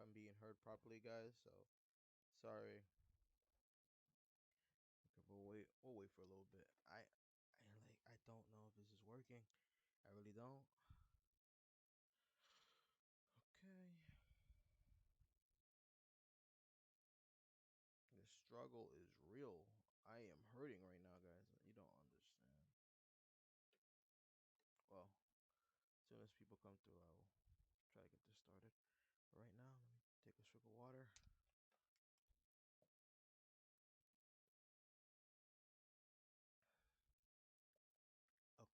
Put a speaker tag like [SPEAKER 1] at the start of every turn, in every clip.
[SPEAKER 1] I'm being heard properly, guys. So sorry. Okay, we'll wait for a little bit. I don't know if this is working. I really don't. Okay. The struggle is real. I am hurting right now, guys. You don't understand. Well, as soon as people come through, I will try to get this started. But right now, let me take a swig of water.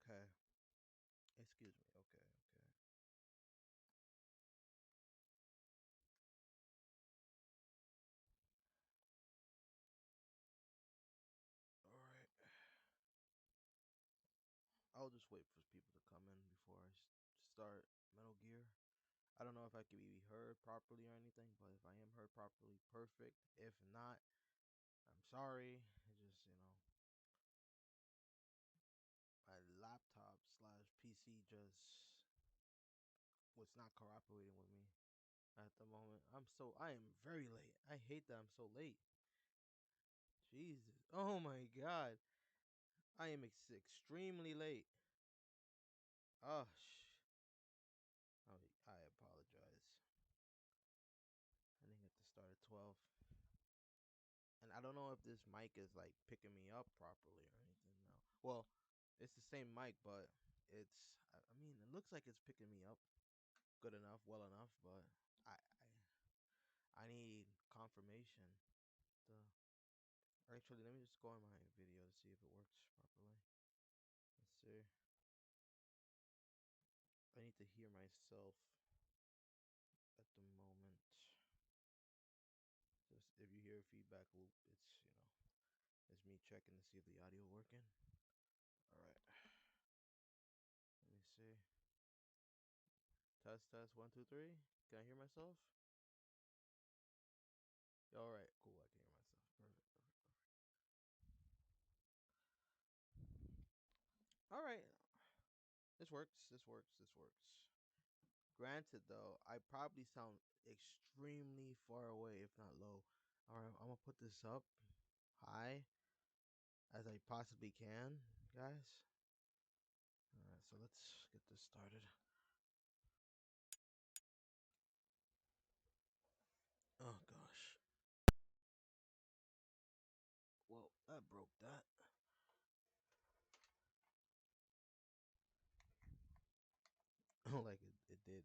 [SPEAKER 1] Okay. Excuse me. Okay, okay. All right. I'll just wait for people to come in before I start Metal Gear. I don't know if I can be heard properly or anything, but if I am heard properly, perfect. If not, I'm sorry. It just, my laptop slash PC just was not cooperating with me at the moment. I am very late. I hate that I'm so late. Jesus. Oh my God. I am extremely late. Oh, I apologize. I didn't get to start at 12. And I don't know if this mic is like picking me up properly or anything now. Well, it's the same mic, but I mean, it looks like it's picking me up good enough, well enough, but I I need confirmation. The Actually, let me just go on my video to see if it works properly. Let's see. I need to hear myself at the moment. Just if you hear a feedback loop, it's me checking to see if the audio working. All right. Let me see. Test test 1 2 3. Can I hear myself? All right, cool. I can hear myself. Perfect, perfect, perfect. All right, this works. This works. This works. Granted, though, I probably sound extremely far away, if not low. All right, I'm gonna put this up high as I possibly can, guys. All right, so let's get this started. Oh gosh. Well, that broke that. Like it did.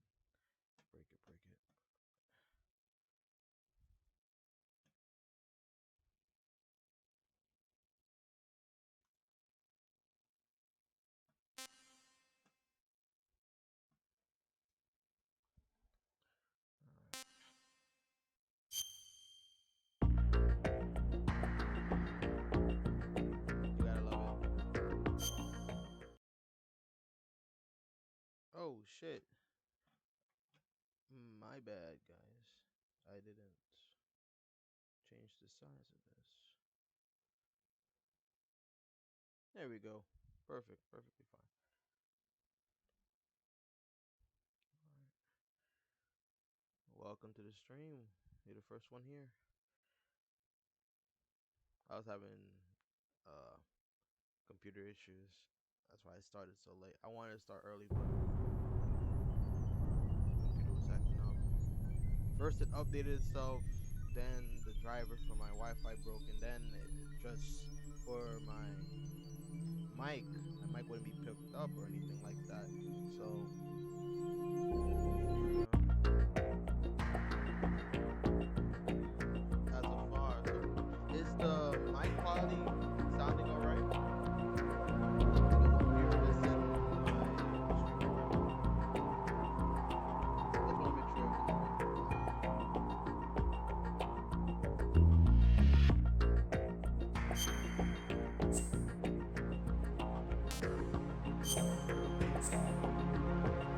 [SPEAKER 1] Break it, break it. All right. You gotta love it. Oh shit. My bad, guys. I didn't change the size of this. There we go. Perfect. Perfectly fine. All right. Welcome to the stream. You're the first one here. I was having uh computer issues. That's why I started so late. I wanted to start early, but the computer was acting up. First, it updated itself. Then the driver for my Wi-Fi broke, and then it just for my mic wouldn't be picked up or anything like that. So, as of far, so is the mic quality sounding alright? You're listening my stream already. Just want to make sure everything's right.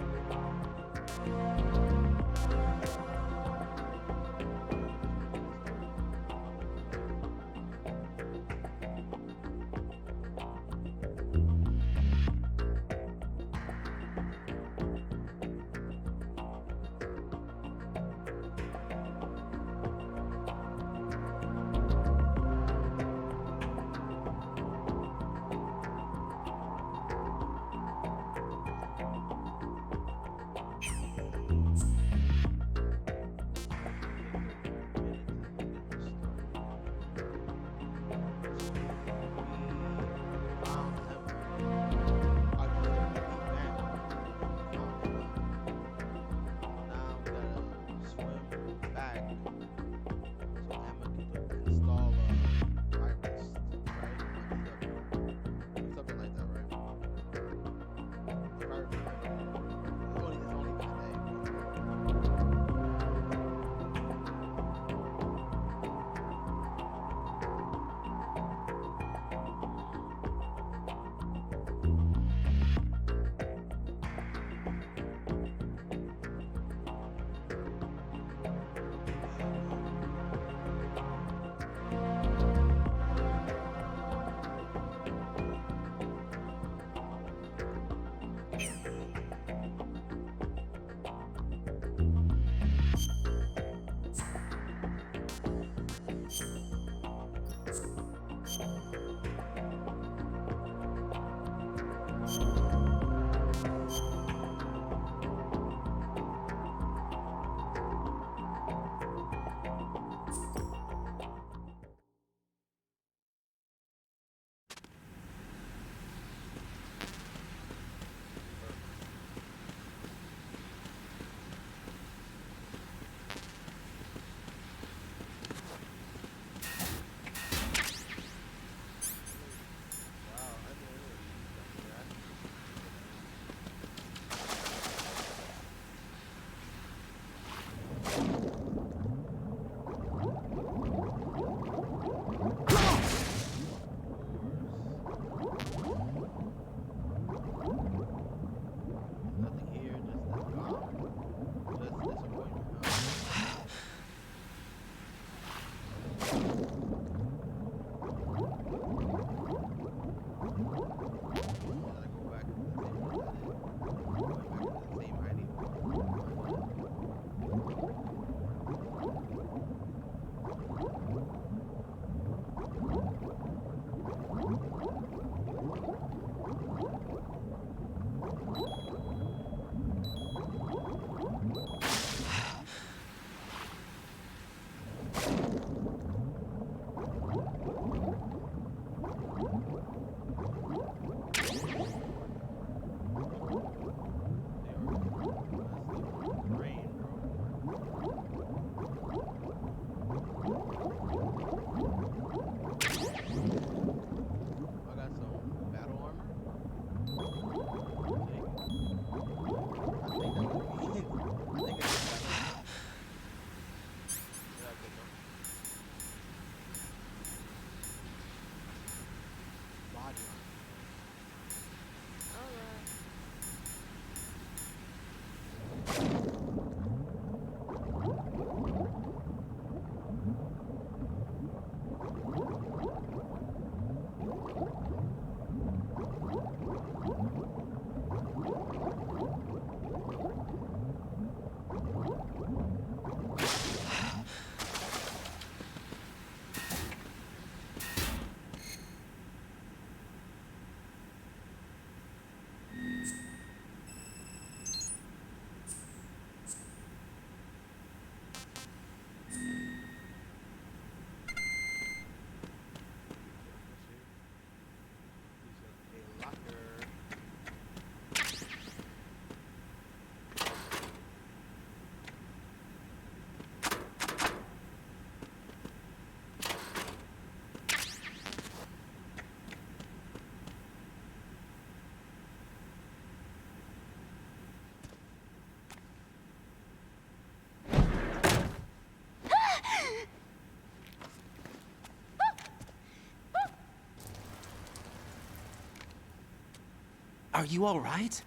[SPEAKER 2] Are you all right?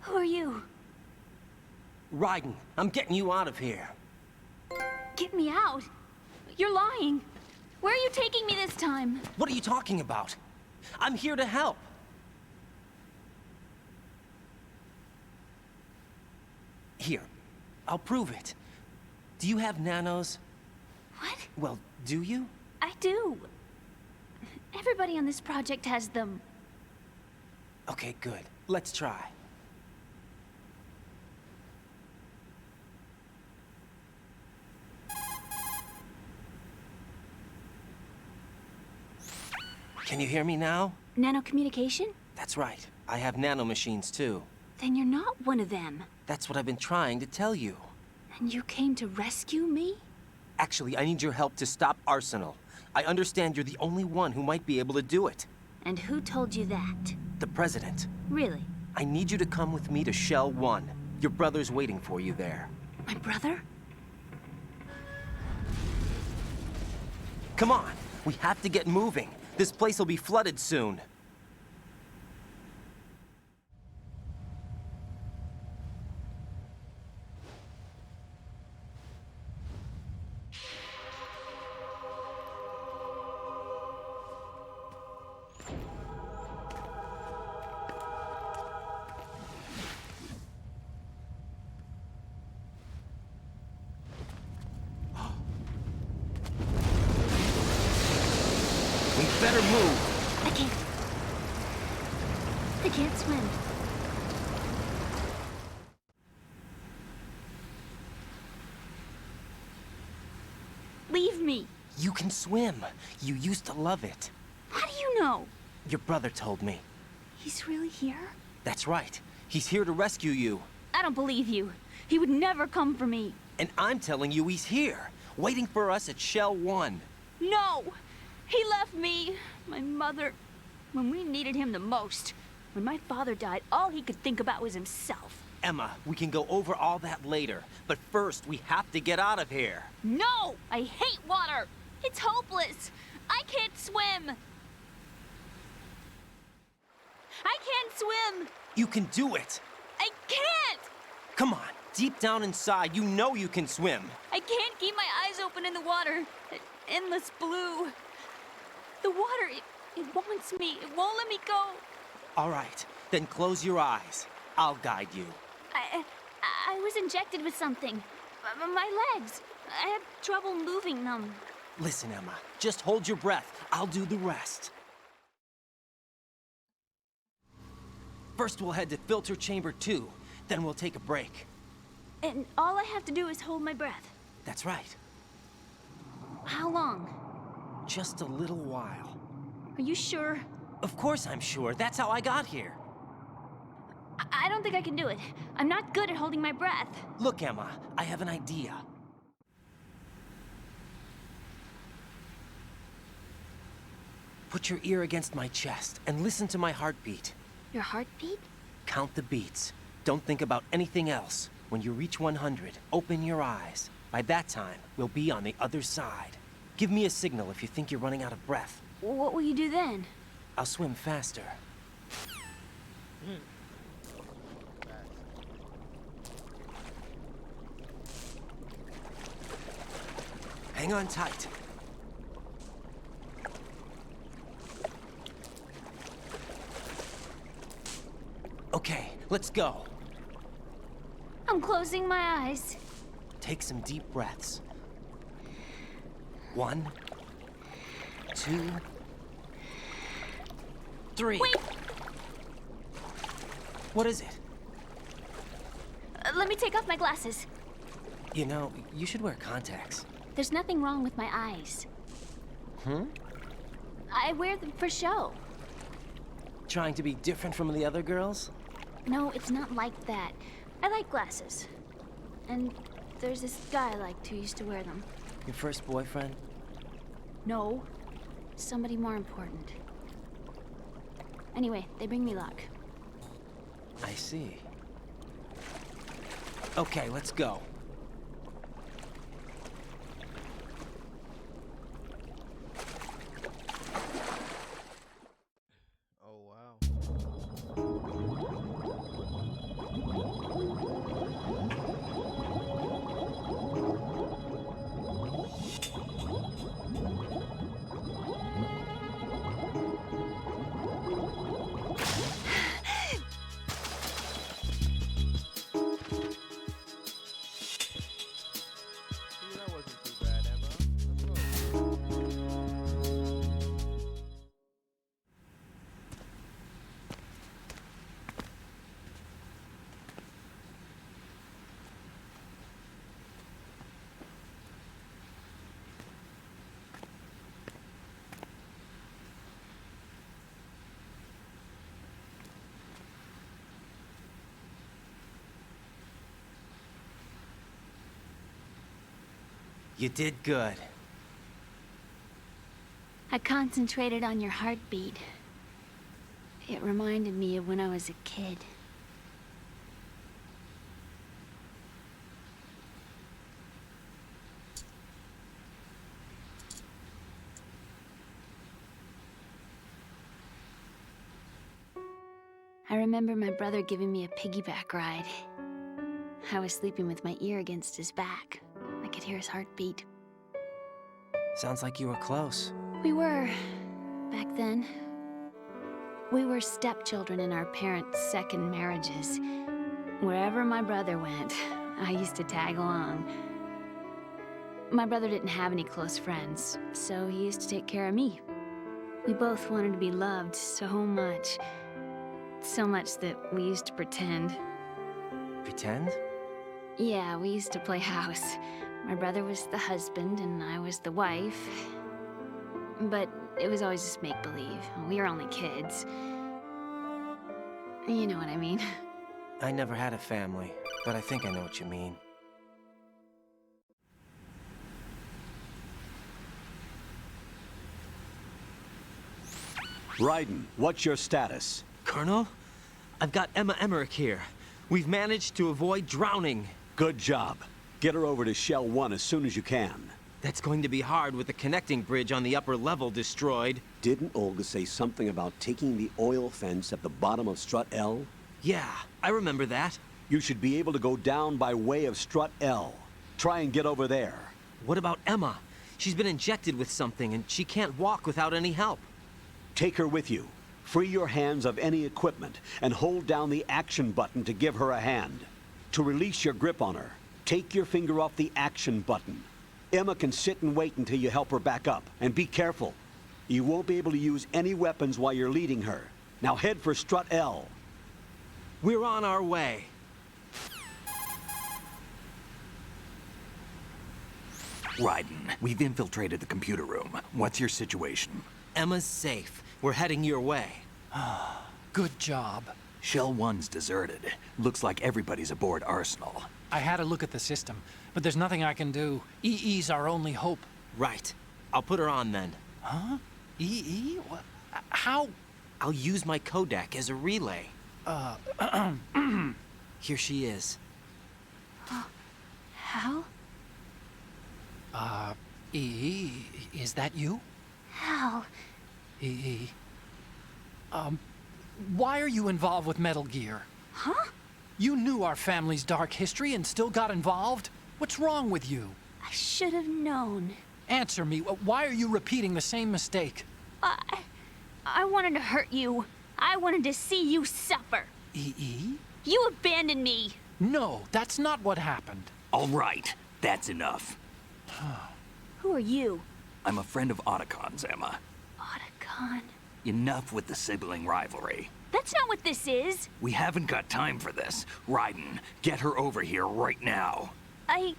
[SPEAKER 3] Who are you?
[SPEAKER 2] Raiden, I'm getting you out of here.
[SPEAKER 3] Get me out! You're lying! Where are you taking me this time?
[SPEAKER 2] What are you talking about? I'm here to help. Here, I'll prove it. Do you have nanos?
[SPEAKER 3] What?
[SPEAKER 2] Well, do you?
[SPEAKER 3] I do. Everybody on this project has them.
[SPEAKER 2] Okay, good. Let's try. Can you hear me now?
[SPEAKER 3] Nanocommunication?
[SPEAKER 2] That's right. I have nanomachines too.
[SPEAKER 3] Then you're not one of them.
[SPEAKER 2] That's what I've been trying to tell you.
[SPEAKER 3] And you came to rescue me?
[SPEAKER 2] Actually, I need your help to stop Arsenal. I understand you're the only one who might be able to do it.
[SPEAKER 3] And who told you that?
[SPEAKER 2] The President.
[SPEAKER 3] Really?
[SPEAKER 2] I need you to come with me to Shell 1. Your brother's waiting for you there.
[SPEAKER 3] My brother?
[SPEAKER 2] Come on, we have to get moving. This place will be flooded soon. We better move.
[SPEAKER 3] I can't. I can't swim. Leave me.
[SPEAKER 2] You can swim. You used to love it.
[SPEAKER 3] How do you know?
[SPEAKER 2] Your brother told me.
[SPEAKER 3] He's really here?
[SPEAKER 2] That's right. He's here to rescue you.
[SPEAKER 3] I don't believe you. He would never come for me.
[SPEAKER 2] And I'm telling you he's here, waiting for us at Shell 1.
[SPEAKER 3] No! He left me, my mother, when we needed him the most. When my father died, all he could think about was himself.
[SPEAKER 2] Emma, we can go over all that later, but first we have to get out of here.
[SPEAKER 3] No! I hate water! It's hopeless! I can't swim! I can't swim!
[SPEAKER 2] You can do it.
[SPEAKER 3] I can't!
[SPEAKER 2] Come on, deep down inside, you know you can swim.
[SPEAKER 3] I can't keep my eyes open in the water. That endless blue. The water, it wants me. It won't let me go.
[SPEAKER 2] All right, then close your eyes. I'll guide you.
[SPEAKER 3] I was injected with something. My legs. I have trouble moving them.
[SPEAKER 2] Listen, Emma, just hold your breath. I'll do the rest. First, we'll head to Filter Chamber 2. Then we'll take a break.
[SPEAKER 3] And all I have to do is hold my breath.
[SPEAKER 2] That's right.
[SPEAKER 3] How long?
[SPEAKER 2] Just a little while.
[SPEAKER 3] Are you sure?
[SPEAKER 2] Of course I'm sure. That's how I got here.
[SPEAKER 3] I don't think I can do it. I'm not good at holding my breath.
[SPEAKER 2] Look, Emma, I have an idea. Put your ear against my chest and listen to my heartbeat.
[SPEAKER 3] Your heartbeat?
[SPEAKER 2] Count the beats. Don't think about anything else. When you reach 100, open your eyes. By that time, we'll be on the other side. Give me a signal if you think you're running out of breath.
[SPEAKER 3] What will you do then?
[SPEAKER 2] I'll swim faster. Hang on tight. Okay, let's go.
[SPEAKER 3] I'm closing my eyes.
[SPEAKER 2] Take some deep breaths. 1, 2, 3.
[SPEAKER 3] Wait!
[SPEAKER 2] What is it?
[SPEAKER 3] Let me take off my glasses.
[SPEAKER 2] You know, you should wear contacts.
[SPEAKER 3] There's nothing wrong with my eyes.
[SPEAKER 2] Hmm?
[SPEAKER 3] I wear them for show.
[SPEAKER 2] Trying to be different from the other girls?
[SPEAKER 3] No, it's not like that. I like glasses. And there's this guy I liked who used to wear them.
[SPEAKER 2] Your first boyfriend?
[SPEAKER 3] No. Somebody more important. Anyway, they bring me luck.
[SPEAKER 2] I see. Okay, let's go. You did good.
[SPEAKER 3] I concentrated on your heartbeat. It reminded me of when I was a kid. I remember my brother giving me a piggyback ride. I was sleeping with my ear against his back. I could hear his heartbeat.
[SPEAKER 2] Sounds like you were close.
[SPEAKER 3] We were, back then. We were stepchildren in our parents' second marriages. Wherever my brother went, I used to tag along. My brother didn't have any close friends, so he used to take care of me. We both wanted to be loved so much. So much that we used to pretend.
[SPEAKER 2] Pretend?
[SPEAKER 3] Yeah, we used to play house. My brother was the husband and I was the wife. But it was always just make-believe. We were only kids. You know what I mean.
[SPEAKER 2] I never had a family, but I think I know what you mean.
[SPEAKER 4] Raiden, what's your status?
[SPEAKER 2] Colonel, I've got Emma Emmerich here. We've managed to avoid drowning.
[SPEAKER 4] Good job. Get her over to Shell 1 as soon as you can.
[SPEAKER 2] That's going to be hard with the connecting bridge on the upper level destroyed.
[SPEAKER 4] Didn't Olga say something about taking the oil fence at the bottom of Strut L?
[SPEAKER 2] Yeah, I remember that.
[SPEAKER 4] You should be able to go down by way of Strut L. Try and get over there.
[SPEAKER 2] What about Emma? She's been injected with something and she can't walk without any help.
[SPEAKER 4] Take her with you. Free your hands of any equipment and hold down the action button to give her a hand. To release your grip on her, take your finger off the action button. Emma can sit and wait until you help her back up. And be careful. You won't be able to use any weapons while you're leading her. Now head for Strut L.
[SPEAKER 2] We're on our way.
[SPEAKER 5] Raiden, we've infiltrated the computer room. What's your situation?
[SPEAKER 2] Emma's safe. We're heading your way.
[SPEAKER 6] Good job.
[SPEAKER 5] Shell 1's deserted. Looks like everybody's aboard Arsenal.
[SPEAKER 6] I had a look at the system, but there's nothing I can do. EE's our only hope.
[SPEAKER 2] Right. I'll put her on then.
[SPEAKER 6] Huh? EE? What? How?
[SPEAKER 2] I'll use my Kodak as a relay. Here she is.
[SPEAKER 3] Hal?
[SPEAKER 6] EE, is that you?
[SPEAKER 3] Hal?
[SPEAKER 6] EE. Why are you involved with Metal Gear?
[SPEAKER 3] Huh?
[SPEAKER 6] You knew our family's dark history and still got involved? What's wrong with you?
[SPEAKER 3] I should have known.
[SPEAKER 6] Answer me. Why are you repeating the same mistake?
[SPEAKER 3] I wanted to hurt you. I wanted to see you suffer.
[SPEAKER 6] EE?
[SPEAKER 3] You abandoned me.
[SPEAKER 6] No, that's not what happened.
[SPEAKER 5] All right, that's enough.
[SPEAKER 3] Who are you?
[SPEAKER 5] I'm a friend of Otacon's, Emma.
[SPEAKER 3] Otacon.
[SPEAKER 5] Enough with the sibling rivalry.
[SPEAKER 3] That's not what this is.
[SPEAKER 5] We haven't got time for this. Raiden, get her over here right now.
[SPEAKER 3] I...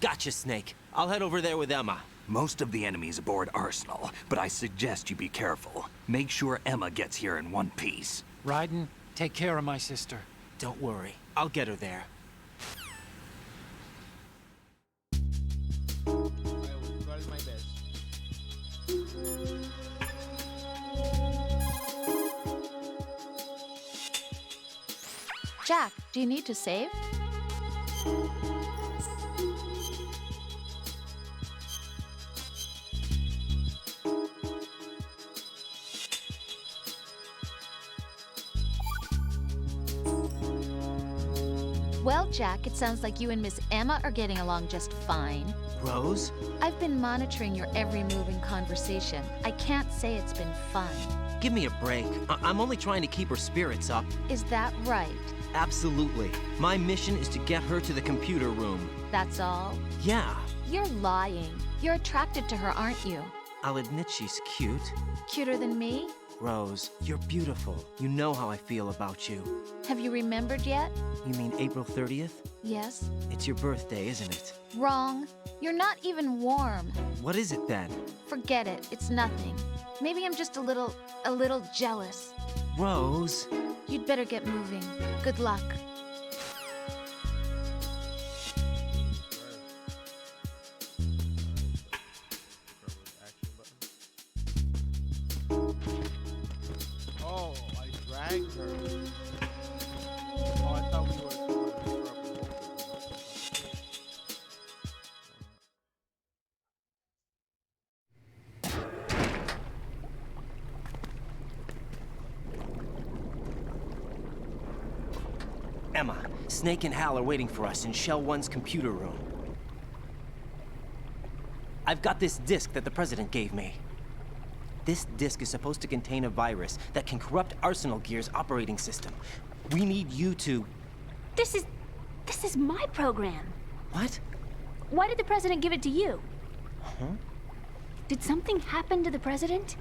[SPEAKER 2] Gotcha, Snake. I'll head over there with Emma.
[SPEAKER 5] Most of the enemy's aboard Arsenal, but I suggest you be careful. Make sure Emma gets here in one piece.
[SPEAKER 6] Raiden, take care of my sister.
[SPEAKER 2] Don't worry. I'll get her there.
[SPEAKER 1] I will try my best.
[SPEAKER 7] Jack, do you need to save? Well, Jack, it sounds like you and Miss Emma are getting along just fine.
[SPEAKER 2] Rose?
[SPEAKER 7] I've been monitoring your every move and conversation. I can't say it's been fun.
[SPEAKER 2] Give me a break. I'm only trying to keep her spirits up.
[SPEAKER 7] Is that right?
[SPEAKER 2] Absolutely. My mission is to get her to the computer room.
[SPEAKER 7] That's all?
[SPEAKER 2] Yeah.
[SPEAKER 7] You're lying. You're attracted to her, aren't you?
[SPEAKER 2] I'll admit she's cute.
[SPEAKER 7] Cuter than me?
[SPEAKER 2] Rose, you're beautiful. You know how I feel about you.
[SPEAKER 7] Have you remembered yet?
[SPEAKER 2] You mean April 30th?
[SPEAKER 7] Yes.
[SPEAKER 2] It's your birthday, isn't it?
[SPEAKER 7] Wrong. You're not even warm.
[SPEAKER 2] What is it then?
[SPEAKER 7] Forget it. It's nothing. Maybe I'm just a little jealous.
[SPEAKER 2] Rose?
[SPEAKER 7] You'd better get moving. Good luck.
[SPEAKER 1] occurred. Oh, I thought we were
[SPEAKER 2] Emma, Snake and Hal are waiting for us in Shell 1's computer room. I've got this disk that the President gave me. This disk is supposed to contain a virus that can corrupt Arsenal Gear's operating system. We need you to...
[SPEAKER 3] This is my program.
[SPEAKER 2] What?
[SPEAKER 3] Why did the President give it to you?
[SPEAKER 2] Huh?
[SPEAKER 3] Did something happen to the President?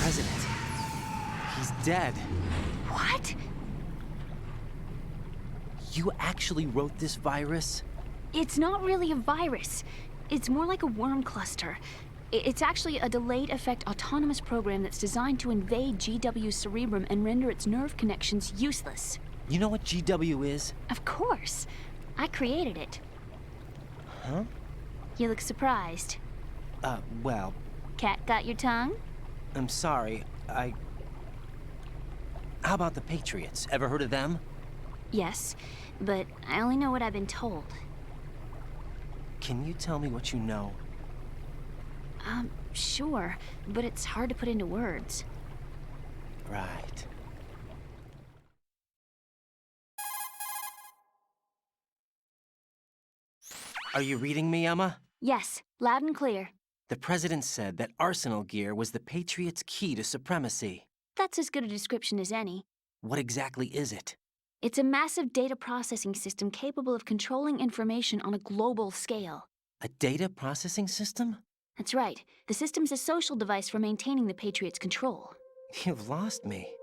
[SPEAKER 2] President. He's dead.
[SPEAKER 3] What?
[SPEAKER 2] You actually wrote this virus?
[SPEAKER 3] It's not really a virus. It's more like a worm cluster. It's actually a delayed effect autonomous program that's designed to invade GW's cerebrum and render its nerve connections useless.
[SPEAKER 2] You know what GW is?
[SPEAKER 3] Of course. I created it.
[SPEAKER 2] Huh?
[SPEAKER 3] You look surprised.
[SPEAKER 2] Well,
[SPEAKER 3] Cat got your tongue?
[SPEAKER 2] I'm sorry. How about the Patriots? Ever heard of them?
[SPEAKER 3] Yes, but I only know what I've been told.
[SPEAKER 2] Can you tell me what you know?
[SPEAKER 3] Sure, but it's hard to put into words.
[SPEAKER 2] Right. Are you reading me, Emma?
[SPEAKER 3] Yes, loud and clear.
[SPEAKER 2] The President said that Arsenal Gear was the Patriots' key to supremacy.
[SPEAKER 3] That's as good a description as any.
[SPEAKER 2] What exactly is it?
[SPEAKER 3] It's a massive data processing system capable of controlling information on a global scale.
[SPEAKER 2] A data processing system?
[SPEAKER 3] That's right. The system's a social device for maintaining the Patriots' control.
[SPEAKER 2] You've lost me.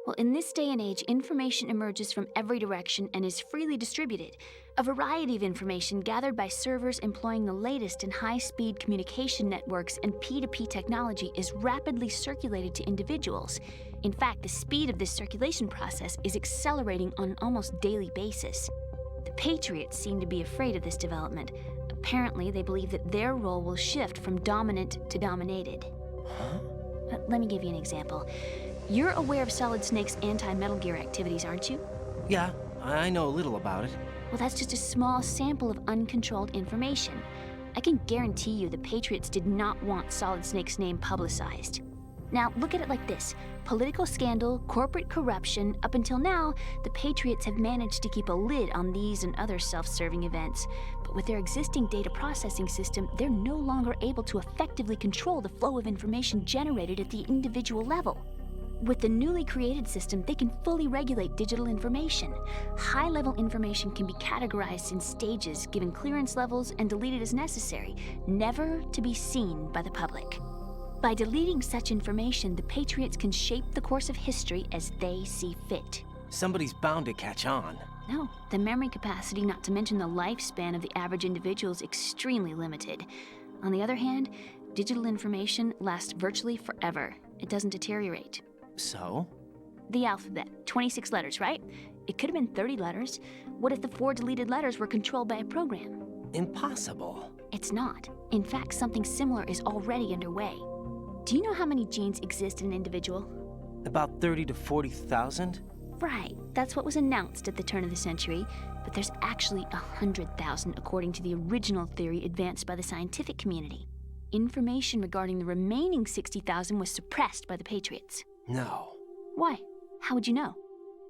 [SPEAKER 3] Well, in this day and age, information emerges from every direction and is freely distributed. A variety of information gathered by servers employing the latest in high-speed communication networks and P2P technology is rapidly circulated to individuals. In fact, the speed of this circulation process is accelerating on an almost daily basis. The Patriots seem to be afraid of this development. Apparently, they believe that their role will shift from dominant to dominated.
[SPEAKER 2] Huh?
[SPEAKER 3] Let me give you an example. You're aware of Solid Snake's anti-Metal Gear activities, aren't you?
[SPEAKER 2] Yeah, I know a little about it.
[SPEAKER 3] Well, that's just a small sample of uncontrolled information. I can guarantee you the Patriots did not want Solid Snake's name publicized. Now, look at it like this. Political scandal, corporate corruption, up until now, the Patriots have managed to keep a lid on these and other self-serving events. But with their existing data processing system, they're no longer able to effectively control the flow of information generated at the individual level. With the newly created system, they can fully regulate digital information. High-level information can be categorized in stages, given clearance levels, and deleted as necessary, never to be seen by the public. By deleting such information, the Patriots can shape the course of history as they see fit.
[SPEAKER 2] Somebody's bound to catch on.
[SPEAKER 3] No, the memory capacity, not to mention the lifespan of the average individual, is extremely limited. On the other hand, digital information lasts virtually forever. It doesn't deteriorate.
[SPEAKER 2] So?
[SPEAKER 3] The alphabet, 26 letters, right? It could have been 30 letters. What if the 4 deleted letters were controlled by a program?
[SPEAKER 2] Impossible.
[SPEAKER 3] It's not. In fact, something similar is already underway. Do you know how many genes exist in an individual?
[SPEAKER 2] About 30 to 40,000?
[SPEAKER 3] Right, that's what was announced at the turn of the century, but there's actually 100,000 according to the original theory advanced by the scientific community. Information regarding the remaining 60,000 was suppressed by the Patriots.
[SPEAKER 2] No.
[SPEAKER 3] Why? How would you know?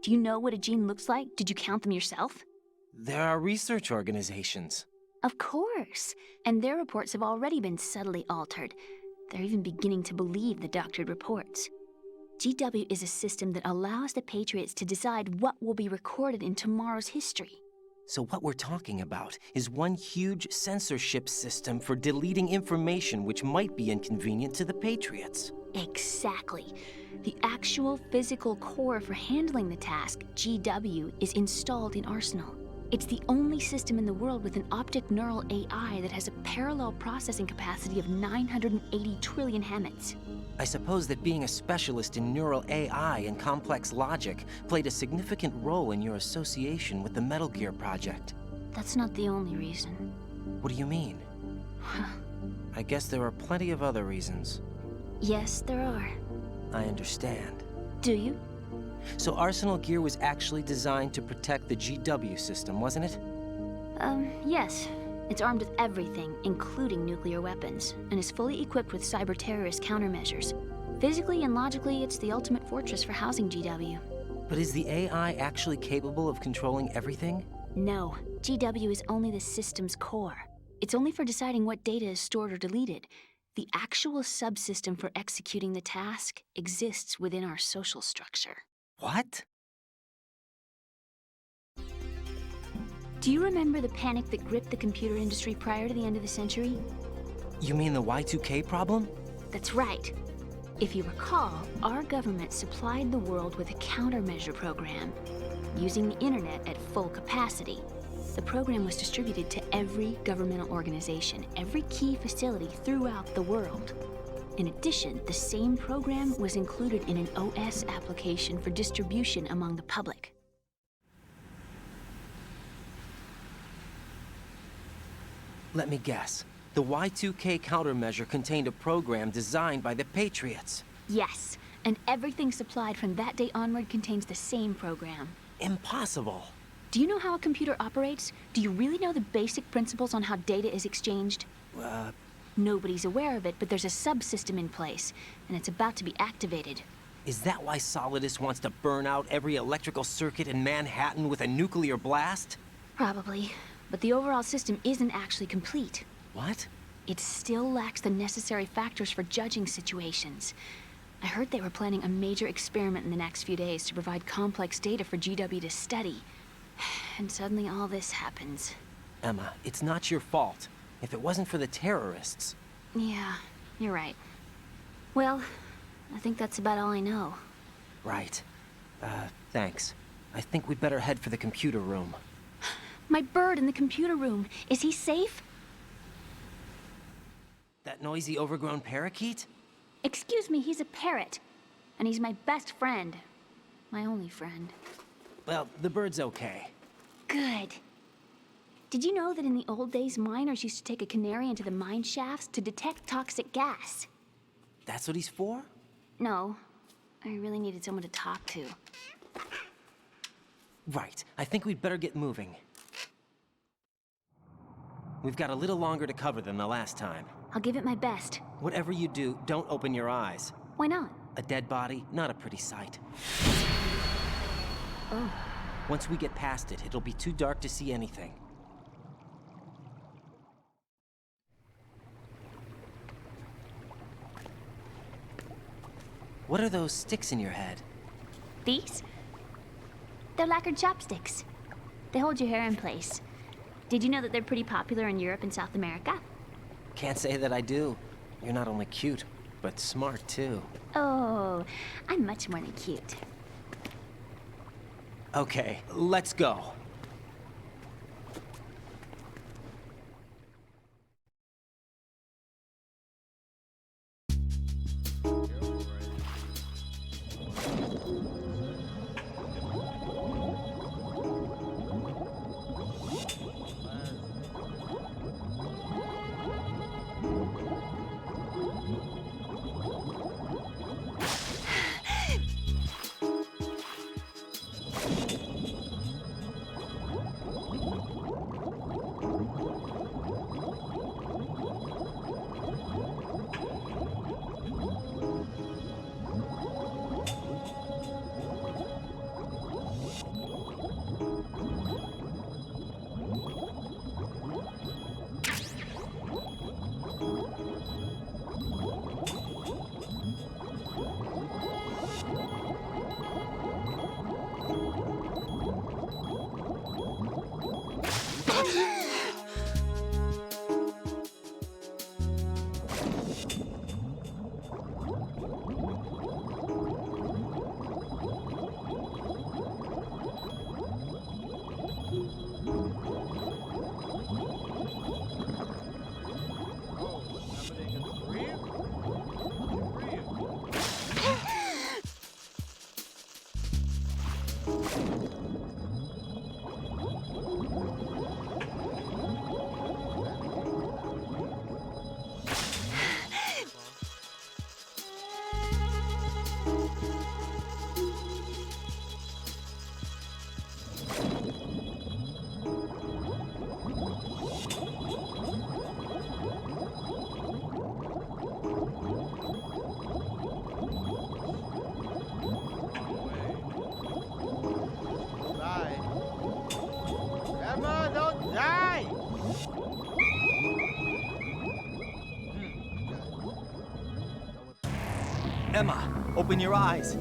[SPEAKER 3] Do you know what a gene looks like? Did you count them yourself?
[SPEAKER 2] There are research organizations.
[SPEAKER 3] Of course, and their reports have already been subtly altered. They're even beginning to believe the doctored reports. GW is a system that allows the Patriots to decide what will be recorded in tomorrow's history.
[SPEAKER 2] So what we're talking about is one huge censorship system for deleting information which might be inconvenient to the Patriots.
[SPEAKER 3] Exactly. The actual physical core for handling the task, GW, is installed in Arsenal. It's the only system in the world with an optic neural AI that has a parallel processing capacity of 980 trillion Hammets.
[SPEAKER 2] I suppose that being a specialist in neural AI and complex logic played a significant role in your association with the Metal Gear project.
[SPEAKER 3] that's not the only reason.
[SPEAKER 2] What do you mean? I guess there are plenty of other reasons.
[SPEAKER 3] Yes, there are.
[SPEAKER 2] I understand.
[SPEAKER 3] Do you?
[SPEAKER 2] So Arsenal gear was actually designed to protect the GW system, wasn't it?
[SPEAKER 3] Yes. It's armed with everything, including nuclear weapons, and is fully equipped with cyber-terrorist countermeasures. Physically and logically, it's the ultimate fortress for housing GW.
[SPEAKER 2] But is the AI actually capable of controlling everything?
[SPEAKER 3] No, GW is only the system's core. It's only for deciding what data is stored or deleted. The actual subsystem for executing the task exists within our social structure.
[SPEAKER 2] What?
[SPEAKER 3] Do you remember the panic that gripped the computer industry prior to the end of the century?
[SPEAKER 2] You mean the Y2K problem?
[SPEAKER 3] That's right. If you recall, our government supplied the world with a countermeasure program, using the internet at full capacity. The program was distributed to every governmental organization, every key facility throughout the world. In addition, the same program was included in an OS application for distribution among the public.
[SPEAKER 2] Let me guess. The Y2K countermeasure contained a program designed by the Patriots.
[SPEAKER 3] Yes, and everything supplied from that day onward contains the same program.
[SPEAKER 2] Impossible.
[SPEAKER 3] Do you know how a computer operates? Do you really know the basic principles on how data is exchanged? Nobody's aware of it, but there's a subsystem in place, and it's about to be activated.
[SPEAKER 2] Is that why Solidus wants to burn out every electrical circuit in Manhattan with a nuclear blast?
[SPEAKER 3] Probably, but the overall system isn't actually complete.
[SPEAKER 2] What?
[SPEAKER 3] It still lacks the necessary factors for judging situations. I heard they were planning a major experiment in the next few days to provide complex data for GW to study. And suddenly all this happens.
[SPEAKER 2] Emma, it's not your fault. If it wasn't for the terrorists...
[SPEAKER 3] Yeah, you're right. Well, I think that's about all I know.
[SPEAKER 2] Right. Thanks. I think we'd better head for the computer room.
[SPEAKER 3] My bird in the computer room. Is he safe?
[SPEAKER 2] That noisy, overgrown parakeet?
[SPEAKER 3] Excuse me, he's a parrot. And he's my best friend. My only friend.
[SPEAKER 2] Well, the bird's okay.
[SPEAKER 3] Good. Did you know that in the old days, miners used to take a canary into the mine shafts to detect toxic gas?
[SPEAKER 2] That's what he's for?
[SPEAKER 3] No. I really needed someone to talk to.
[SPEAKER 2] Right. I think we'd better get moving. We've got a little longer to cover than the last time.
[SPEAKER 3] I'll give it my best.
[SPEAKER 2] Whatever you do, don't open your eyes.
[SPEAKER 3] Why not?
[SPEAKER 2] A dead body, not a pretty sight.
[SPEAKER 3] Oh.
[SPEAKER 2] Once we get past it, it'll be too dark to see anything. What are those sticks in your head?
[SPEAKER 3] These? They're lacquered chopsticks. They hold your hair in place. Did you know that they're pretty popular in Europe and South America?
[SPEAKER 2] Can't say that I do. You're not only cute, but smart too.
[SPEAKER 3] Oh, I'm much more than cute.
[SPEAKER 2] Okay, let's go. Emma, open your eyes.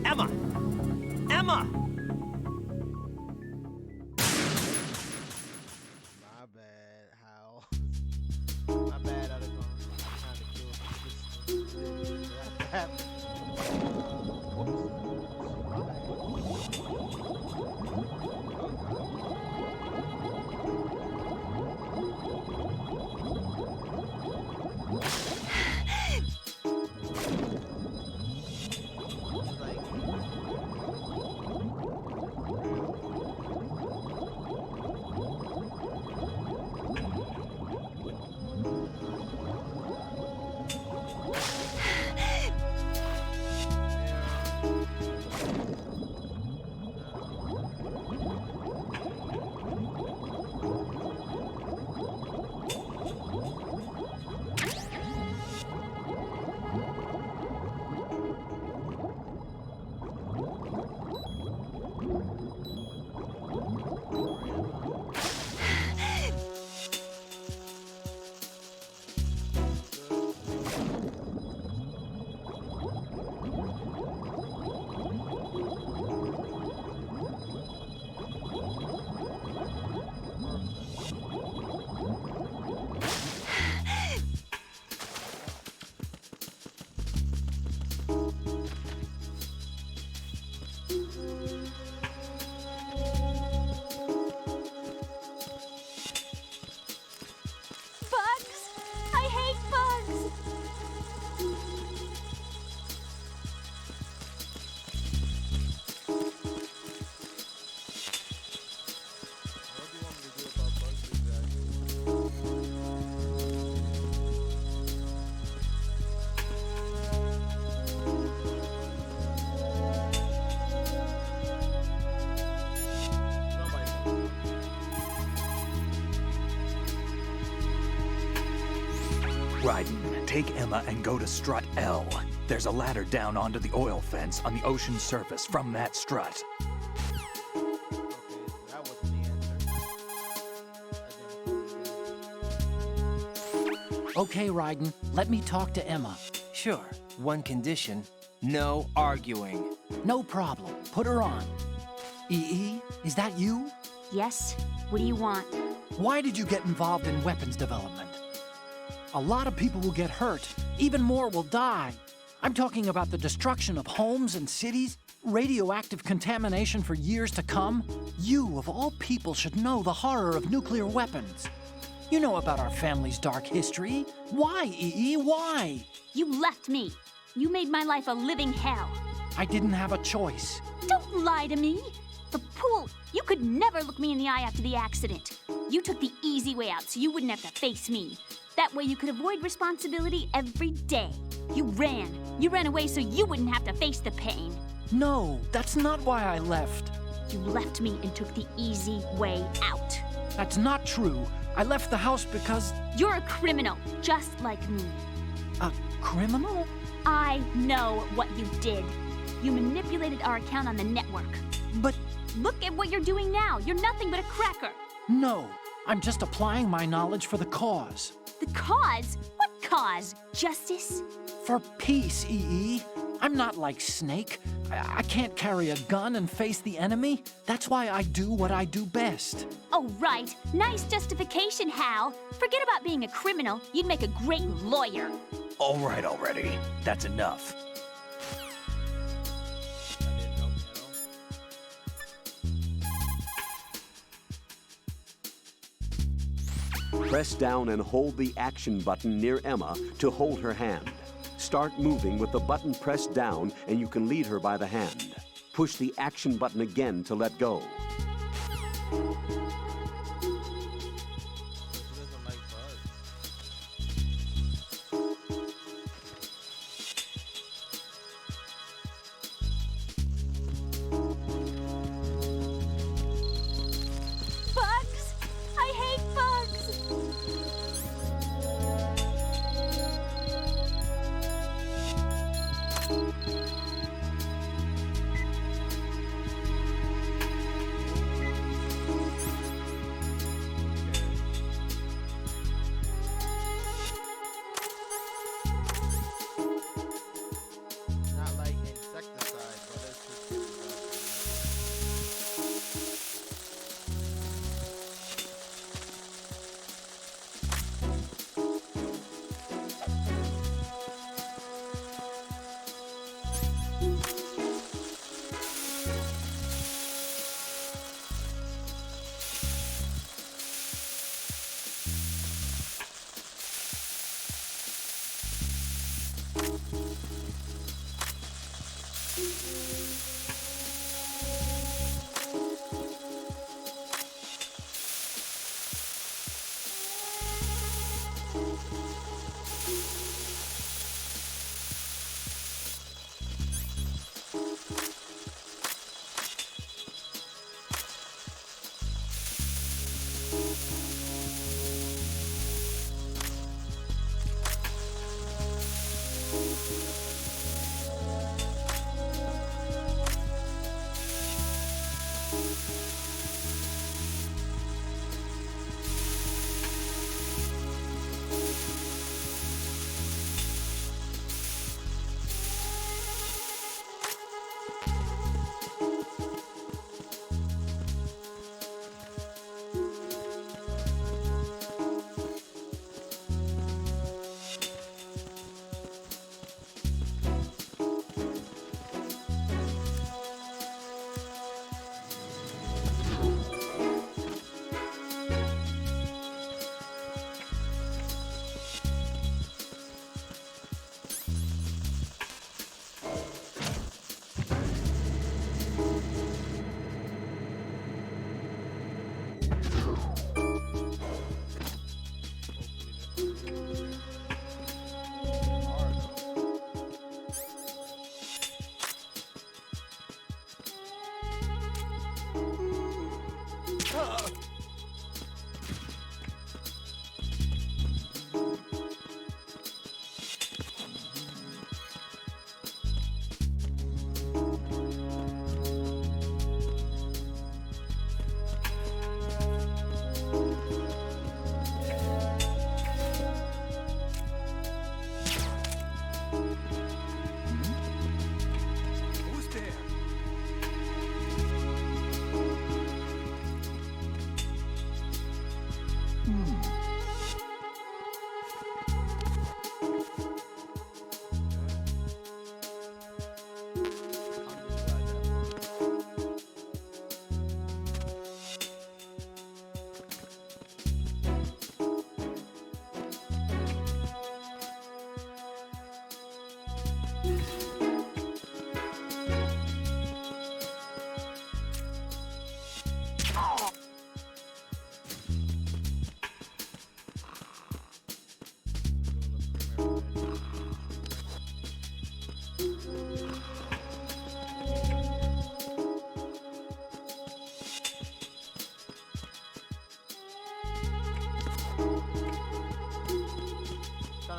[SPEAKER 2] Emma! Emma!
[SPEAKER 1] My bad, Hal. My bad, Otacon. I'm trying to kill you. That happened.
[SPEAKER 3] Bugs! I hate bugs!
[SPEAKER 1] What do you want me to do about bugs exactly? Nobody knows.
[SPEAKER 5] Raiden, take Emma and go to strut L. There's a ladder down onto the oil fence on the ocean surface from that strut.
[SPEAKER 1] Okay, that wasn't the answer.
[SPEAKER 6] Okay, Raiden, let me talk to Emma.
[SPEAKER 2] Sure, one condition. No arguing.
[SPEAKER 6] No problem. Put her on. EE, is that you?
[SPEAKER 3] Yes? What do you want?
[SPEAKER 6] Why did you get involved in weapons development? A lot of people will get hurt. Even more will die. I'm talking about the destruction of homes and cities, radioactive contamination for years to come. You, of all people, should know the horror of nuclear weapons. You know about our family's dark history. Why, EE? Why?
[SPEAKER 3] You left me. You made my life a living hell.
[SPEAKER 6] I didn't have a choice.
[SPEAKER 3] Don't lie to me. The pool, you could never look me in the eye after the accident. You took the easy way out so you wouldn't have to face me. That way you could avoid responsibility every day. You ran. You ran away so you wouldn't have to face the pain.
[SPEAKER 6] No, that's not why I left.
[SPEAKER 3] You left me and took the easy way out.
[SPEAKER 6] That's not true. I left the house because...
[SPEAKER 3] You're a criminal, just like me.
[SPEAKER 6] A criminal?
[SPEAKER 3] I know what you did. You manipulated our account on the network.
[SPEAKER 6] But
[SPEAKER 3] Look at what you're doing now. You're nothing but a cracker.
[SPEAKER 6] no, I'm just applying my knowledge for the cause.
[SPEAKER 3] The cause? What cause? Justice?
[SPEAKER 6] For peace, EE. I'm not like Snake. I can't carry a gun and face the enemy. That's why I do what I do best.
[SPEAKER 3] Oh, right. Nice justification, Hal. Forget about being a criminal. You'd make a great lawyer.
[SPEAKER 5] All right already. That's enough.
[SPEAKER 1] That didn't help me at all.
[SPEAKER 4] Press down and hold the action button near Emma to hold her hand. Start moving with the button pressed down and you can lead her by the hand. Push the action button again to let go.
[SPEAKER 1] She doesn't like bugs.
[SPEAKER 3] Bugs! I hate bugs!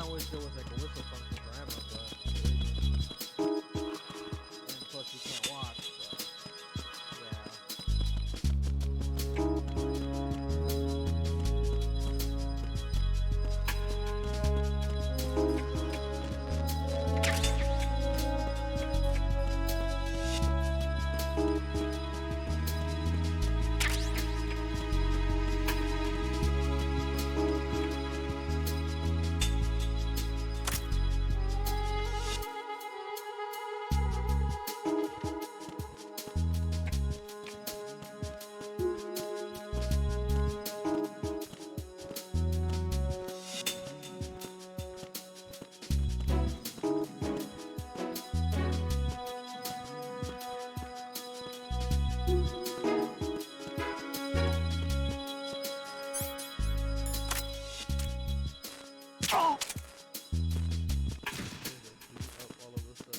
[SPEAKER 1] of wish there was like a whistle function for Emma, but and plus you can't watch, so yeah.
[SPEAKER 6] Oh!
[SPEAKER 1] All of this stuff.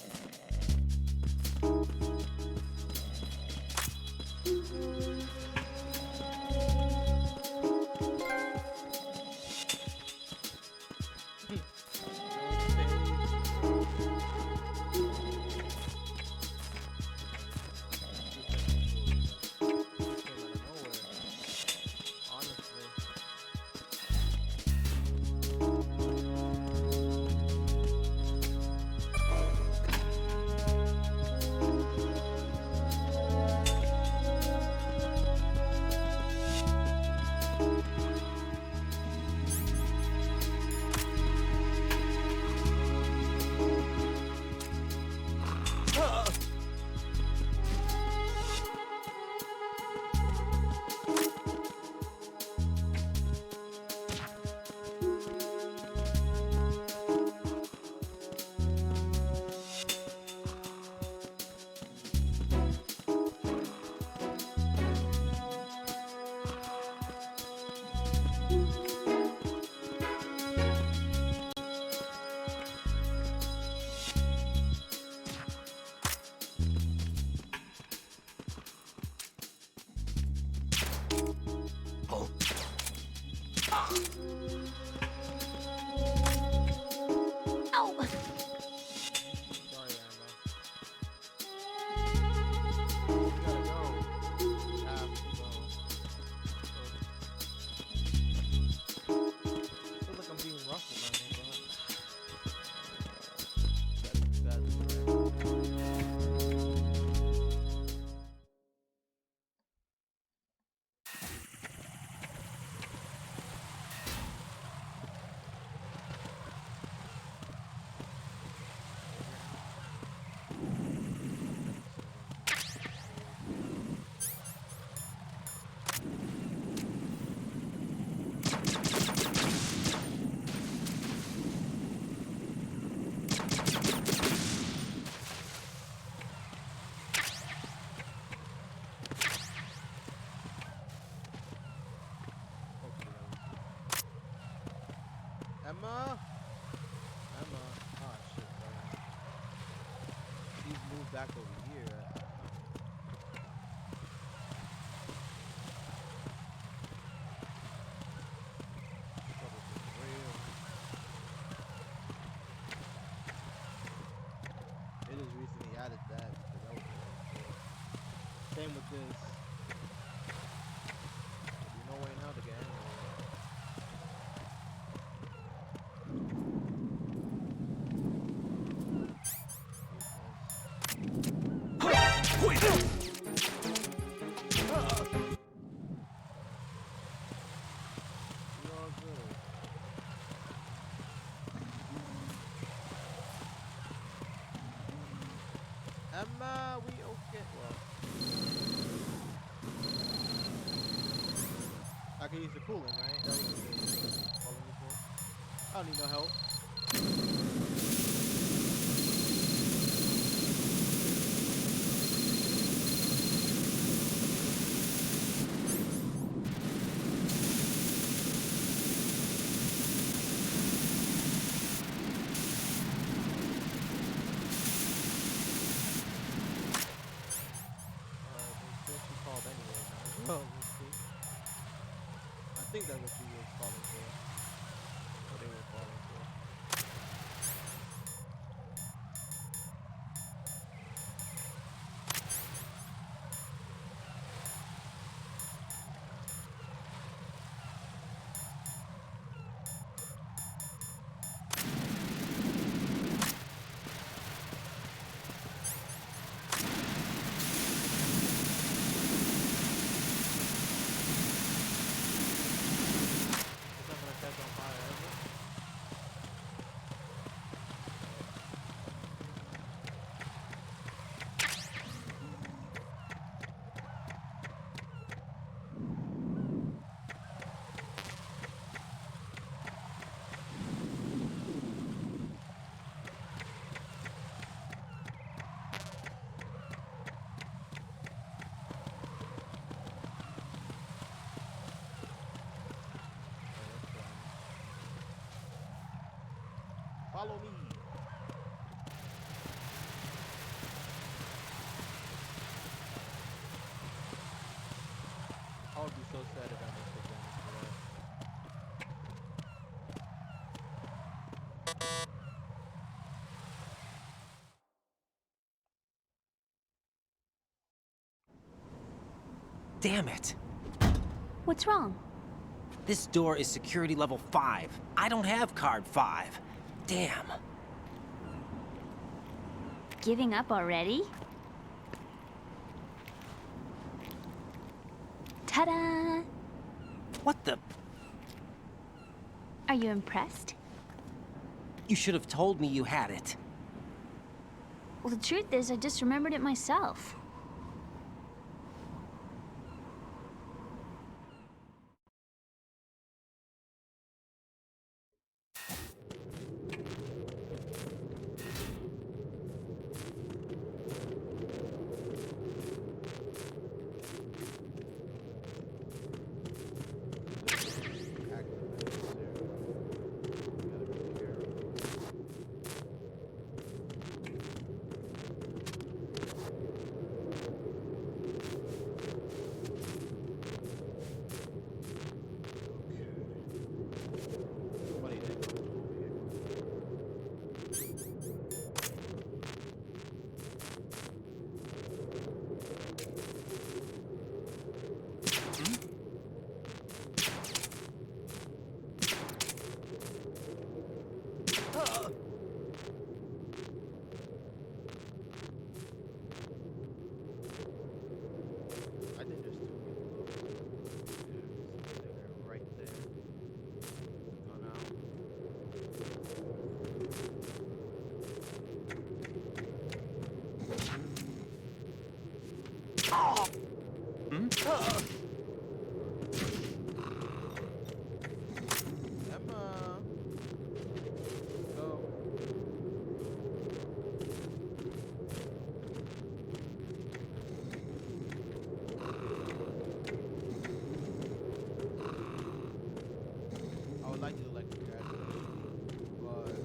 [SPEAKER 7] Ow!
[SPEAKER 1] Sorry, Emma. You gotta go. You have to go. I feel like I'm being rough with my name, but that's Emma? Emma? Oh shit, sorry. She's moved back over here. Trouble is real. It is recently added that because that was the same with this. There'll be no way now to get anywhere. Emma, we okay. Well, I can use the coolant, right? That was the calling before. I don't need no help. I think that's what she was calling for. What they were calling for. Follow me. I would be so sad if I missed the damage for that.
[SPEAKER 2] Damn it.
[SPEAKER 3] What's wrong?
[SPEAKER 2] This door is security level 5. I don't have card 5. Damn.
[SPEAKER 3] Giving up already? Ta-da!
[SPEAKER 2] What the?
[SPEAKER 3] Are you impressed?
[SPEAKER 2] You should have told me you had it.
[SPEAKER 3] Well, the truth is, I just remembered it myself.
[SPEAKER 1] Somebody did come over here. I think there's two people. They're right there. Gone out. Emma. Go. I would like to do like congratulations, but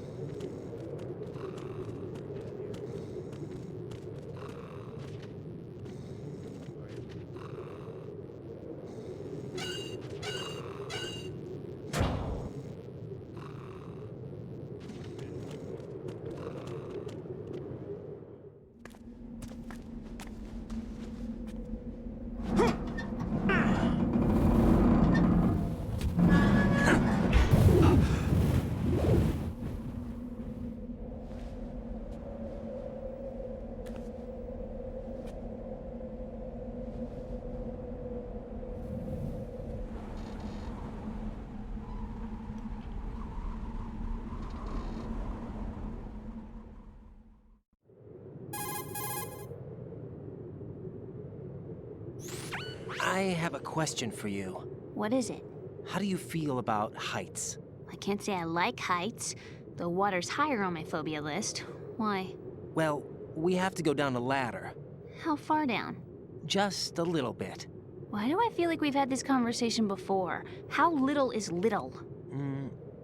[SPEAKER 2] I have a question for you.
[SPEAKER 3] What is it?
[SPEAKER 2] How do you feel about heights?
[SPEAKER 3] I can't say I like heights. The water's higher on my phobia list. Why?
[SPEAKER 2] Well, we have to go down a ladder.
[SPEAKER 3] How far down?
[SPEAKER 2] Just a little bit.
[SPEAKER 3] Why do I feel like we've had this conversation before? How little is little?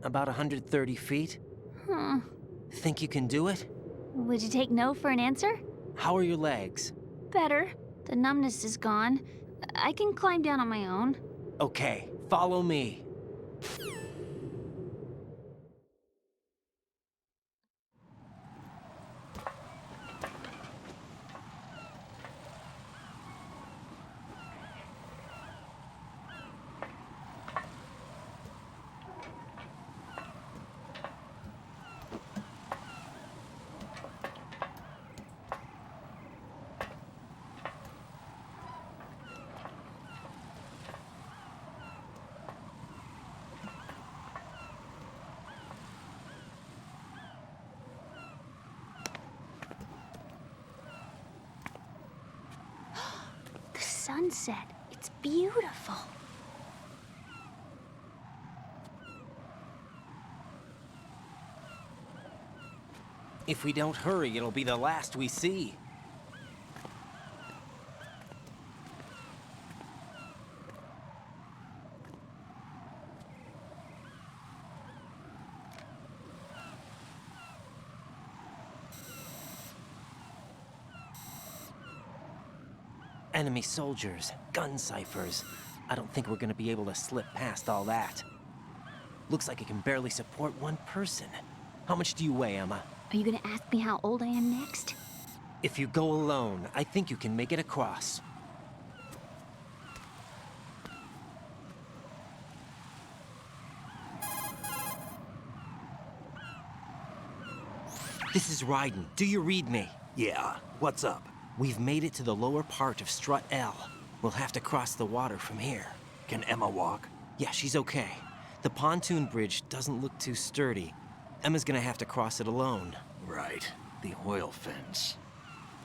[SPEAKER 2] About 130 feet.
[SPEAKER 3] Huh.
[SPEAKER 2] Think you can do it?
[SPEAKER 3] Would you take no for an answer?
[SPEAKER 2] How are your legs?
[SPEAKER 3] Better. The numbness is gone. I can climb down on my own.
[SPEAKER 2] Okay, follow me.
[SPEAKER 3] The sunset. It's beautiful.
[SPEAKER 2] If we don't hurry, it'll be the last we see. Enemy soldiers, gun ciphers. I don't think we're gonna be able to slip past all that. Looks like it can barely support one person. How much do you weigh, Emma?
[SPEAKER 3] Are you gonna ask me how old I am next?
[SPEAKER 2] If you go alone, I think you can make it across. This is Raiden. Do you read me?
[SPEAKER 5] Yeah, what's up?
[SPEAKER 2] We've made it to the lower part of Strut L. We'll have to cross the water from here.
[SPEAKER 5] Can Emma walk?
[SPEAKER 2] Yeah, she's okay. The pontoon bridge doesn't look too sturdy. Emma's gonna have to cross it alone.
[SPEAKER 5] Right. The oil fence.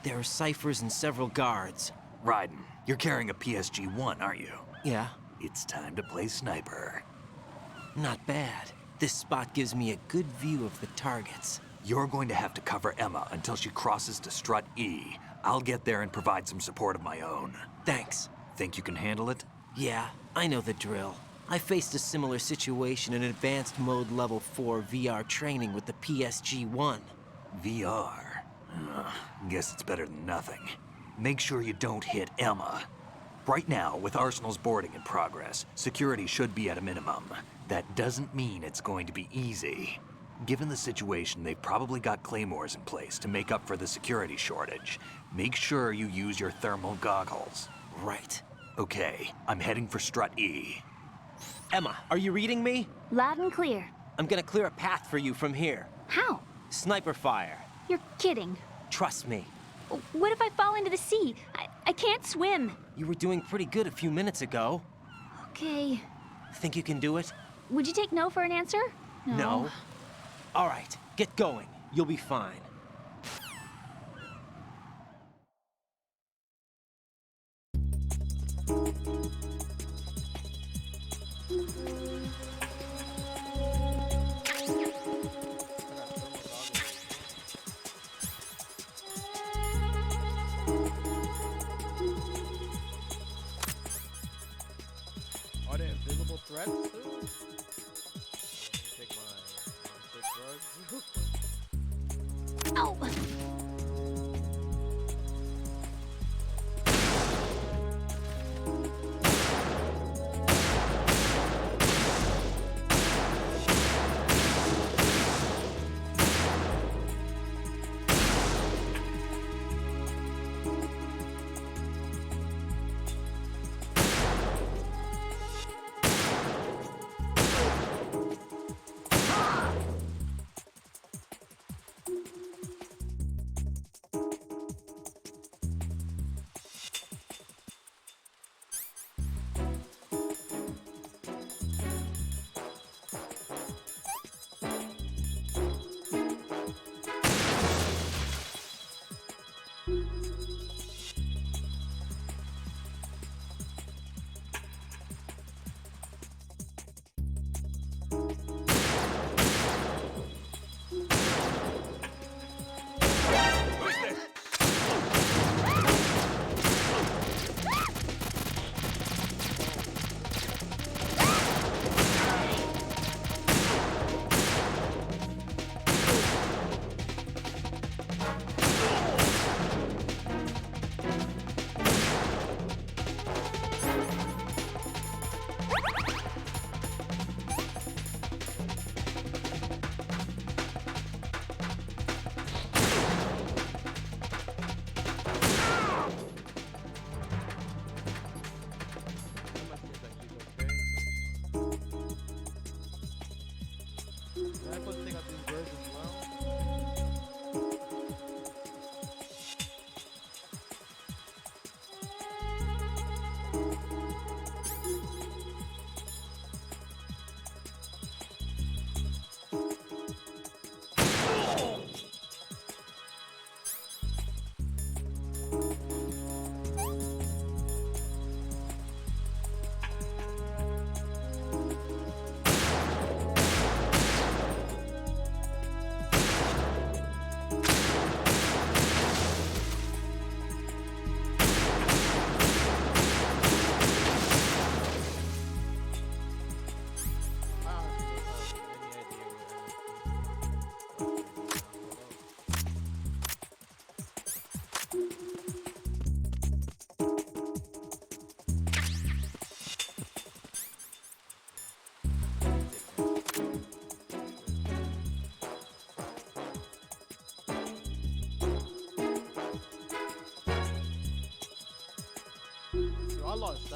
[SPEAKER 2] There are ciphers and several guards.
[SPEAKER 5] Raiden, you're carrying a PSG-1, aren't you?
[SPEAKER 2] Yeah,
[SPEAKER 5] It's time to play sniper.
[SPEAKER 2] not bad. This spot gives me a good view of the targets.
[SPEAKER 5] You're going to have to cover Emma until she crosses to Strut E. I'll get there and provide some support of my own.
[SPEAKER 2] Thanks.
[SPEAKER 5] Think you can handle it?
[SPEAKER 2] Yeah, I know the drill. I faced a similar situation in Advanced Mode Level 4 VR training with the PSG-1.
[SPEAKER 5] VR. Guess it's better than nothing. Make sure you don't hit Emma. Right now, with Arsenal's boarding in progress, security should be at a minimum. That doesn't mean it's going to be easy. Given the situation, they've probably got claymores in place to make up for the security shortage. Make sure you use your thermal goggles.
[SPEAKER 2] Right.
[SPEAKER 5] Okay, I'm heading for Strut E.
[SPEAKER 2] Emma, are you reading me?
[SPEAKER 3] Loud and clear.
[SPEAKER 2] I'm gonna clear a path for you from here.
[SPEAKER 3] How?
[SPEAKER 2] Sniper fire.
[SPEAKER 3] You're kidding.
[SPEAKER 2] Trust me.
[SPEAKER 3] What if I fall into the sea? I can't swim.
[SPEAKER 2] You were doing pretty good a few minutes ago.
[SPEAKER 3] Okay.
[SPEAKER 2] Think you can do it?
[SPEAKER 3] Would you take no for an answer?
[SPEAKER 2] No. All right, get going. You'll be fine.
[SPEAKER 1] Are there invisible threats too? Let me take my sick drugs.
[SPEAKER 3] Ow!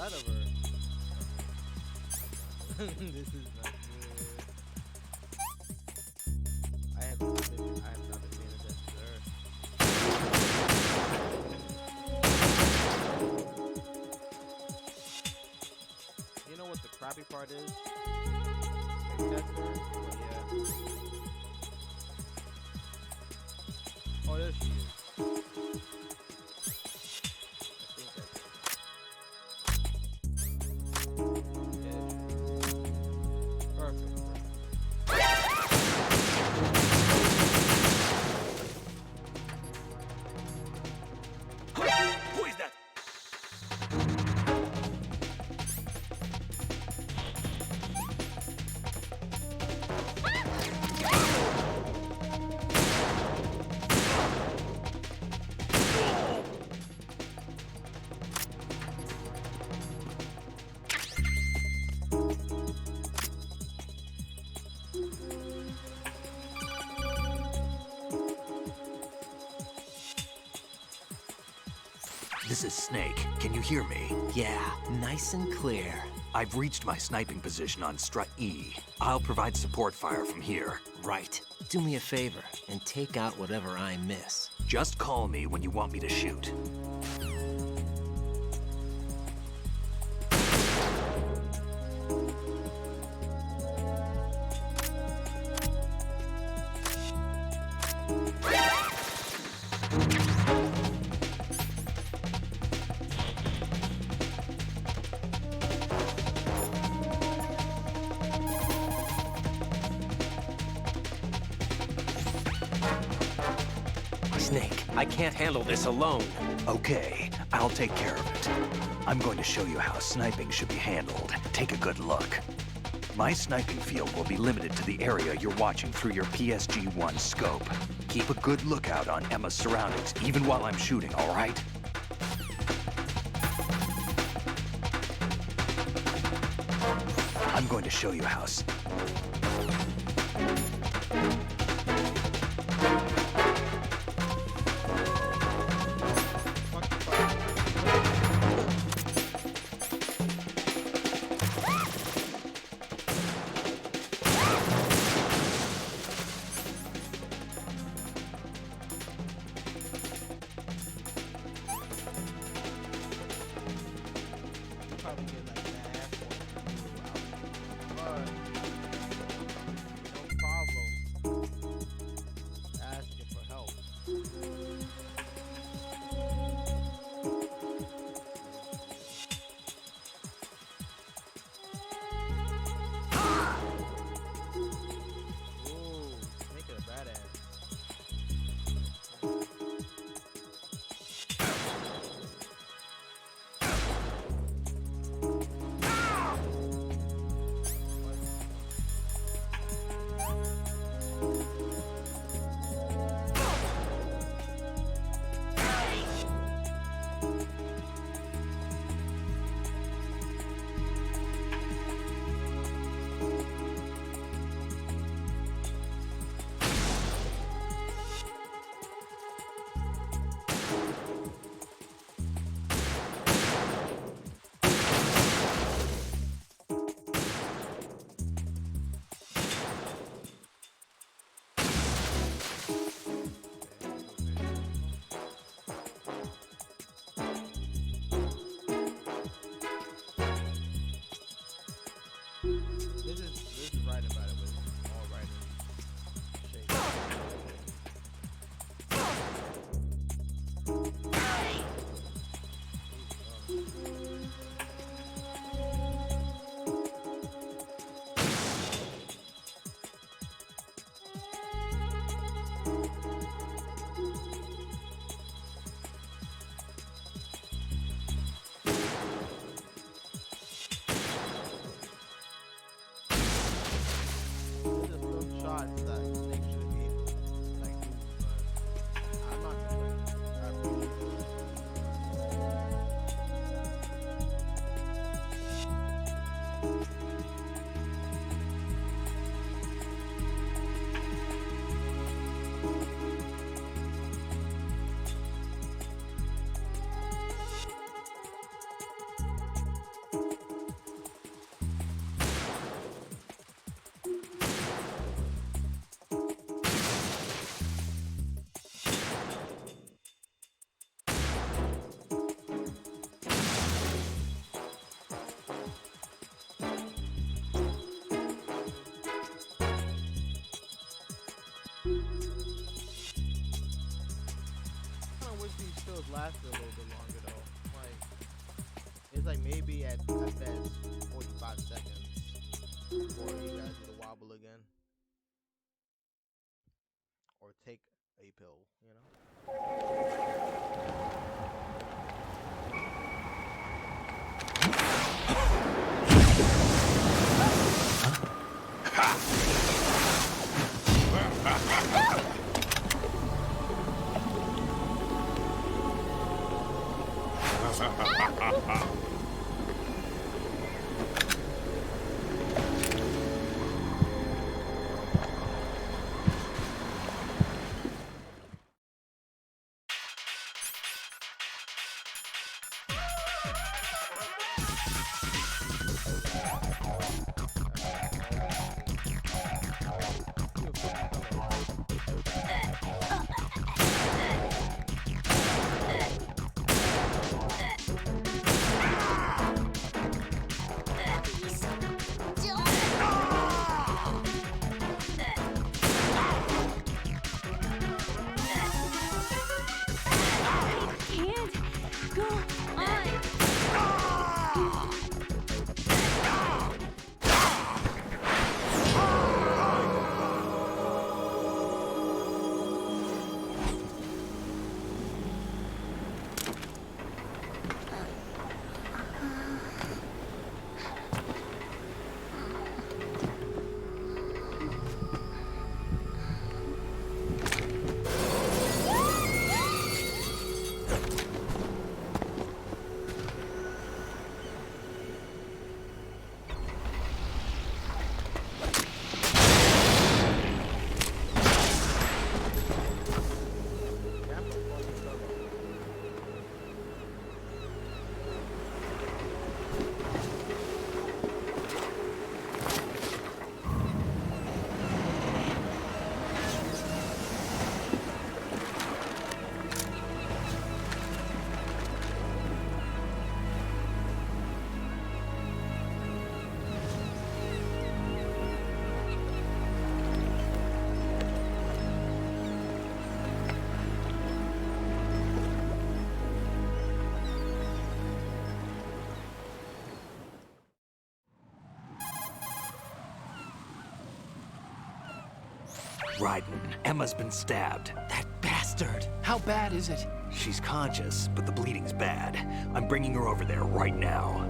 [SPEAKER 1] outside of her. This is not good. I have not been paying attention to her. You know what the crappy part is? Maybe that's her, but yeah. Oh, there she is. I think that's it. Yeah, perfect.
[SPEAKER 5] Who is that? This is Snake. Can you hear me?
[SPEAKER 2] Yeah, nice and clear.
[SPEAKER 5] I've reached my sniping position on Strut E. I'll provide support fire from here.
[SPEAKER 2] Right. Do me a favor and take out whatever I miss.
[SPEAKER 5] Just call me when you want me to shoot.
[SPEAKER 2] Snake, I can't handle this alone.
[SPEAKER 5] Okay, I'll take care of it. I'm going to show you how sniping should be handled. Take a good look. My sniping field will be limited to the area you're watching through your PSG-1 scope. Keep a good lookout on Emma's surroundings, even while I'm shooting, all right? I'm going to show you how.
[SPEAKER 1] Probably get like an ass one, but no problem asking for help. Ooh, make it a badass. This is writing about it, but it's all writing shape. There's just little shots that Snake shouldn't be able to like do, but I'm not complaining. I appreciate it. lasted a little bit longer though. Like it's like maybe at best 45 seconds before you guys need to wobble again or take a pill. You know.
[SPEAKER 5] Raiden, Emma's been stabbed.
[SPEAKER 6] That bastard! How bad is it?
[SPEAKER 5] She's conscious, but the bleeding's bad. I'm bringing her over there right now.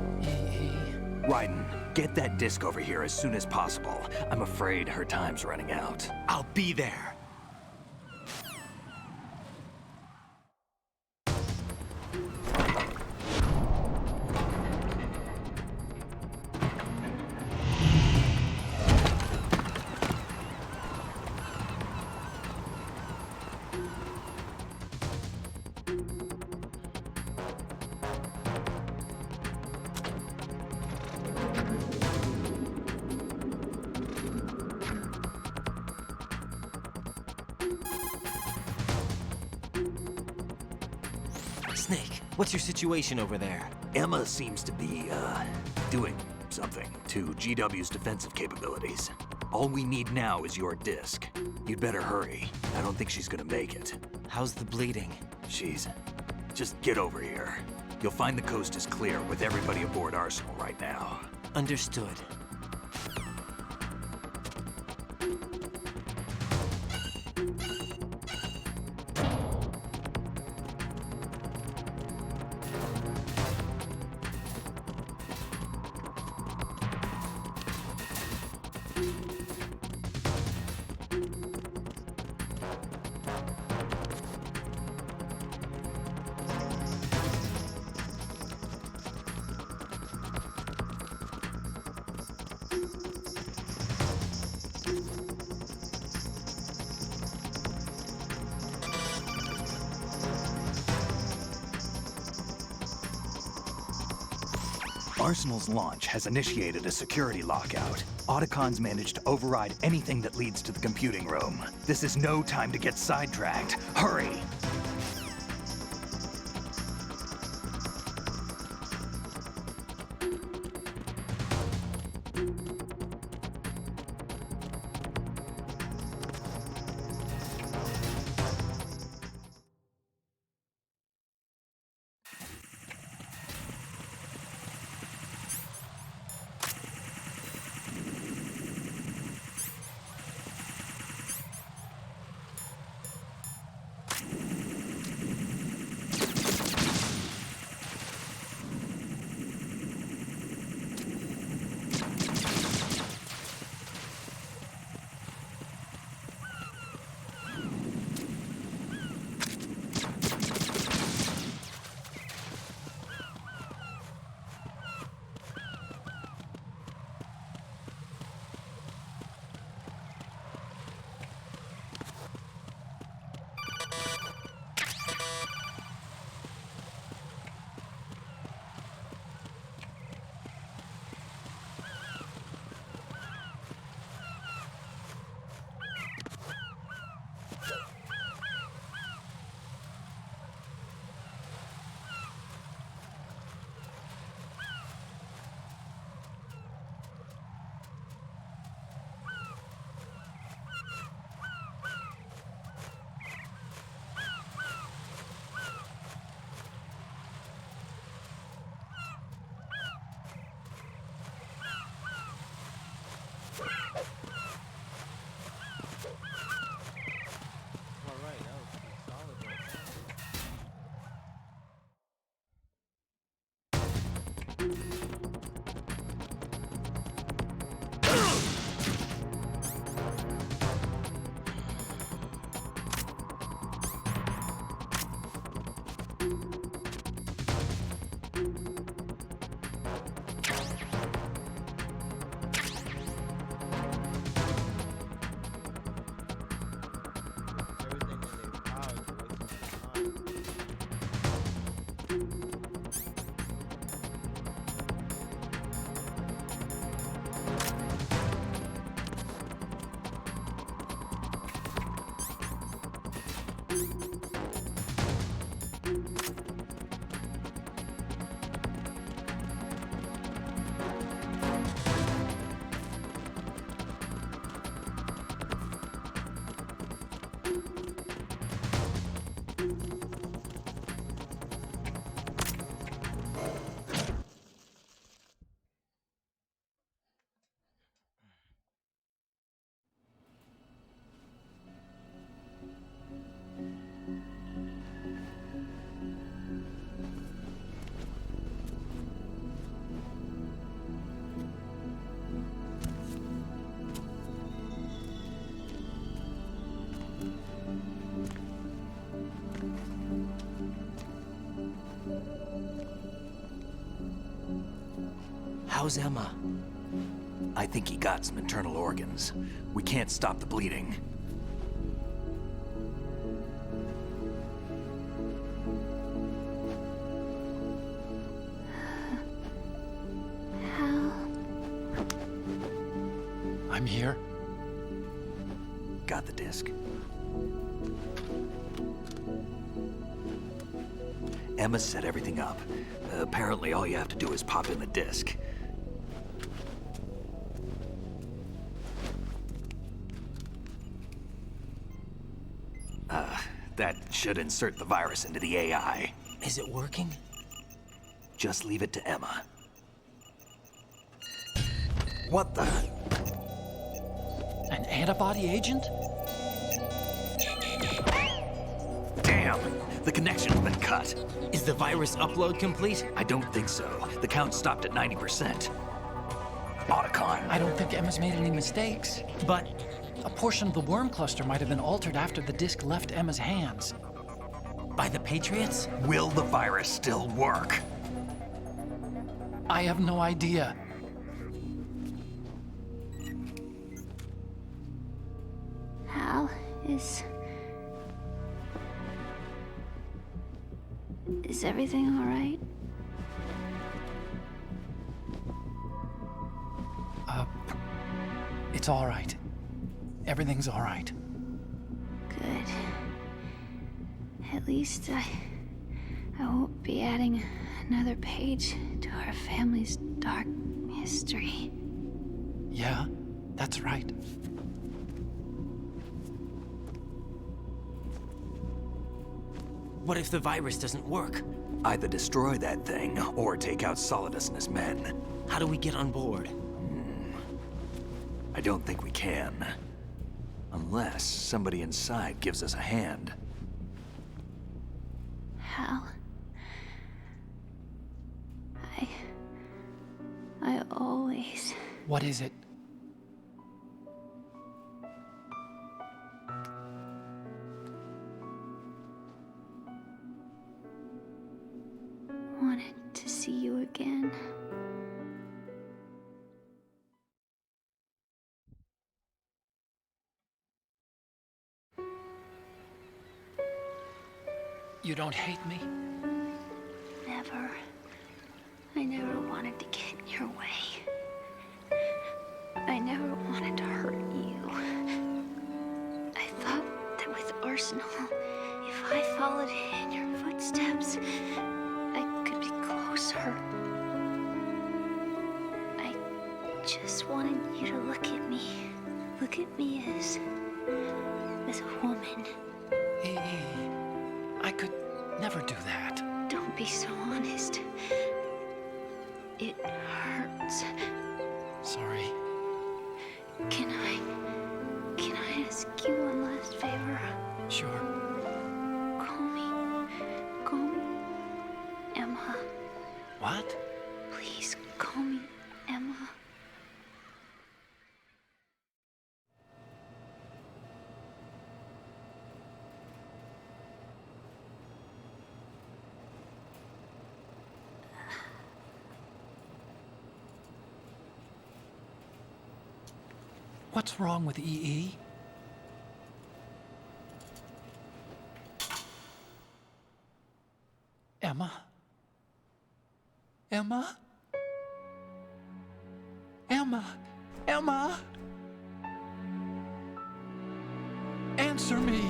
[SPEAKER 5] Raiden, get that disc over here as soon as possible. I'm afraid her time's running out.
[SPEAKER 6] I'll be there.
[SPEAKER 2] Snake, what's your situation over there?
[SPEAKER 5] Emma seems to be, doing something to GW's defensive capabilities. All we need now is your disc. You'd better hurry. I don't think she's gonna make it.
[SPEAKER 2] How's the bleeding?
[SPEAKER 5] Just get over here. You'll find the coast is clear with everybody aboard Arsenal right now.
[SPEAKER 2] Understood.
[SPEAKER 5] Arsenal's launch has initiated a security lockout. Otacons managed to override anything that leads to the computing room. This is no time to get sidetracked. Hurry!
[SPEAKER 2] How's Emma?
[SPEAKER 5] I think he got some internal organs. We can't stop the bleeding.
[SPEAKER 3] Hal?
[SPEAKER 6] I'm here.
[SPEAKER 5] Got the disc. Emma set everything up. Apparently all you have to do is pop in the disc. That should insert the virus into the AI.
[SPEAKER 2] Is it working?
[SPEAKER 5] Just leave it to Emma. What the?
[SPEAKER 6] An antibody agent?
[SPEAKER 5] Damn! The connection's been cut.
[SPEAKER 2] Is the virus upload complete?
[SPEAKER 5] I don't think so. The count stopped at 90%. Otacon.
[SPEAKER 6] I don't think Emma's made any mistakes.
[SPEAKER 2] But
[SPEAKER 6] A portion of the worm cluster might have been altered after the disc left Emma's hands.
[SPEAKER 2] by the Patriots?
[SPEAKER 5] Will the virus still work?
[SPEAKER 6] I have no idea.
[SPEAKER 3] Hal, is everything all right?
[SPEAKER 6] It's all right. Everything's all right.
[SPEAKER 3] Good. At least I won't be adding another page to our family's dark history.
[SPEAKER 6] Yeah, that's right.
[SPEAKER 2] What if the virus doesn't work?
[SPEAKER 5] Either destroy that thing, or take out Solidus and his men.
[SPEAKER 2] How do we get on board?
[SPEAKER 5] I don't think we can. Unless somebody inside gives us a hand.
[SPEAKER 3] Hal, I always...
[SPEAKER 6] What is it?
[SPEAKER 3] wanted to see you again.
[SPEAKER 6] You don't hate me?
[SPEAKER 3] Never. I never wanted to get in your way. I never wanted to hurt you. I thought that with Arsenal, if I followed in your footsteps, I could be closer. I just wanted you to look at me. Look at me as a woman.
[SPEAKER 6] I could never do that.
[SPEAKER 3] Don't be so honest. It hurts.
[SPEAKER 6] Sorry.
[SPEAKER 3] Can I ask you one last favor?
[SPEAKER 6] Sure.
[SPEAKER 3] Call me Emma.
[SPEAKER 6] What?
[SPEAKER 3] Please call me Emma.
[SPEAKER 6] What's wrong with EE? Emma? Emma? Emma? Emma? Answer me!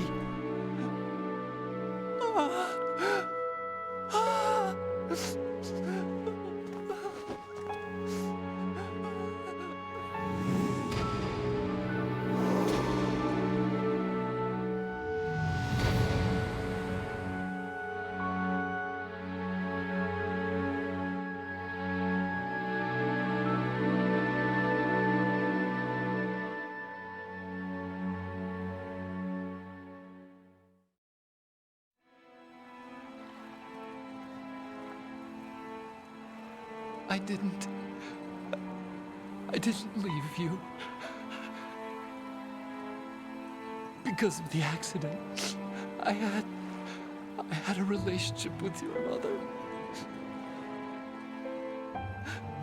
[SPEAKER 8] I didn't leave you. Because of the accident, I had a relationship with your mother.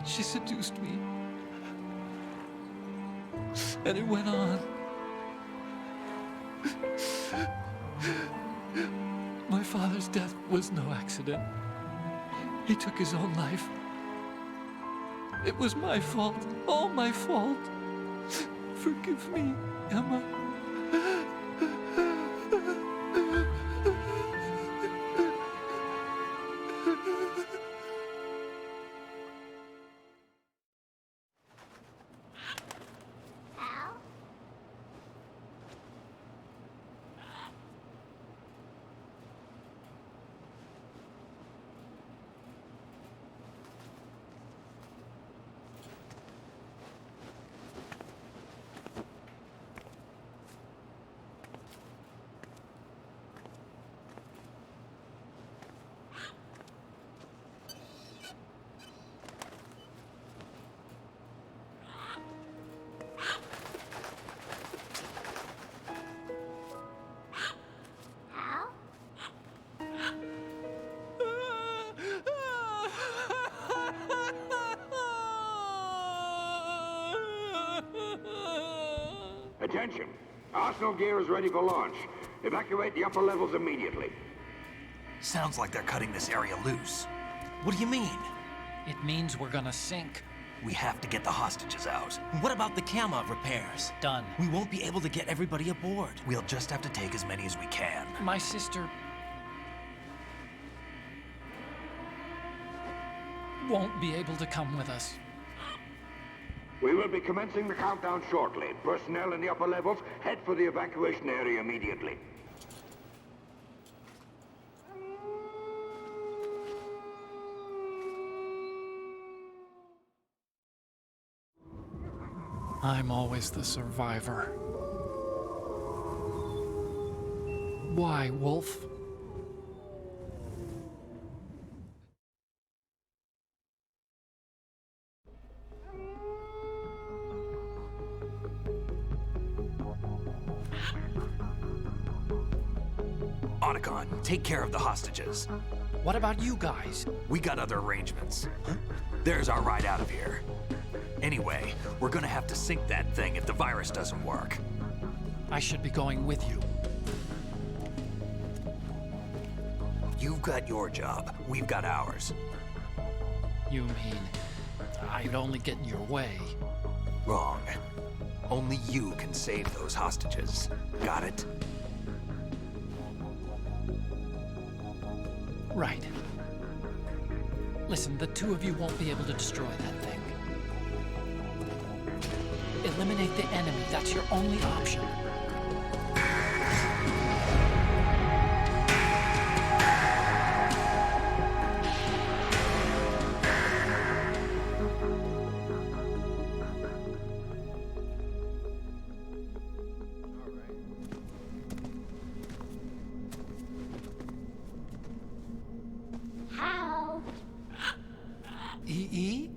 [SPEAKER 8] She seduced me. And it went on. My father's death was no accident. He took his own life. It was my fault, all my fault. Forgive me, Emma.
[SPEAKER 9] Attention! Arsenal gear is ready for launch. Evacuate the upper levels immediately.
[SPEAKER 5] Sounds like they're cutting this area loose. What do you mean?
[SPEAKER 6] It means we're gonna sink.
[SPEAKER 5] We have to get the hostages out.
[SPEAKER 2] What about the camera repairs?
[SPEAKER 6] Done.
[SPEAKER 2] We won't be able to get everybody aboard.
[SPEAKER 5] We'll just have to take as many as we can.
[SPEAKER 6] My sister won't be able to come with us.
[SPEAKER 9] We will be commencing the countdown shortly. Personnel in the upper levels, head for the evacuation area immediately.
[SPEAKER 8] I'm always the survivor. Why, Wolf?
[SPEAKER 5] Otacon, take care of the hostages.
[SPEAKER 6] What about you guys?
[SPEAKER 5] We got other arrangements. There's our ride out of here. Anyway, we're gonna have to sink that thing if the virus doesn't work.
[SPEAKER 6] I should be going with you.
[SPEAKER 5] You've got your job, we've got ours.
[SPEAKER 6] You mean I'd only get in your way?
[SPEAKER 5] Wrong. Only you can save those hostages. Got it?
[SPEAKER 6] Right. Listen, the two of you won't be able to destroy that thing. Eliminate the enemy. That's your only option. EE?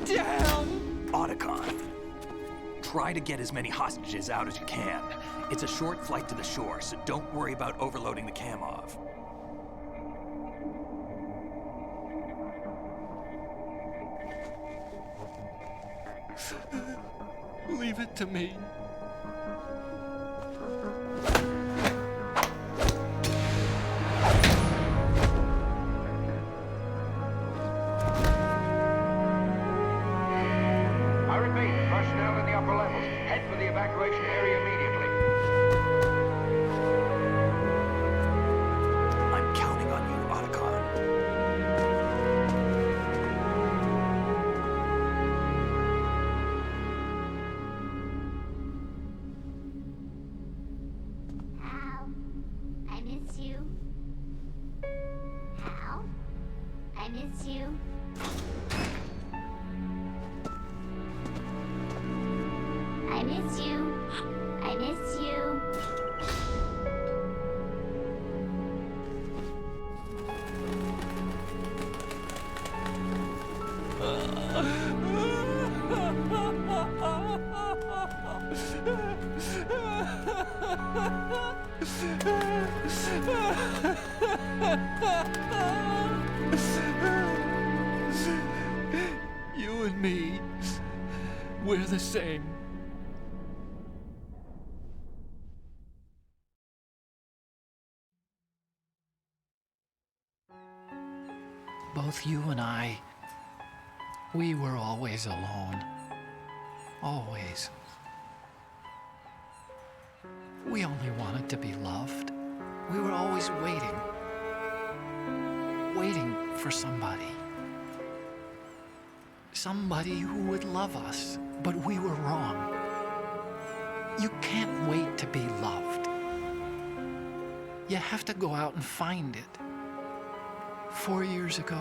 [SPEAKER 6] Damn!
[SPEAKER 5] Otacon, try to get as many hostages out as you can. It's a short flight to the shore, so don't worry about overloading the Kamov.
[SPEAKER 8] Leave it to me.
[SPEAKER 9] I repeat, personnel in the upper levels, head for the evacuation area immediately.
[SPEAKER 5] I'm counting on you, Otacon.
[SPEAKER 10] Hal, I miss you. Hal, I miss you. I miss you. I miss you.
[SPEAKER 8] You and me, we're the same.
[SPEAKER 6] Both you and I, we were always alone. Always. We only wanted to be loved. We were always waiting. Waiting for somebody. Somebody who would love us, but we were wrong. You can't wait to be loved. You have to go out and find it. 4 years ago,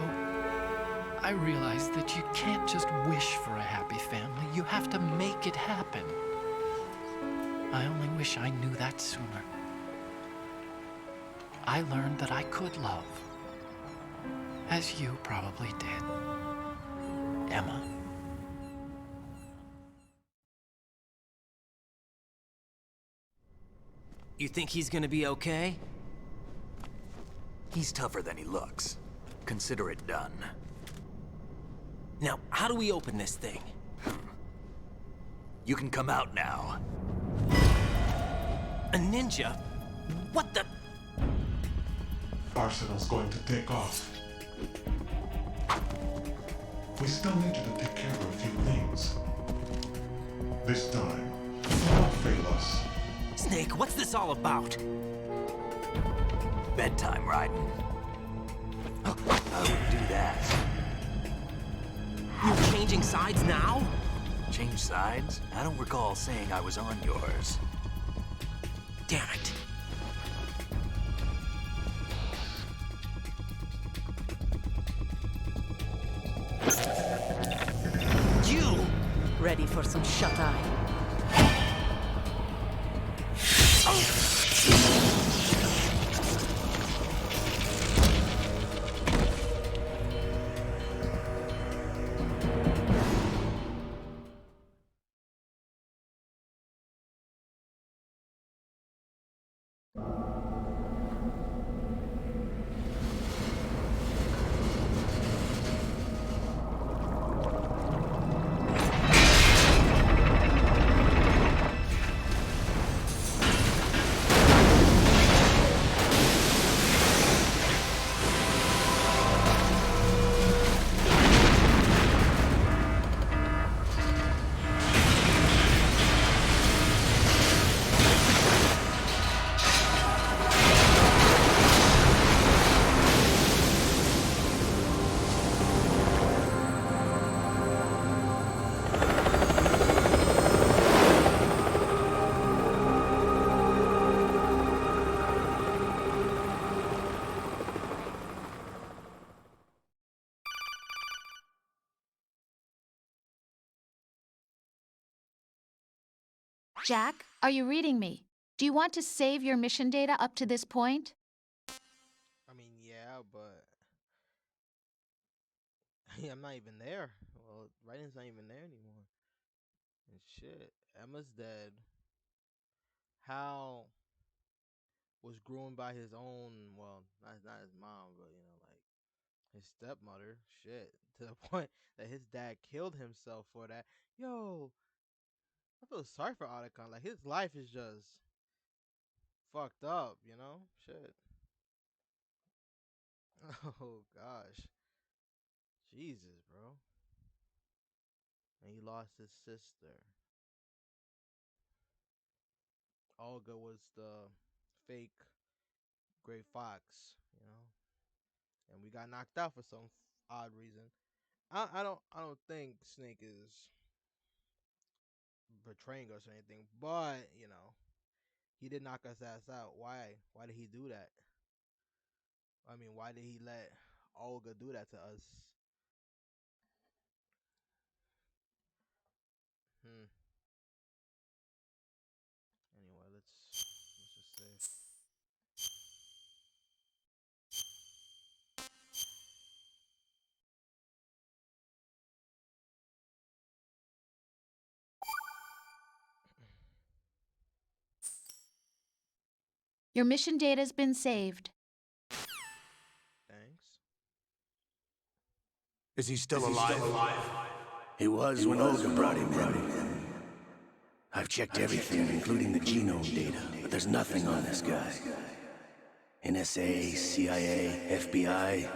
[SPEAKER 6] I realized that you can't just wish for a happy family. You have to make it happen. I only wish I knew that sooner. I learned that I could love, as you probably did, Emma.
[SPEAKER 2] You think he's gonna be okay?
[SPEAKER 5] He's tougher than he looks. Consider it done.
[SPEAKER 2] Now, how do we open this thing?
[SPEAKER 5] You can come out now.
[SPEAKER 2] A ninja? What the?
[SPEAKER 11] Arsenal's going to take off. We still need you to take care of a few things. This time, don't fail us.
[SPEAKER 2] Snake, what's this all about?
[SPEAKER 5] Bedtime, Raiden. I wouldn't do that.
[SPEAKER 2] You're changing sides now?
[SPEAKER 5] Change sides? I don't recall saying I was on yours.
[SPEAKER 2] Damn it. You!
[SPEAKER 12] Ready for some shut-eye?
[SPEAKER 7] Jack, are you reading me? Do you want to save your mission data up to this point?
[SPEAKER 1] I mean, yeah, but I'm not even there. Well, Raiden's not even there anymore. And shit, Emma's dead. Hal was groomed by his own, well, not his mom, but like his stepmother. Shit, to the point that his dad killed himself for that. Yo, I feel sorry for Otacon. Like his life is just fucked up, Shit. Oh gosh. Jesus, bro. And he lost his sister. Olga was the fake Gray Fox. And we got knocked out for some odd reason. I don't think Snake is betraying us or anything, but he did knock us ass out. Why? Why did he do that? I mean, why did he let Olga do that to us? Anyway, let's just say.
[SPEAKER 7] Your mission data's been saved.
[SPEAKER 1] Thanks.
[SPEAKER 13] Is he still alive?
[SPEAKER 14] He was when Olga brought him in. I've checked everything, including the genome data, but there's nothing on this guy. NSA, CIA, FBI.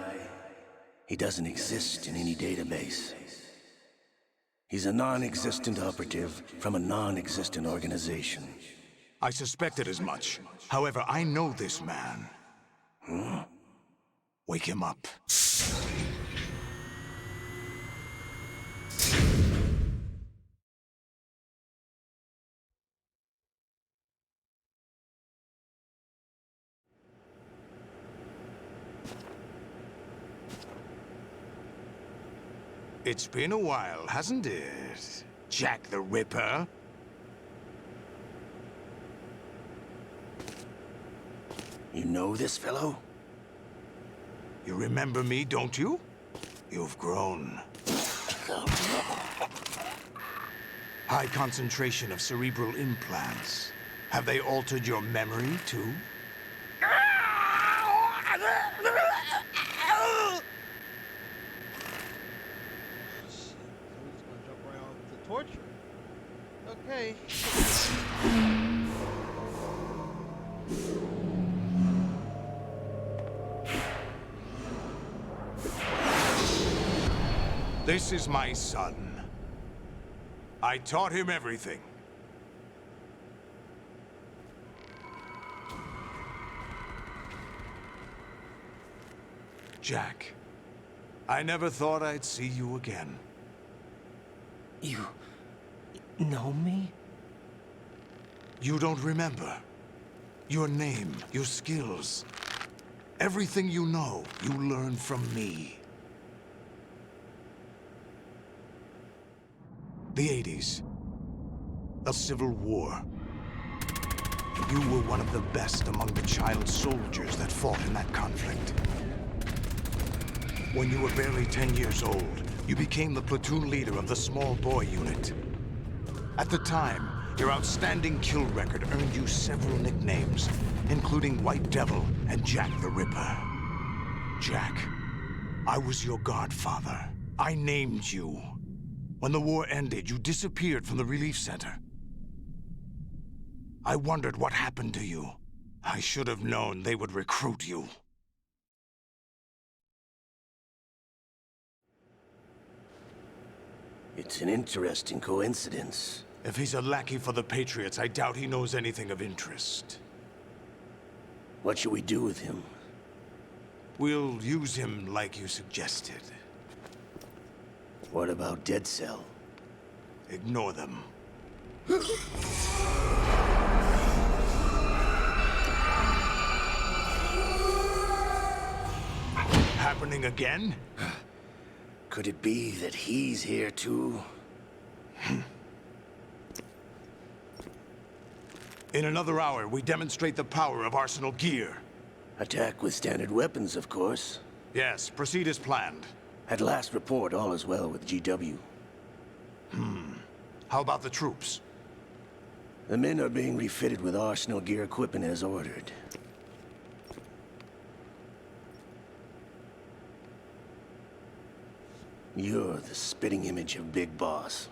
[SPEAKER 14] He doesn't exist in any database. He's a non-existent operative from a non-existent organization.
[SPEAKER 13] I suspected as much. However, I know this man. Wake him up. It's been a while, hasn't it? Jack the Ripper?
[SPEAKER 14] You know this fellow?
[SPEAKER 13] You remember me, don't you? You've grown. High concentration of cerebral implants. Have they altered your memory, too?
[SPEAKER 1] Torture. Okay.
[SPEAKER 13] This is my son. I taught him everything. Jack, I never thought I'd see you again.
[SPEAKER 2] You know me?
[SPEAKER 13] You don't remember. Your name, your skills. Everything you know, you learned from me. The 80s. The Civil War. You were one of the best among the child soldiers that fought in that conflict. When you were barely 10 years old, you became the platoon leader of the Small Boy Unit. At the time, your outstanding kill record earned you several nicknames, including White Devil and Jack the Ripper. Jack, I was your godfather. I named you. When the war ended, you disappeared from the relief center. I wondered what happened to you. I should have known they would recruit you.
[SPEAKER 14] It's an interesting coincidence.
[SPEAKER 13] If he's a lackey for the Patriots, I doubt he knows anything of interest.
[SPEAKER 14] What should we do with him?
[SPEAKER 13] We'll use him like you suggested.
[SPEAKER 14] What about Dead Cell?
[SPEAKER 13] Ignore them. Happening again?
[SPEAKER 14] Could it be that he's here too?
[SPEAKER 13] In another hour, we demonstrate the power of Arsenal gear.
[SPEAKER 14] Attack with standard weapons, of course.
[SPEAKER 13] Yes, proceed as planned.
[SPEAKER 14] At last report, all is well with GW.
[SPEAKER 13] How about the troops?
[SPEAKER 14] The men are being refitted with Arsenal gear equipment as ordered. You're the spitting image of Big Boss.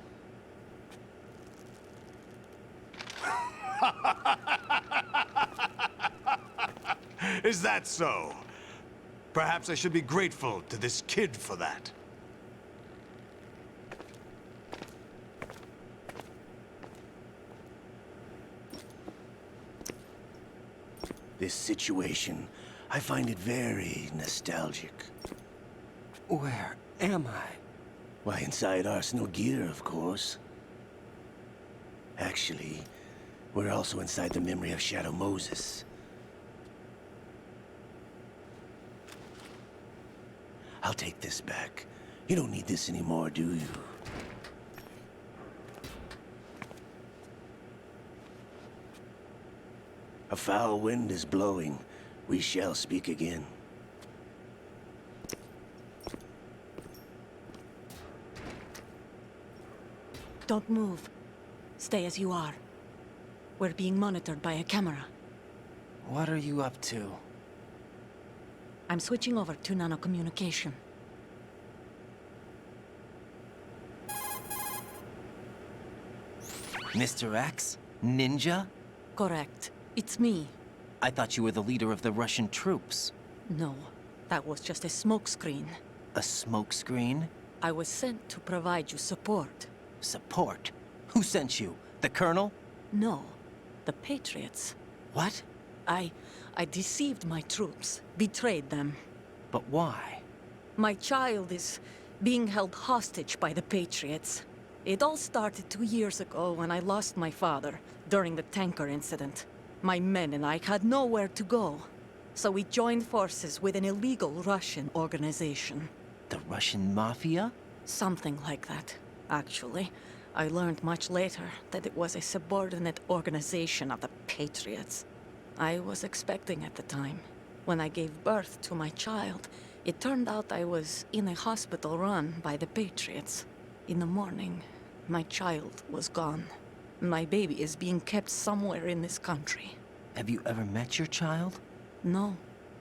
[SPEAKER 13] Is that so? Perhaps I should be grateful to this kid for that.
[SPEAKER 14] This situation, I find it very nostalgic.
[SPEAKER 2] Where am I?
[SPEAKER 14] Why, inside Arsenal gear, of course. Actually, we're also inside the memory of Shadow Moses. I'll take this back. You don't need this anymore, do you? A foul wind is blowing. We shall speak again.
[SPEAKER 12] Don't move. Stay as you are. We're being monitored by a camera.
[SPEAKER 2] What are you up to?
[SPEAKER 12] I'm switching over to nanocommunication.
[SPEAKER 2] Mr. X? Ninja?
[SPEAKER 12] Correct. It's me.
[SPEAKER 2] I thought you were the leader of the Russian troops.
[SPEAKER 12] No, that was just a smokescreen.
[SPEAKER 2] A smokescreen?
[SPEAKER 12] I was sent to provide you support.
[SPEAKER 2] Support? Who sent you? The Colonel?
[SPEAKER 12] No, the Patriots.
[SPEAKER 2] What?
[SPEAKER 12] I deceived my troops, betrayed them.
[SPEAKER 2] But why?
[SPEAKER 12] My child is being held hostage by the Patriots. It all started 2 years ago when I lost my father during the tanker incident. My men and I had nowhere to go, so we joined forces with an illegal Russian organization.
[SPEAKER 2] The Russian Mafia?
[SPEAKER 12] Something like that, actually. I learned much later that it was a subordinate organization of the Patriots. I was expecting at the time. When I gave birth to my child, it turned out I was in a hospital run by the Patriots. In the morning, my child was gone. My baby is being kept somewhere in this country.
[SPEAKER 2] Have you ever met your child?
[SPEAKER 12] No.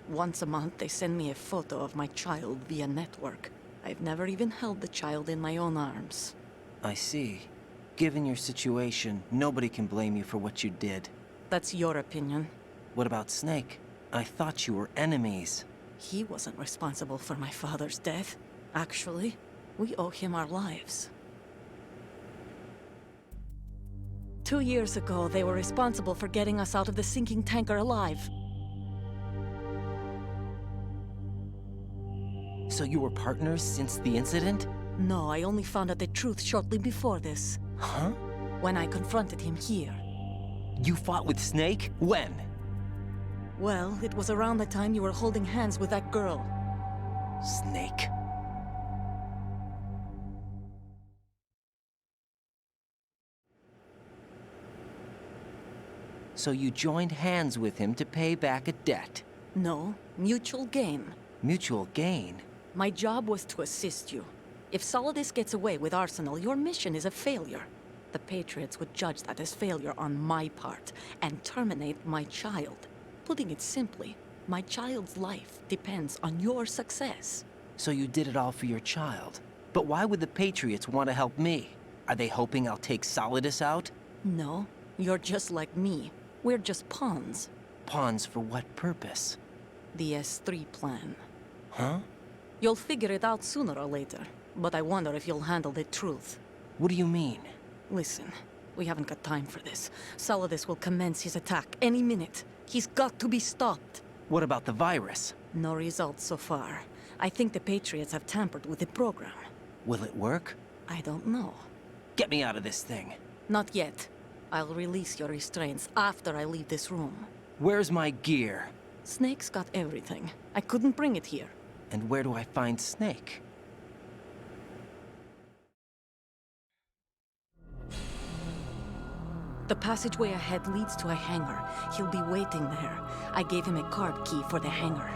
[SPEAKER 12] Once a month, they send me a photo of my child via network. I've never even held the child in my own arms.
[SPEAKER 2] I see. Given your situation, nobody can blame you for what you did.
[SPEAKER 12] That's your opinion.
[SPEAKER 2] What about Snake? I thought you were enemies.
[SPEAKER 12] He wasn't responsible for my father's death. Actually, we owe him our lives. 2 years ago, they were responsible for getting us out of the sinking tanker alive.
[SPEAKER 2] So you were partners since the incident?
[SPEAKER 12] No, I only found out the truth shortly before this.
[SPEAKER 2] Huh?
[SPEAKER 12] When I confronted him here.
[SPEAKER 2] You fought with Snake? When?
[SPEAKER 12] Well, it was around the time you were holding hands with that girl.
[SPEAKER 2] Snake. So you joined hands with him to pay back a debt?
[SPEAKER 12] No, mutual gain.
[SPEAKER 2] Mutual gain?
[SPEAKER 12] My job was to assist you. If Solidus gets away with Arsenal, your mission is a failure. The Patriots would judge that as failure on my part, and terminate my child. Putting it simply, my child's life depends on your success.
[SPEAKER 2] So you did it all for your child. But why would the Patriots want to help me? Are they hoping I'll take Solidus out?
[SPEAKER 12] No, you're just like me. We're just pawns.
[SPEAKER 2] Pawns for what purpose?
[SPEAKER 12] The S3 plan.
[SPEAKER 2] Huh?
[SPEAKER 12] You'll figure it out sooner or later, but I wonder if you'll handle the truth.
[SPEAKER 2] What do you mean?
[SPEAKER 12] Listen, we haven't got time for this. Solidus will commence his attack any minute. He's got to be stopped.
[SPEAKER 2] What about the virus?
[SPEAKER 12] No results so far. I think the Patriots have tampered with the program.
[SPEAKER 2] Will it work?
[SPEAKER 12] I don't know.
[SPEAKER 2] Get me out of this thing.
[SPEAKER 12] Not yet. I'll release your restraints after I leave this room.
[SPEAKER 2] Where's my gear?
[SPEAKER 12] Snake's got everything. I couldn't bring it here.
[SPEAKER 2] And where do I find Snake?
[SPEAKER 12] The passageway ahead leads to a hangar. He'll be waiting there. I gave him a card key for the hangar.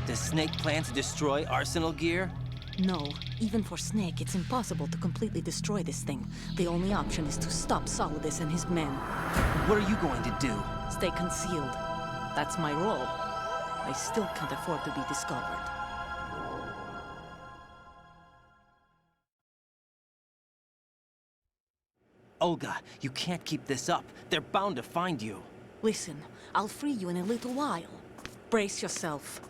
[SPEAKER 2] Does Snake plan to destroy Arsenal gear?
[SPEAKER 12] No. Even for Snake, it's impossible to completely destroy this thing. The only option is to stop Solidus and his men.
[SPEAKER 2] What are you going to do?
[SPEAKER 12] Stay concealed. That's my role. I still can't afford to be discovered.
[SPEAKER 2] Olga, you can't keep this up. They're bound to find you.
[SPEAKER 12] Listen, I'll free you in a little while. Brace yourself.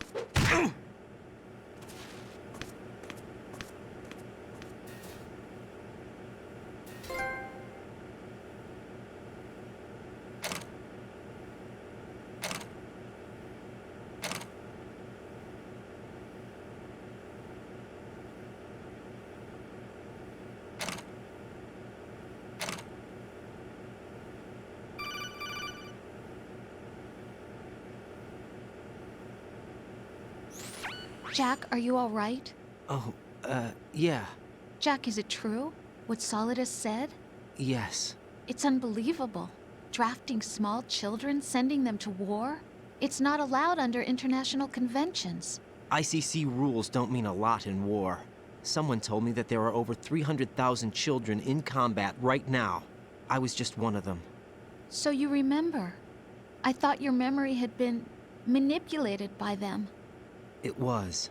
[SPEAKER 7] Jack, are you all right?
[SPEAKER 2] Oh, yeah.
[SPEAKER 7] Jack, is it true? What Solidus said?
[SPEAKER 2] Yes.
[SPEAKER 7] It's unbelievable. Drafting small children, sending them to war? It's not allowed under international conventions.
[SPEAKER 2] ICC rules don't mean a lot in war. Someone told me that there are over 300,000 children in combat right now. I was just one of them.
[SPEAKER 7] So you remember? I thought your memory had been manipulated by them.
[SPEAKER 2] It was,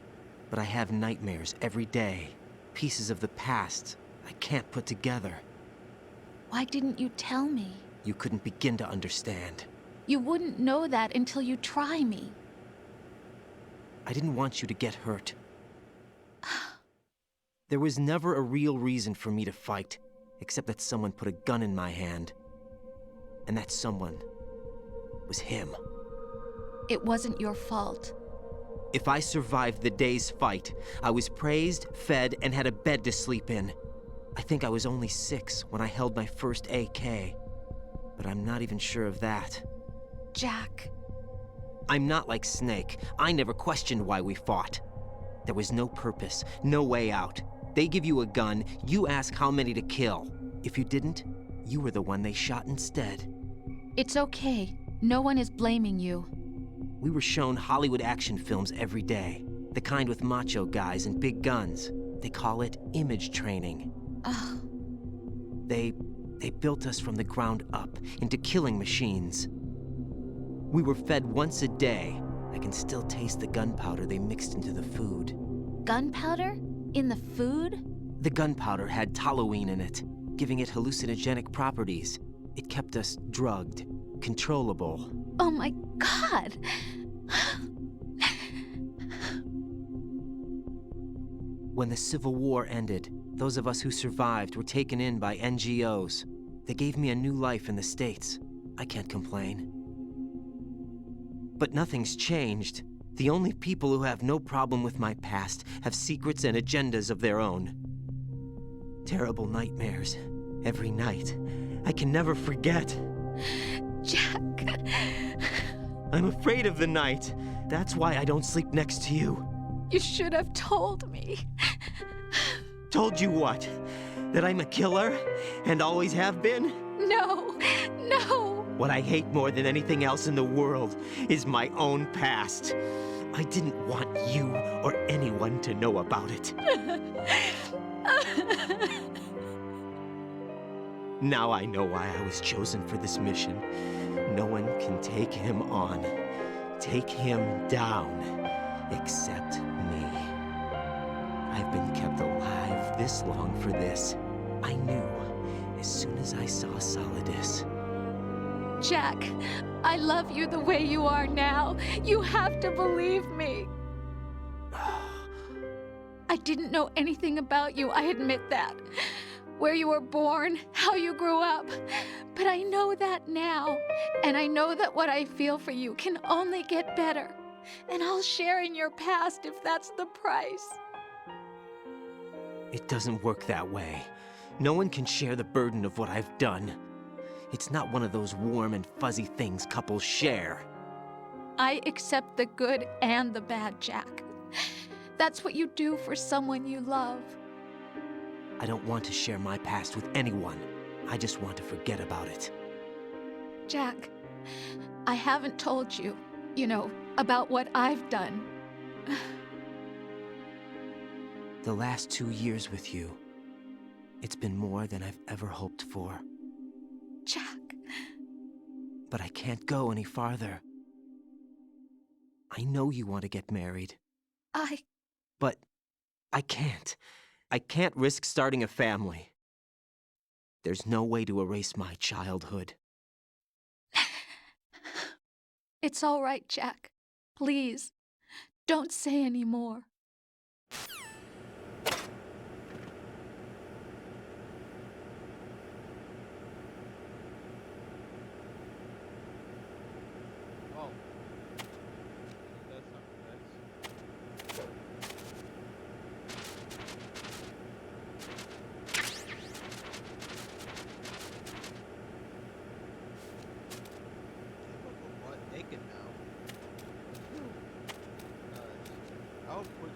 [SPEAKER 2] but I have nightmares every day. Pieces of the past I can't put together.
[SPEAKER 7] Why didn't you tell me?
[SPEAKER 2] You couldn't begin to understand.
[SPEAKER 7] You wouldn't know that until you try me.
[SPEAKER 2] I didn't want you to get hurt. There was never a real reason for me to fight, except that someone put a gun in my hand. And that someone was him.
[SPEAKER 7] It wasn't your fault.
[SPEAKER 2] If I survived the day's fight, I was praised, fed, and had a bed to sleep in. I think I was only 6 when I held my first AK. But I'm not even sure of that.
[SPEAKER 7] Jack.
[SPEAKER 2] I'm not like Snake. I never questioned why we fought. There was no purpose, no way out. They give you a gun, you ask how many to kill. If you didn't, you were the one they shot instead.
[SPEAKER 7] It's okay. No one is blaming you.
[SPEAKER 2] We were shown Hollywood action films every day. The kind with macho guys and big guns. They call it image training.
[SPEAKER 7] Ugh.
[SPEAKER 2] They built us from the ground up into killing machines. We were fed once a day. I can still taste the gunpowder they mixed into the food.
[SPEAKER 7] Gunpowder? In the food?
[SPEAKER 2] The gunpowder had toluene in it, giving it hallucinogenic properties. It kept us drugged, controllable.
[SPEAKER 7] Oh my God!
[SPEAKER 2] When the Civil War ended, those of us who survived were taken in by NGOs. They gave me a new life in the States. I can't complain. But nothing's changed. The only people who have no problem with my past have secrets and agendas of their own. Terrible nightmares. Every night. I can never forget.
[SPEAKER 7] Jack.
[SPEAKER 2] I'm afraid of the night. That's why I don't sleep next to you.
[SPEAKER 7] You should have told me.
[SPEAKER 2] Told you what? That I'm a killer? And always have been?
[SPEAKER 7] No, no.
[SPEAKER 2] What I hate more than anything else in the world is my own past. I didn't want you or anyone to know about it. Now I know why I was chosen for this mission. No one can take him on, take him down, except me. I've been kept alive this long for this. I knew as soon as I saw Solidus.
[SPEAKER 7] Jack, I love you the way you are now. You have to believe me. I didn't know anything about you, I admit that. Where you were born, how you grew up. But I know that now. And I know that what I feel for you can only get better. And I'll share in your past if that's the price.
[SPEAKER 2] It doesn't work that way. No one can share the burden of what I've done. It's not one of those warm and fuzzy things couples share.
[SPEAKER 7] I accept the good and the bad, Jack. That's what you do for someone you love.
[SPEAKER 2] I don't want to share my past with anyone. I just want to forget about it.
[SPEAKER 7] Jack, I haven't told you, about what I've done.
[SPEAKER 2] The last 2 years with you, it's been more than I've ever hoped for.
[SPEAKER 7] Jack.
[SPEAKER 2] But I can't go any farther. I know you want to get married. But I can't. I can't risk starting a family. There's no way to erase my childhood.
[SPEAKER 7] It's all right, Jack. Please, don't say any more.
[SPEAKER 1] I'll put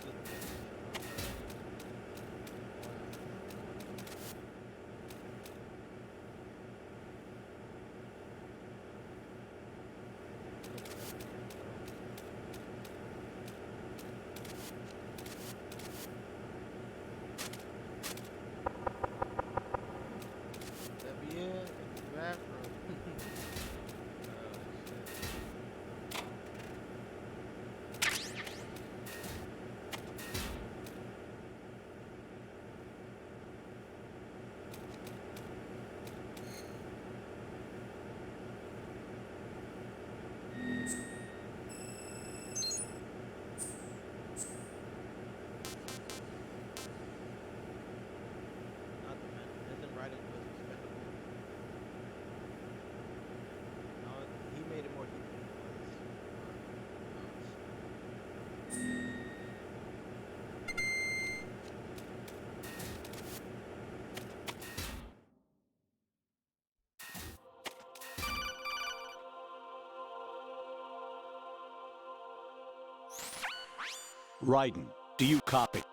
[SPEAKER 4] Raiden, do you copy?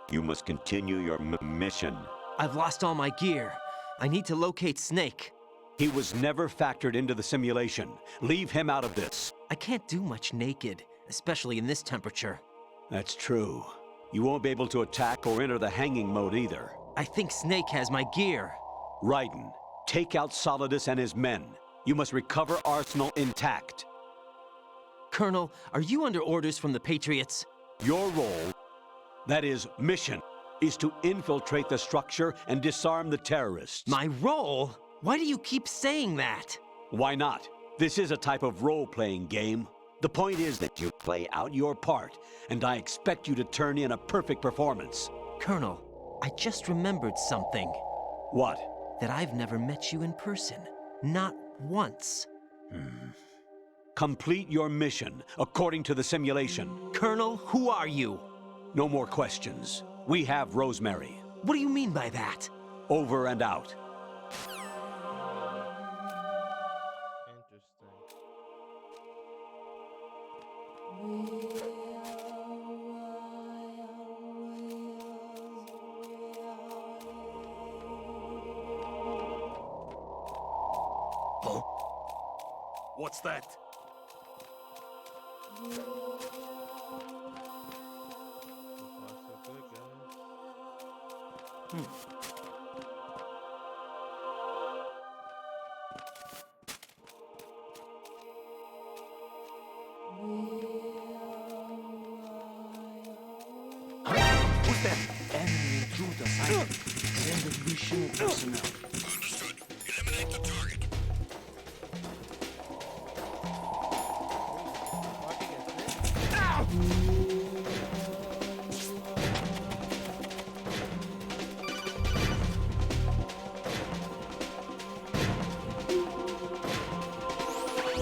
[SPEAKER 4] You must continue your mission.
[SPEAKER 2] I've lost all my gear. I need to locate Snake.
[SPEAKER 4] He was never factored into the simulation. Leave him out of this.
[SPEAKER 2] I can't do much naked, especially in this temperature.
[SPEAKER 4] That's true. You won't be able to attack or enter the hanging mode either.
[SPEAKER 2] I think Snake has my gear.
[SPEAKER 4] Raiden, take out Solidus and his men. You must recover Arsenal intact.
[SPEAKER 2] Colonel, are you under orders from the Patriots?
[SPEAKER 4] Your role, that is, mission, is to infiltrate the structure and disarm the terrorists.
[SPEAKER 2] My role? Why do you keep saying that?
[SPEAKER 4] Why not? This is a type of role-playing game. The point is that you play out your part, and I expect you to turn in a perfect performance.
[SPEAKER 2] Colonel, I just remembered something.
[SPEAKER 4] What?
[SPEAKER 2] That I've never met you in person. Not once.
[SPEAKER 4] Complete your mission, according to the simulation.
[SPEAKER 2] Colonel, who are you?
[SPEAKER 4] No more questions. We have Rosemary.
[SPEAKER 2] What do you mean by that?
[SPEAKER 4] Over and out.
[SPEAKER 5] What's that?
[SPEAKER 14] Who's that? Enemy intruder sighted. Send additional personnel.
[SPEAKER 13] Understood. Eliminate the target.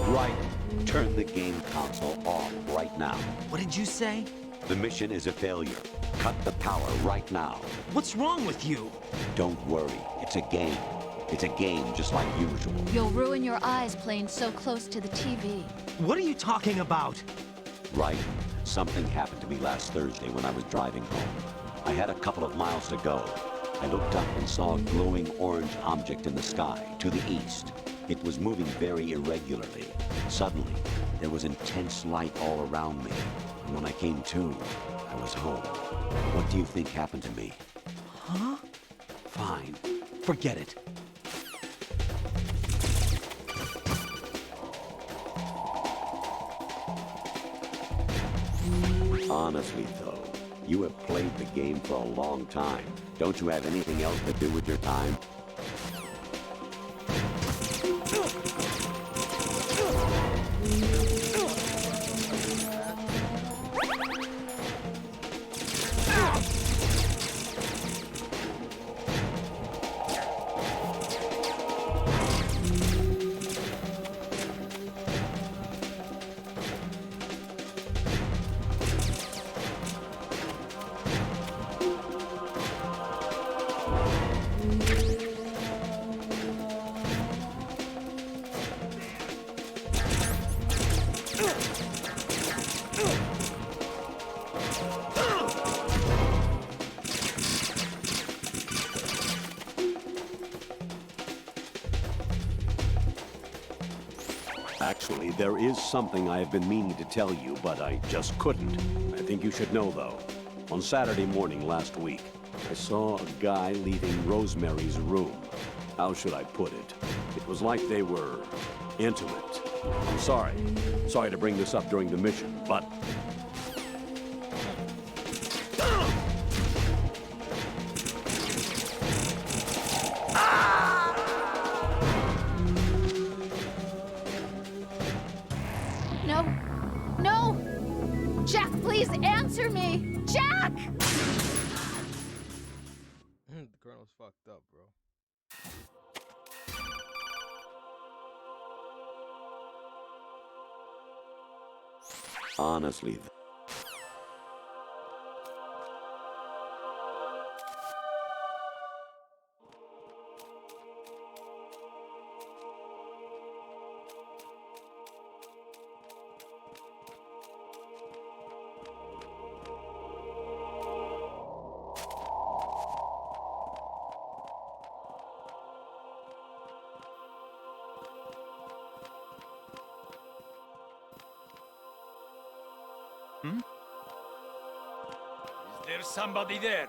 [SPEAKER 4] Right. Turn the game console off right now.
[SPEAKER 2] What did you say?
[SPEAKER 4] The mission is a failure. Cut the power right now.
[SPEAKER 2] What's wrong with you?
[SPEAKER 4] Don't worry. It's a game. It's a game just like usual.
[SPEAKER 7] You'll ruin your eyes playing so close to the TV.
[SPEAKER 2] What are you talking about?
[SPEAKER 4] Right. Something happened to me last Thursday when I was driving home. I had a couple of miles to go. I looked up and saw a glowing orange object in the sky to the east. It was moving very irregularly. Suddenly, there was intense light all around me. And when I came to, I was home. What do you think happened to me?
[SPEAKER 2] Huh?
[SPEAKER 4] Fine. Forget it. Honestly, though, you have played the game for a long time. Don't you have anything else to do with your time? Actually, there is something I have been meaning to tell you, but I just couldn't. I think you should know, though. On Saturday morning last week, I saw a guy leaving Rosemary's room. How should I put it? It was like they were intimate. I'm sorry. Sorry to bring this up during the mission, but...
[SPEAKER 7] No. No! Jack, please answer me! Jack!
[SPEAKER 1] The Colonel's fucked up, bro.
[SPEAKER 4] Honestly,
[SPEAKER 15] Is there somebody there?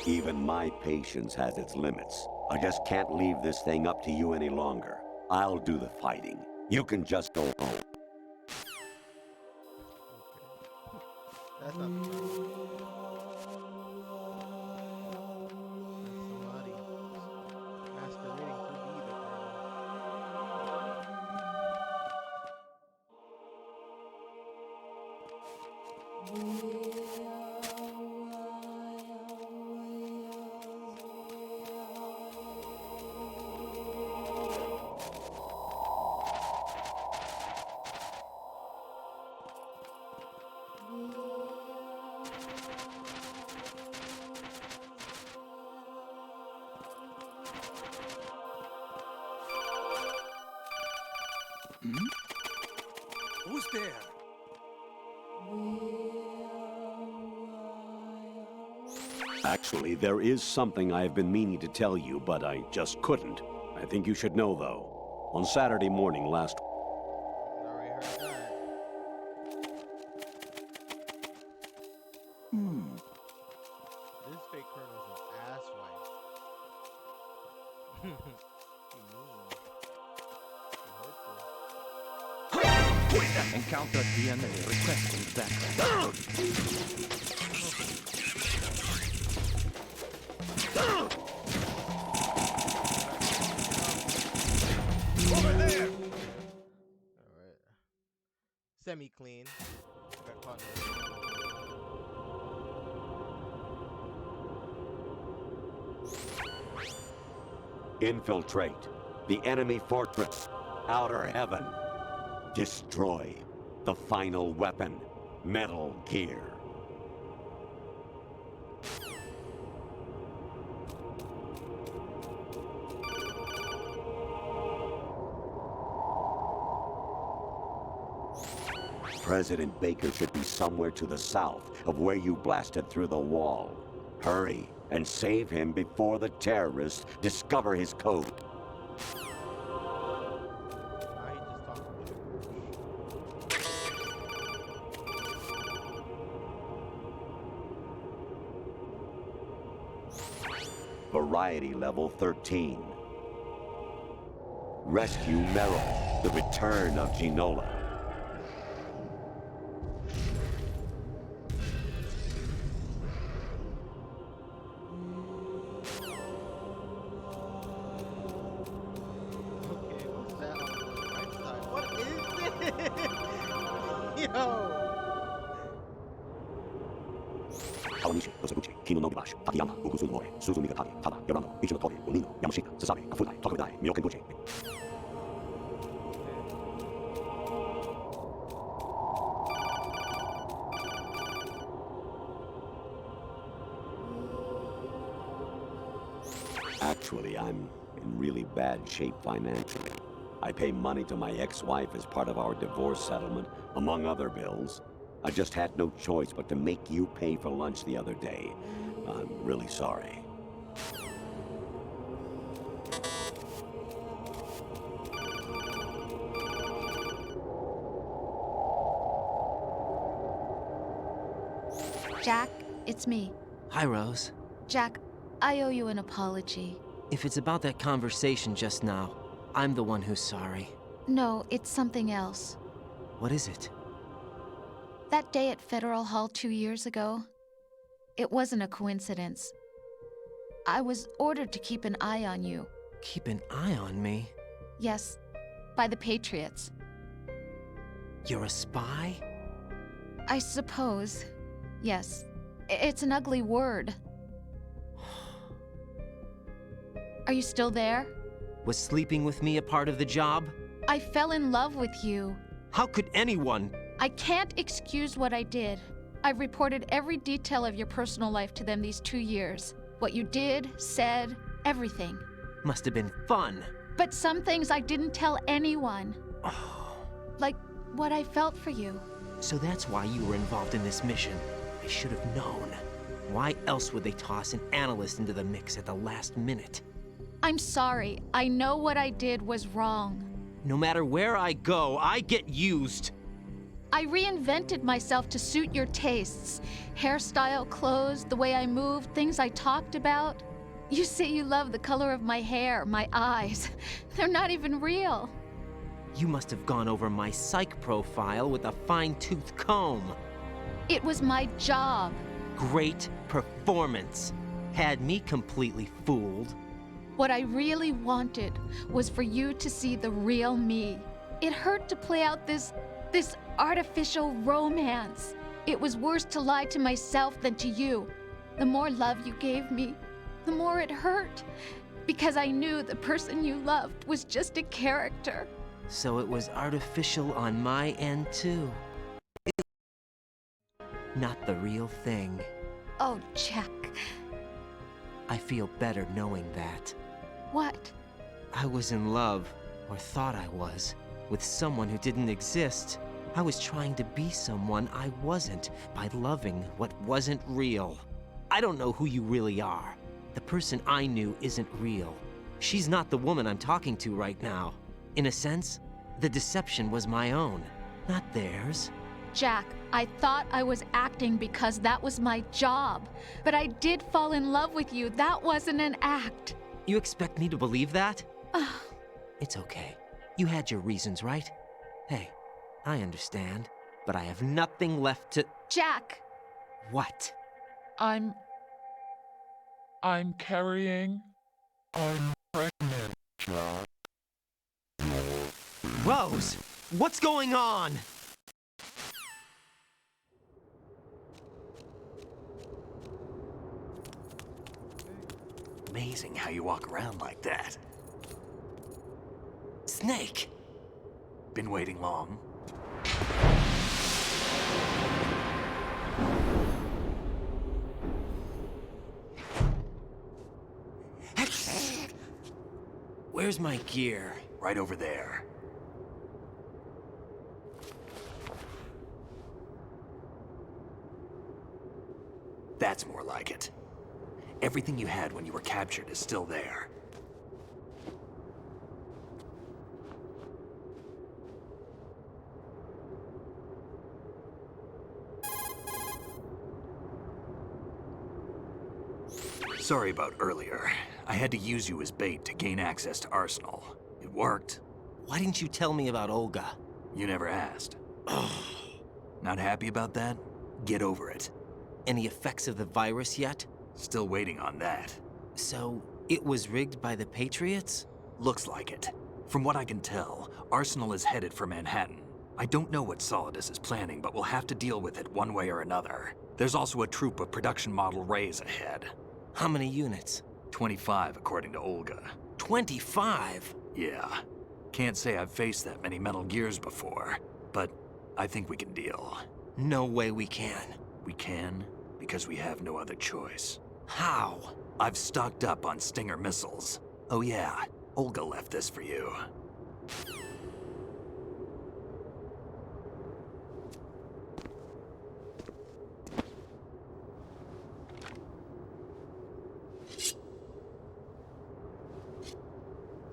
[SPEAKER 4] Even my patience has its limits. I just can't leave this thing up to you any longer. I'll do the fighting. You can just go home.
[SPEAKER 1] That's not somebody masquerading to be the
[SPEAKER 15] Who's there?
[SPEAKER 4] Actually, there is something I have been meaning to tell you, but I just couldn't. I think you should know, though. On Saturday morning last...
[SPEAKER 1] Already heard that. This fake colonel's an asswipe. He mean. He hurtful.
[SPEAKER 6] Encounter DNA requesting backup.
[SPEAKER 15] Over there!
[SPEAKER 1] Alright. Semi-clean. Got caught
[SPEAKER 4] Infiltrate the enemy fortress, Outer Heaven. Destroy the final weapon, Metal Gear. President Baker should be somewhere to the south of where you blasted through the wall. Hurry and save him before the terrorists discover his code. Variety level 13. Rescue Meryl, the return of Ginola. Kawanishi, Kosaguchi, Kino no Gibash, Takayama, Ukusun Hore, Suzumi Gatari, Tada, Yorano, Ichino Tori, Unino, Yamashita, Sasabe, Kafudai, Tokudai, Myokenbuchi. Actually, I'm in really bad shape financially. I pay money to my ex-wife as part of our divorce settlement, among other bills. I just had no choice but to make you pay for lunch the other day. I'm really sorry.
[SPEAKER 7] Jack, it's me.
[SPEAKER 2] Hi, Rose.
[SPEAKER 7] Jack, I owe you an apology.
[SPEAKER 2] If it's about that conversation just now, I'm the one who's sorry.
[SPEAKER 7] No, it's something else.
[SPEAKER 2] What is it?
[SPEAKER 7] That day at Federal Hall 2 years ago, it wasn't a coincidence. I was ordered to keep an eye on you.
[SPEAKER 2] Keep an eye on me?
[SPEAKER 7] Yes, by the Patriots.
[SPEAKER 2] You're a spy?
[SPEAKER 7] I suppose. Yes. It's an ugly word. Are you still there?
[SPEAKER 2] Was sleeping with me a part of the job?
[SPEAKER 7] I fell in love with you.
[SPEAKER 2] How could anyone?
[SPEAKER 7] I can't excuse what I did. I've reported every detail of your personal life to them these 2 years. What you did, said, everything.
[SPEAKER 2] Must have been fun.
[SPEAKER 7] But some things I didn't tell anyone. Like what I felt for you.
[SPEAKER 2] So that's why you were involved in this mission. I should have known. Why else would they toss an analyst into the mix at the last minute?
[SPEAKER 7] I'm sorry. I know what I did was wrong.
[SPEAKER 2] No matter where I go, I get used.
[SPEAKER 7] I reinvented myself to suit your tastes. Hairstyle, clothes, the way I moved, things I talked about. You say you love the color of my hair, my eyes. They're not even real.
[SPEAKER 2] You must have gone over my psych profile with a fine-tooth comb.
[SPEAKER 7] It was my job.
[SPEAKER 2] Great performance. Had me completely fooled.
[SPEAKER 7] What I really wanted was for you to see the real me. It hurt to play out this artificial romance. It was worse to lie to myself than to you. The more love you gave me, the more it hurt. Because I knew the person you loved was just a character.
[SPEAKER 2] So it was artificial on my end, too. Not the real thing.
[SPEAKER 7] Oh, Jack.
[SPEAKER 2] I feel better knowing that.
[SPEAKER 7] What?
[SPEAKER 2] I was in love, or thought I was, with someone who didn't exist. I was trying to be someone I wasn't by loving what wasn't real. I don't know who you really are. The person I knew isn't real. She's not the woman I'm talking to right now. In a sense, the deception was my own, not theirs.
[SPEAKER 7] Jack, I thought I was acting because that was my job. But I did fall in love with you. That wasn't an act.
[SPEAKER 2] You expect me to believe that? It's okay. You had your reasons, right? Hey, I understand, but I have nothing left to...
[SPEAKER 7] Jack!
[SPEAKER 2] What?
[SPEAKER 8] I'm carrying. I'm pregnant, Jack.
[SPEAKER 2] Rose! What's going on?
[SPEAKER 5] Amazing how you walk around like that.
[SPEAKER 2] Snake!
[SPEAKER 5] Been waiting long?
[SPEAKER 2] Where's my gear?
[SPEAKER 5] Right over there. That's more like it. Everything you had when you were captured is still there. Sorry about earlier. I had to use you as bait to gain access to Arsenal. It worked.
[SPEAKER 2] Why didn't you tell me about Olga?
[SPEAKER 5] You never asked. Not happy about that? Get over it.
[SPEAKER 2] Any effects of the virus yet?
[SPEAKER 5] Still waiting on that.
[SPEAKER 2] So, it was rigged by the Patriots?
[SPEAKER 5] Looks like it. From what I can tell, Arsenal is headed for Manhattan. I don't know what Solidus is planning, but we'll have to deal with it one way or another. There's also a troop of production model Rays ahead.
[SPEAKER 2] How many units?
[SPEAKER 5] 25, according to Olga.
[SPEAKER 2] 25?
[SPEAKER 5] Yeah. Can't say I've faced that many Metal Gears before, but I think we can deal.
[SPEAKER 2] No way we can.
[SPEAKER 5] We can, because we have no other choice.
[SPEAKER 2] How?
[SPEAKER 5] I've stocked up on Stinger missiles. Oh yeah, Olga left this for you.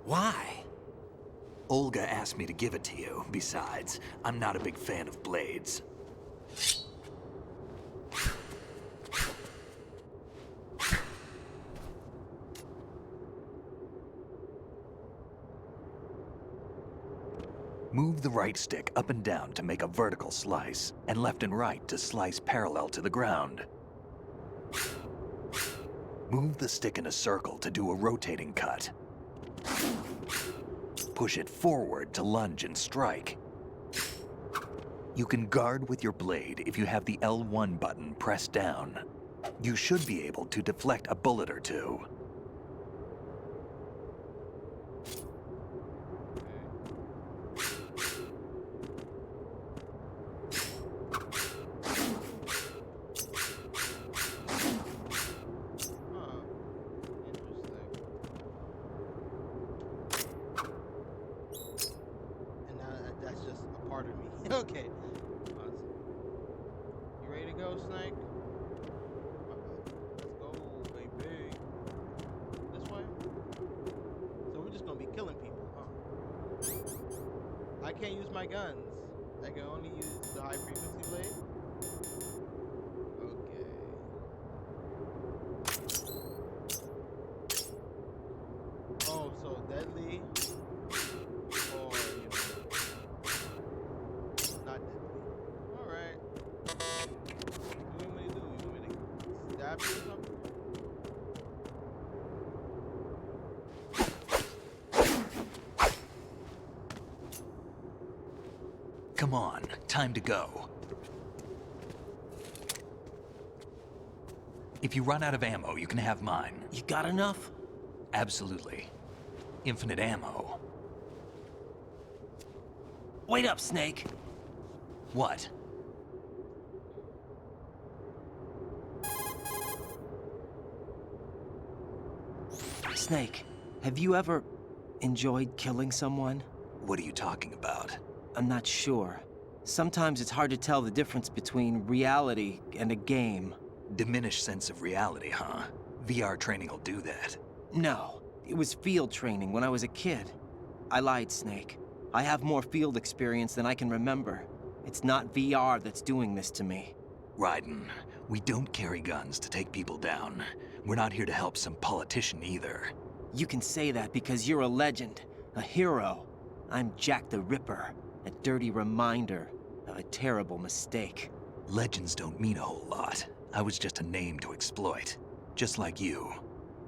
[SPEAKER 2] Why?
[SPEAKER 5] Olga asked me to give it to you. Besides, I'm not a big fan of blades. Move the right stick up and down to make a vertical slice, and left and right to slice parallel to the ground. Move the stick in a circle to do a rotating cut. Push it forward to lunge and strike. You can guard with your blade if you have the L1 button pressed down. You should be able to deflect a bullet or two.
[SPEAKER 1] Okay. Awesome. You ready to go, Snake? can't use my guns. I can only use the high frequency blade. Okay. Oh, so deadly or not deadly. All right. What do you want me to do? You want me to stab you or something?
[SPEAKER 5] Come on, time to go. If you run out of ammo, you can have mine.
[SPEAKER 2] You got enough?
[SPEAKER 5] Absolutely. Infinite ammo.
[SPEAKER 2] Wait up, Snake.
[SPEAKER 5] What?
[SPEAKER 2] Snake, have you ever enjoyed killing someone?
[SPEAKER 5] What are you talking about?
[SPEAKER 2] I'm not sure. Sometimes it's hard to tell the difference between reality and a game.
[SPEAKER 5] Diminished sense of reality, huh? VR training will do that.
[SPEAKER 2] No, it was field training when I was a kid. I lied, Snake. I have more field experience than I can remember. It's not VR that's doing this to me.
[SPEAKER 5] Raiden, we don't carry guns to take people down. We're not here to help some politician either.
[SPEAKER 2] You can say that because you're a legend, a hero. I'm Jack the Ripper, a dirty reminder of a terrible mistake.
[SPEAKER 5] Legends don't mean a whole lot. I was just a name to exploit, just like you.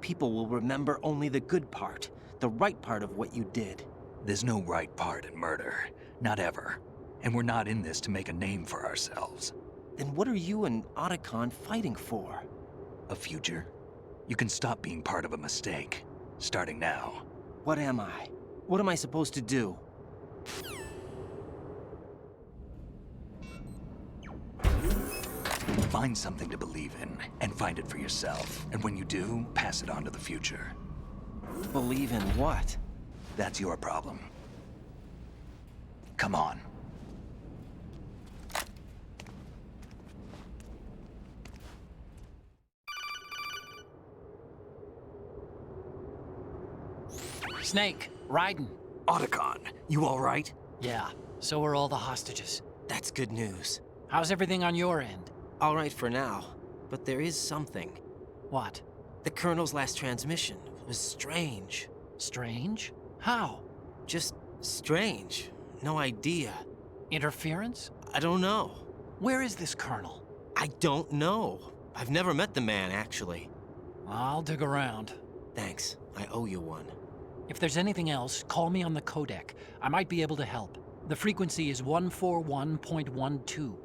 [SPEAKER 2] People will remember only the good part, the right part of what you did.
[SPEAKER 5] There's no right part in murder, not ever. And we're not in this to make a name for ourselves.
[SPEAKER 2] Then what are you and Otacon fighting for?
[SPEAKER 5] A future? You can stop being part of a mistake, starting now.
[SPEAKER 2] What am I? What am I supposed to do?
[SPEAKER 5] Find something to believe in, and find it for yourself. And when you do, pass it on to the future.
[SPEAKER 2] Believe in what?
[SPEAKER 5] That's your problem. Come on.
[SPEAKER 6] Snake, Raiden.
[SPEAKER 5] Otacon, you all right?
[SPEAKER 6] Yeah, so are all the hostages.
[SPEAKER 2] That's good news.
[SPEAKER 6] How's everything on your end?
[SPEAKER 2] All right for now, but there is something.
[SPEAKER 6] What?
[SPEAKER 2] The Colonel's last transmission was strange.
[SPEAKER 6] Strange? How?
[SPEAKER 2] Just strange. No idea.
[SPEAKER 6] Interference?
[SPEAKER 2] I don't know.
[SPEAKER 6] Where is this Colonel?
[SPEAKER 2] I don't know. I've never met the man, actually.
[SPEAKER 6] I'll dig around.
[SPEAKER 2] Thanks. I owe you one.
[SPEAKER 6] If there's anything else, call me on the codec. I might be able to help. The frequency is 141.12.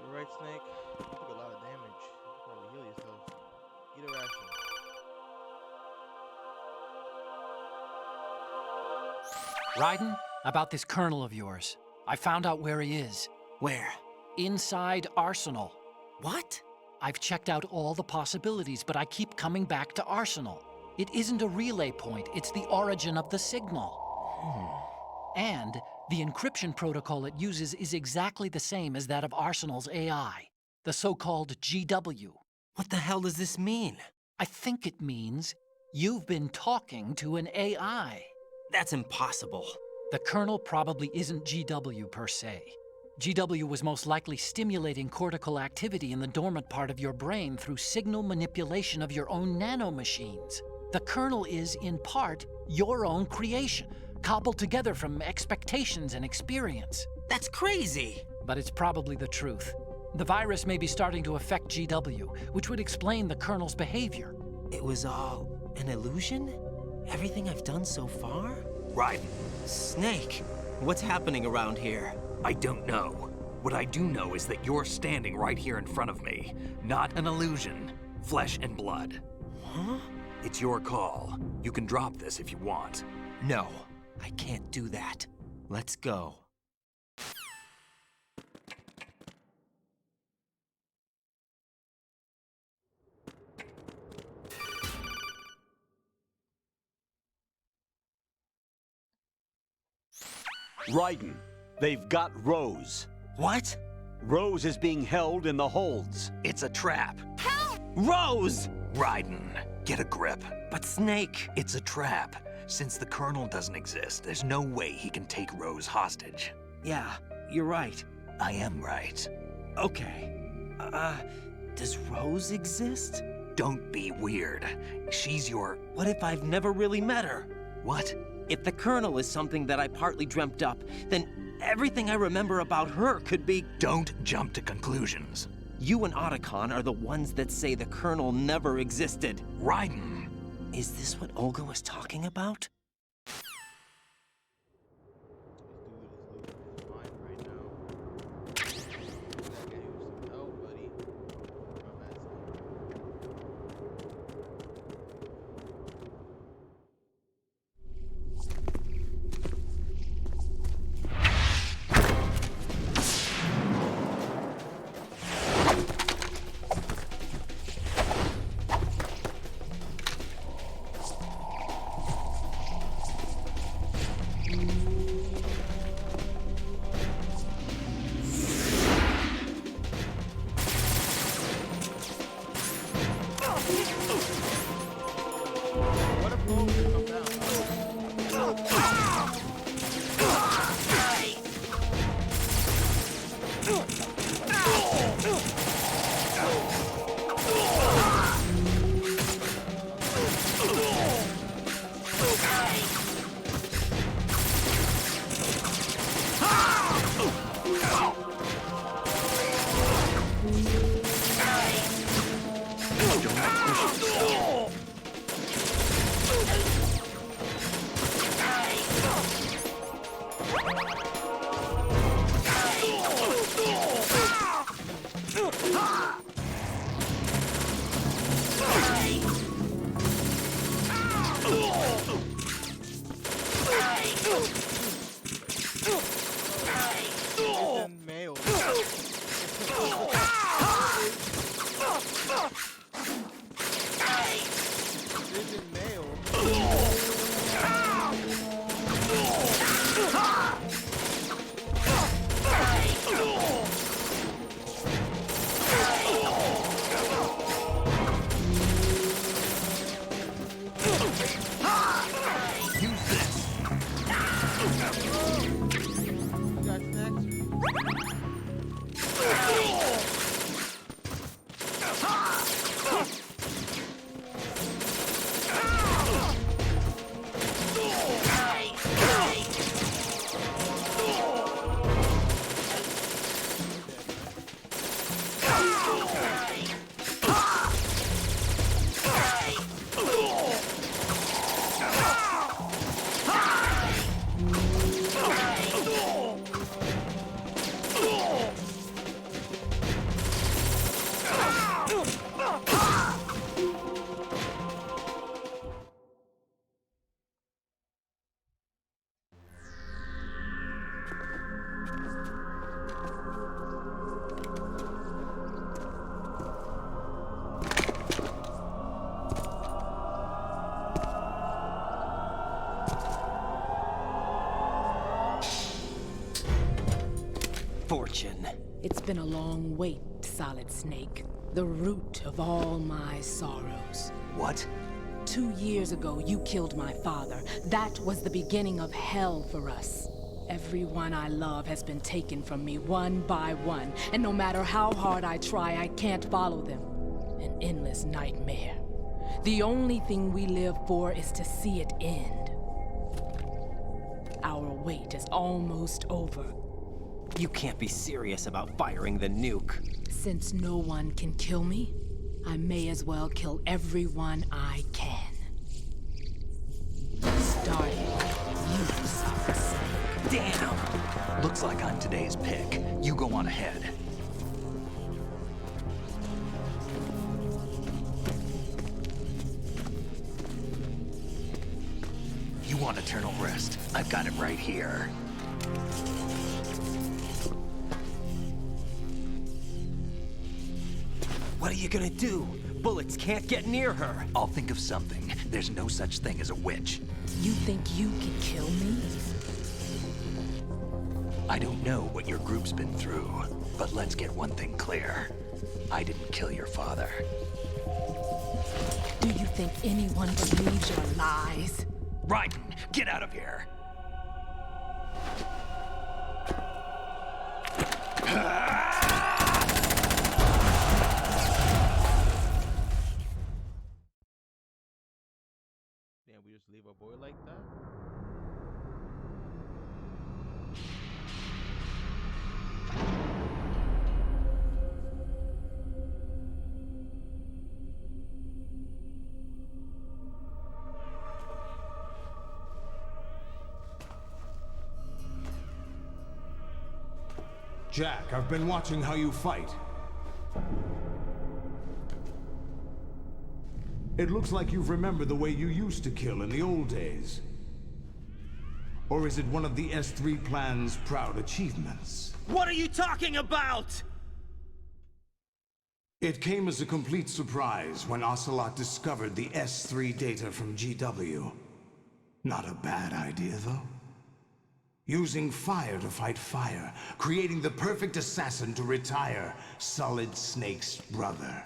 [SPEAKER 1] You're right, Snake. You took a lot of damage. You probably heal yourself. Eat a ration.
[SPEAKER 6] Raiden, about this colonel of yours. I found out where he is.
[SPEAKER 2] Where?
[SPEAKER 6] Inside Arsenal.
[SPEAKER 2] What?
[SPEAKER 6] I've checked out all the possibilities, but I keep coming back to Arsenal. It isn't a relay point, it's the origin of the signal. And the encryption protocol it uses is exactly the same as that of Arsenal's AI, the so-called GW.
[SPEAKER 2] What the hell does this mean?
[SPEAKER 6] I think it means you've been talking to an AI.
[SPEAKER 2] That's impossible.
[SPEAKER 6] The Colonel probably isn't GW per se. GW was most likely stimulating cortical activity in the dormant part of your brain through signal manipulation of your own nanomachines. The Colonel is, in part, your own creation, cobbled together from expectations and experience.
[SPEAKER 2] That's crazy!
[SPEAKER 6] But it's probably the truth. The virus may be starting to affect GW, which would explain the Colonel's behavior.
[SPEAKER 2] It was all an illusion? Everything I've done so far?
[SPEAKER 5] Raiden.
[SPEAKER 2] Snake, what's happening around here?
[SPEAKER 5] I don't know. What I do know is that you're standing right here in front of me. Not an illusion. Flesh and blood.
[SPEAKER 2] Huh?
[SPEAKER 5] It's your call. You can drop this if you want.
[SPEAKER 2] No, I can't do that. Let's go.
[SPEAKER 4] Raiden, they've got Rose.
[SPEAKER 2] What?
[SPEAKER 4] Rose is being held in the holds.
[SPEAKER 5] It's a trap.
[SPEAKER 2] Help! Rose!
[SPEAKER 5] Raiden, get a grip.
[SPEAKER 2] But Snake...
[SPEAKER 5] It's a trap. Since the Colonel doesn't exist, there's no way he can take Rose hostage.
[SPEAKER 2] Yeah, you're right.
[SPEAKER 5] I am right.
[SPEAKER 2] Okay. Does Rose exist?
[SPEAKER 5] Don't be weird. She's your...
[SPEAKER 2] What if I've never really met her?
[SPEAKER 5] What?
[SPEAKER 2] If the Colonel is something that I partly dreamt up, then everything I remember about her could be...
[SPEAKER 5] Don't jump to conclusions.
[SPEAKER 2] You and Otacon are the ones that say the Colonel never existed.
[SPEAKER 5] Raiden!
[SPEAKER 2] Is this what Olga was talking about? fortune.
[SPEAKER 16] It's been a long wait, Solid Snake. The root of all my sorrows.
[SPEAKER 5] What?
[SPEAKER 16] 2 years ago, you killed my father. That was the beginning of hell for us. Everyone I love has been taken from me one by one, and no matter how hard I try, I can't follow them. An endless nightmare. The only thing we live for is to see it end. Our wait is almost over.
[SPEAKER 2] You can't be serious about firing the nuke.
[SPEAKER 16] Since no one can kill me, I may as well kill everyone I can. Starting with you, Solid Snake.
[SPEAKER 5] Damn! Looks like I'm today's pick. You go on ahead. You want eternal rest? I've got it right here.
[SPEAKER 2] What are you gonna do? Bullets can't get near her.
[SPEAKER 5] I'll think of something. There's no such thing as a witch.
[SPEAKER 16] You think you can kill me?
[SPEAKER 5] I don't know what your group's been through, but let's get one thing clear. I didn't kill your father.
[SPEAKER 16] Do you think anyone believes your lies?
[SPEAKER 5] Raiden, get out of here!
[SPEAKER 1] Damn, we just leave a boy like that?
[SPEAKER 17] Jack, I've been watching how you fight. It looks like you've remembered the way you used to kill in the old days. Or is it one of the S3 plan's proud achievements?
[SPEAKER 2] What are you talking about?
[SPEAKER 17] It came as a complete surprise when Ocelot discovered the S3 data from GW. Not a bad idea, though. Using fire to fight fire, creating the perfect assassin to retire Solid Snake's brother.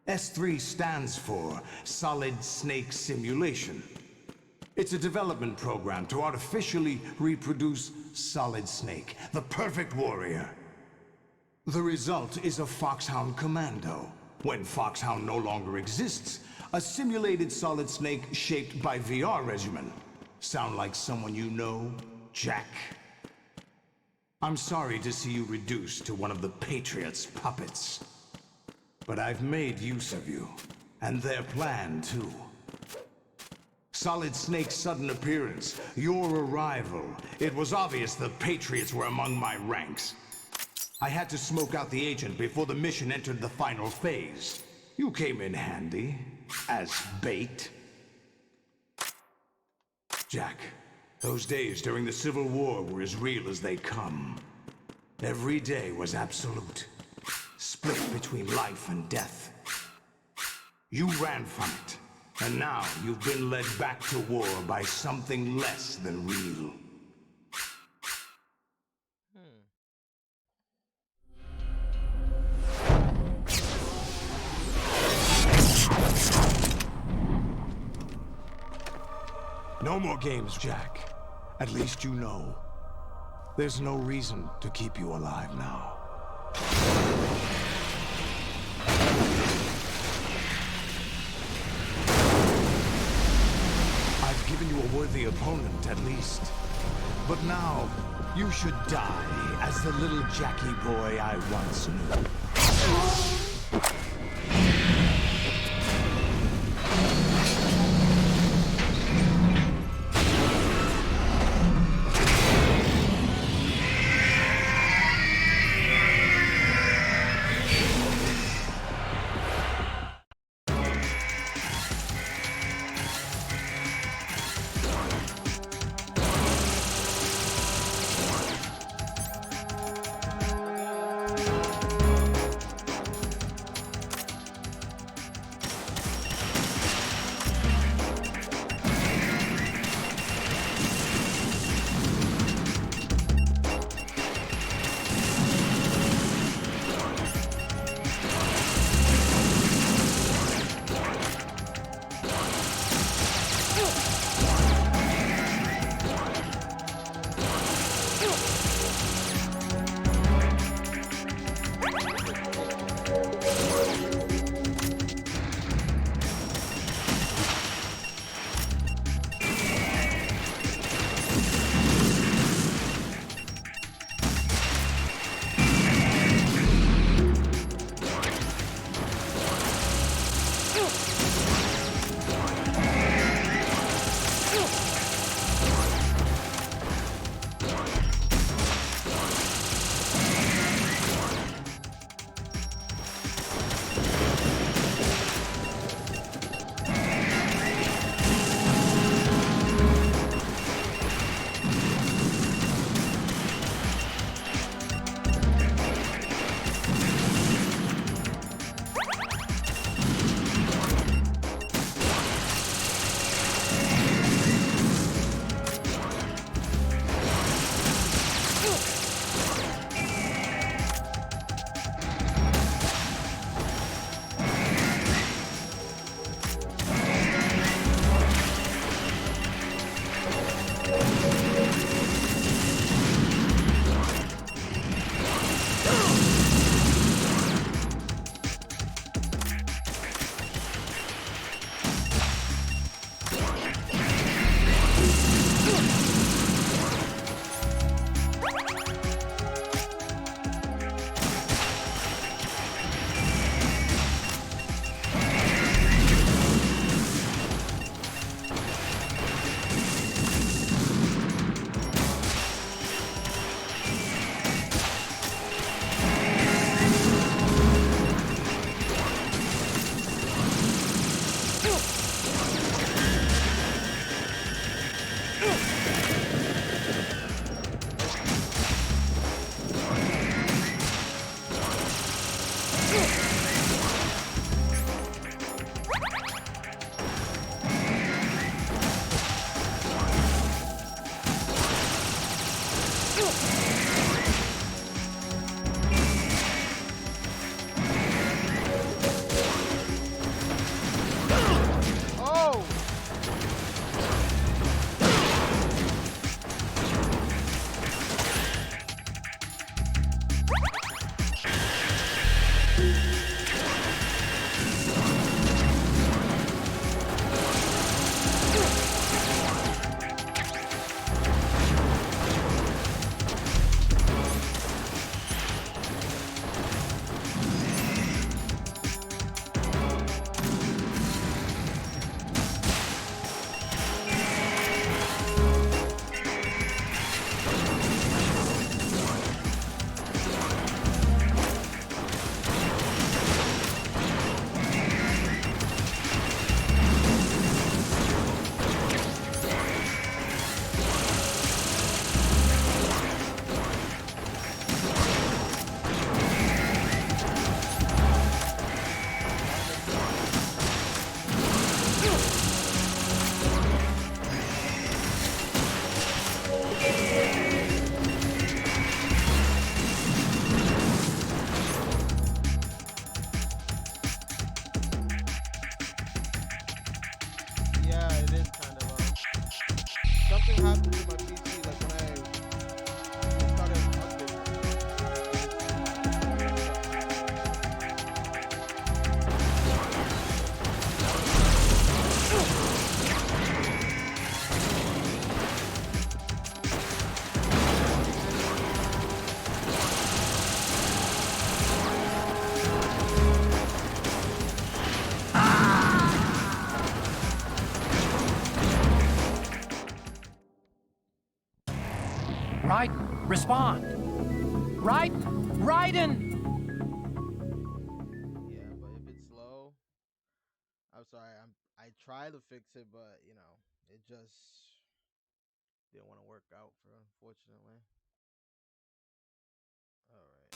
[SPEAKER 17] S3 stands for Solid Snake Simulation. It's a development program to artificially reproduce Solid Snake, the perfect warrior. The result is a Foxhound Commando. When Foxhound no longer exists, a simulated Solid Snake shaped by VR regimen. Sound like someone you know, Jack? I'm sorry to see you reduced to one of the Patriots' puppets. But I've made use of you, and their plan too. Solid Snake's sudden appearance, your arrival, it was obvious the Patriots were among my ranks. I had to smoke out the agent before the mission entered the final phase. You came in handy, as bait. Jack, those days during the Civil War were as real as they come. Every day was absolute, split between life and death. You ran from it, and now you've been led back to war by something less than real. No more games, Jack. At least you know. There's no reason to keep you alive now. I've given you a worthy opponent, at least. But now, you should die as the little Jackie boy I once knew.
[SPEAKER 1] something happened to my PC like when I started updating.
[SPEAKER 6] Raiden, respond. Raiden, Raiden.
[SPEAKER 1] Yeah, but if it's slow, I'm sorry. I tried to fix it, but you know, it just didn't want to work out for unfortunately. All right.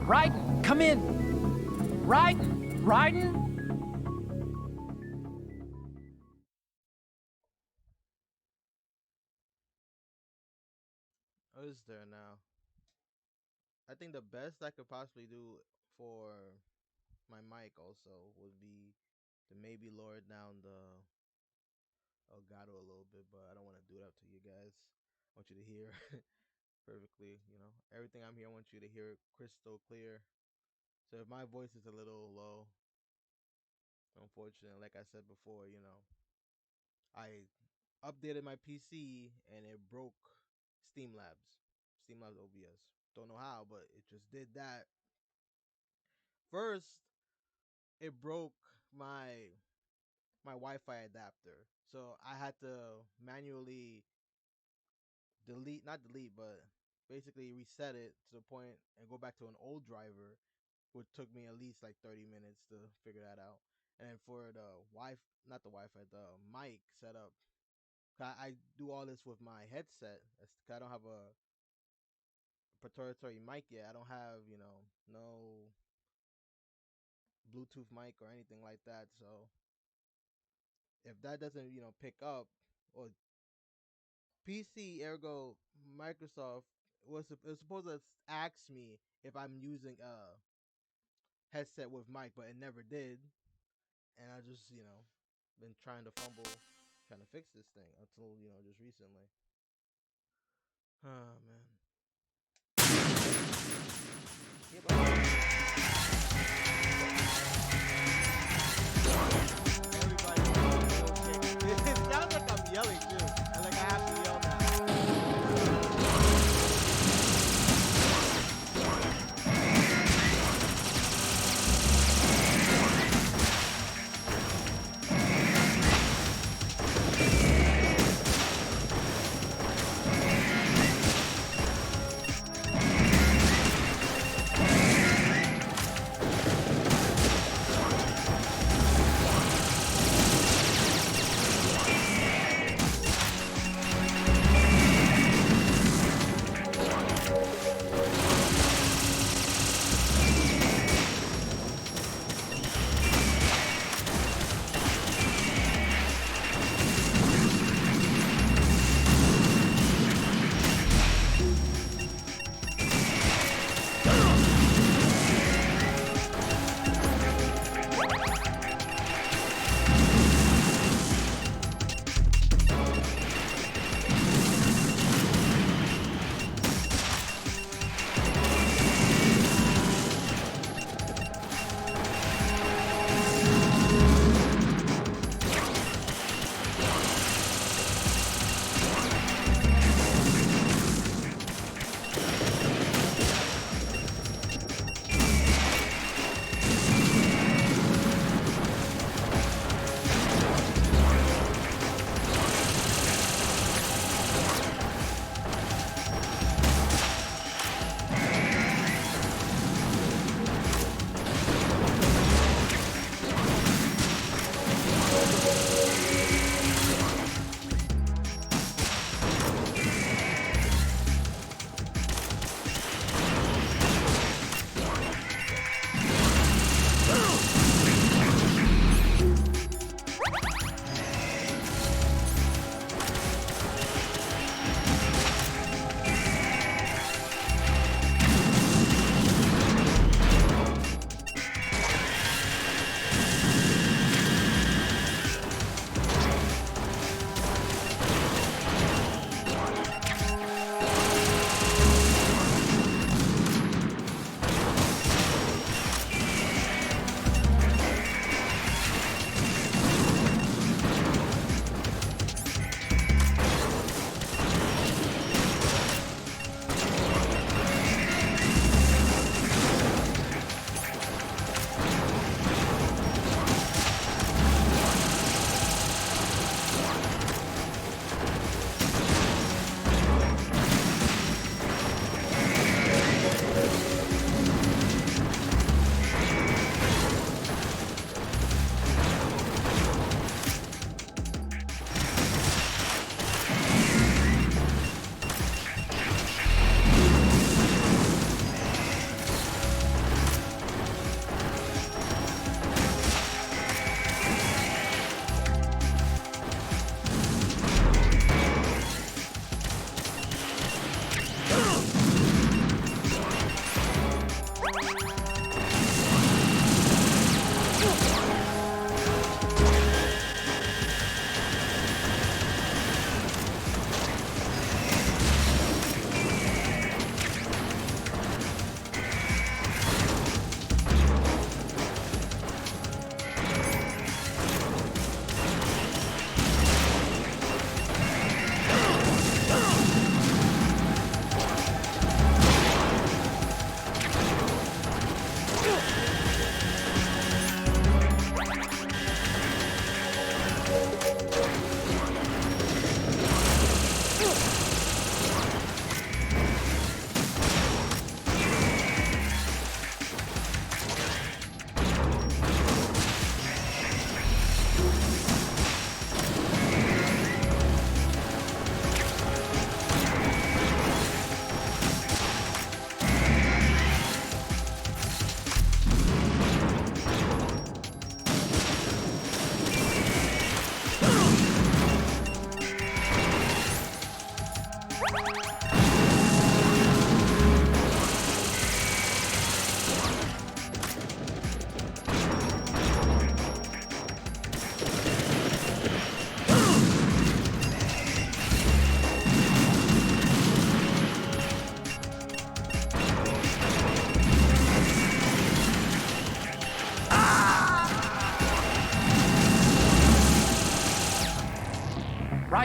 [SPEAKER 6] Raiden, come in. Raiden, Raiden.
[SPEAKER 1] What is there now? I think the best I could possibly do for my mic also would be to maybe lower down the Elgato a little bit, but I don't want to do that to you guys. I want you to hear perfectly, you know. Everything I'm here, I want you to hear it crystal clear. So if my voice is a little low, unfortunately, like I said before, you know, I updated my PC and it broke Streamlabs OBS. Don't know how, but it just did that. First, it broke my Wi-Fi adapter, so I had to manually not delete, but basically reset it to the point and go back to an old driver, which took me at least like 30 minutes to figure that out. And then for the not the Wi-Fi, the mic setup, I do all this with my headset. I don't have a proprietary mic yet. I don't have, you know, no Bluetooth mic or anything like that. So if that doesn't, you know, pick up, or PC ergo Microsoft was supposed to ask me if I'm using a headset with mic, but it never did. And I just, you know, been trying to fix this thing until, you know, just recently. Oh man. It sounds like I'm yelling too. Like I have to yell now.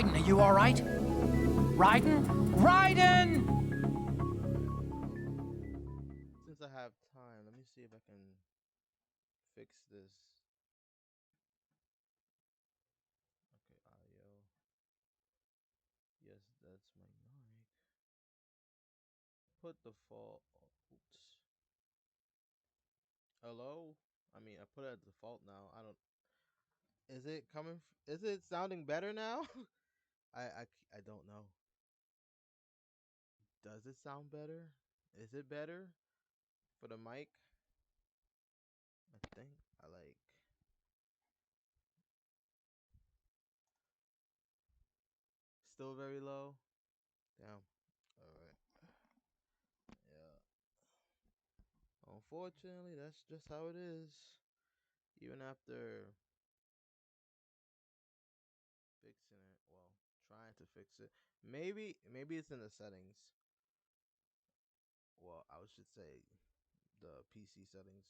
[SPEAKER 6] Raiden, are you all right? Raiden? Raiden!
[SPEAKER 1] Since I have time, let me see if I can fix this. Okay, audio. Yes, that's my mic. Put default. Oops. Hello? I mean, I put it at default now. I don't. Is it coming? Is it sounding better now? I don't know. Does it sound better? Is it better for the mic? I think I like. Still very low. Damn. All right. Yeah. Unfortunately, that's just how it is. Even after fixing it, well, trying to fix it. Maybe it's in the settings. Well, I should say the PC settings.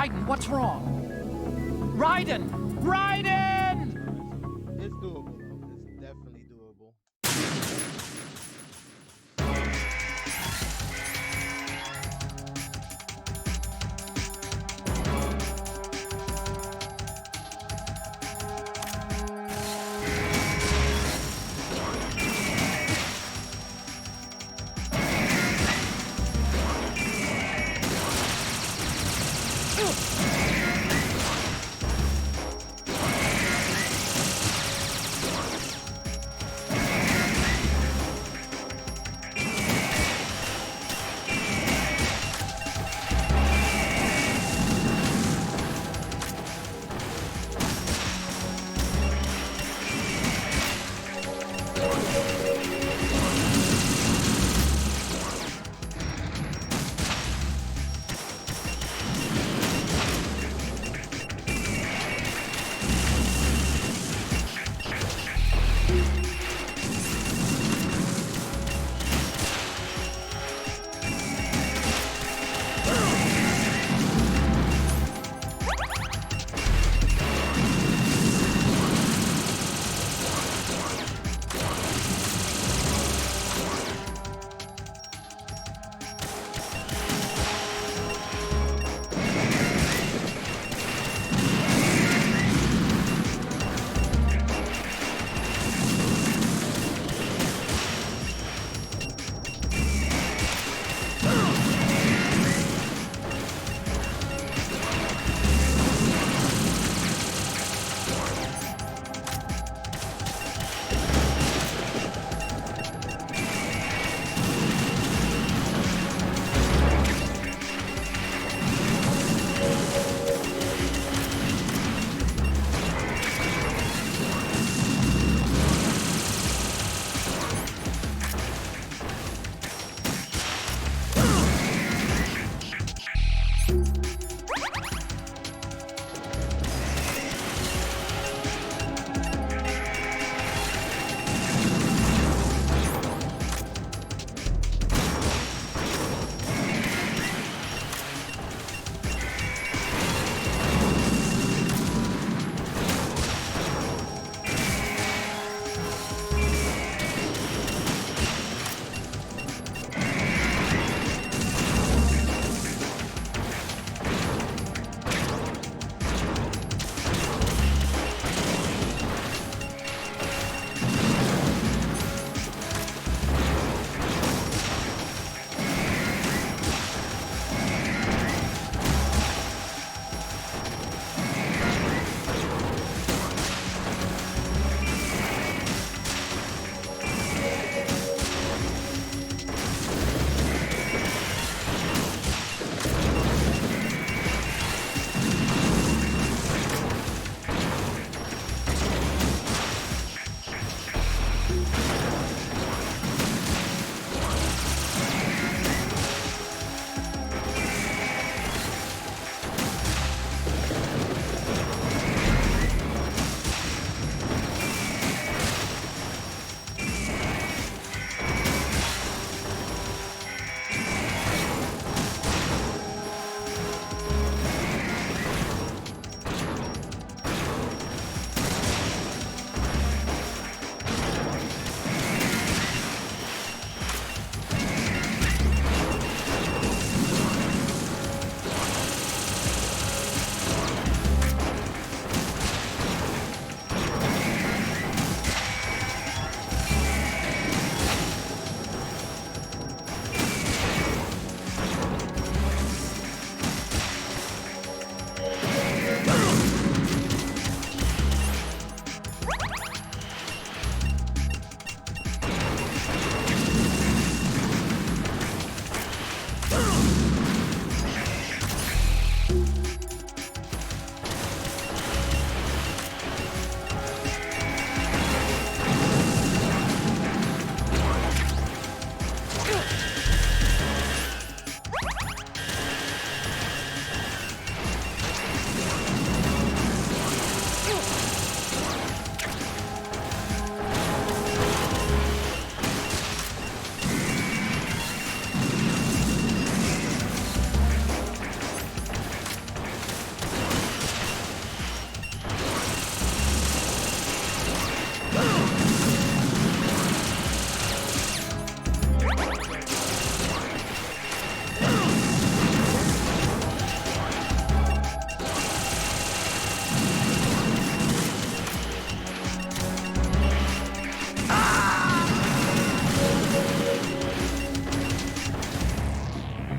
[SPEAKER 6] Raiden, what's wrong? Raiden! Raiden!
[SPEAKER 1] It's doable though. It's definitely doable.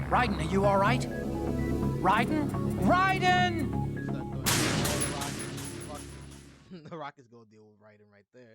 [SPEAKER 6] Raiden, are you all right? Raiden? Raiden!
[SPEAKER 1] The Rocket's gonna deal with Raiden right there.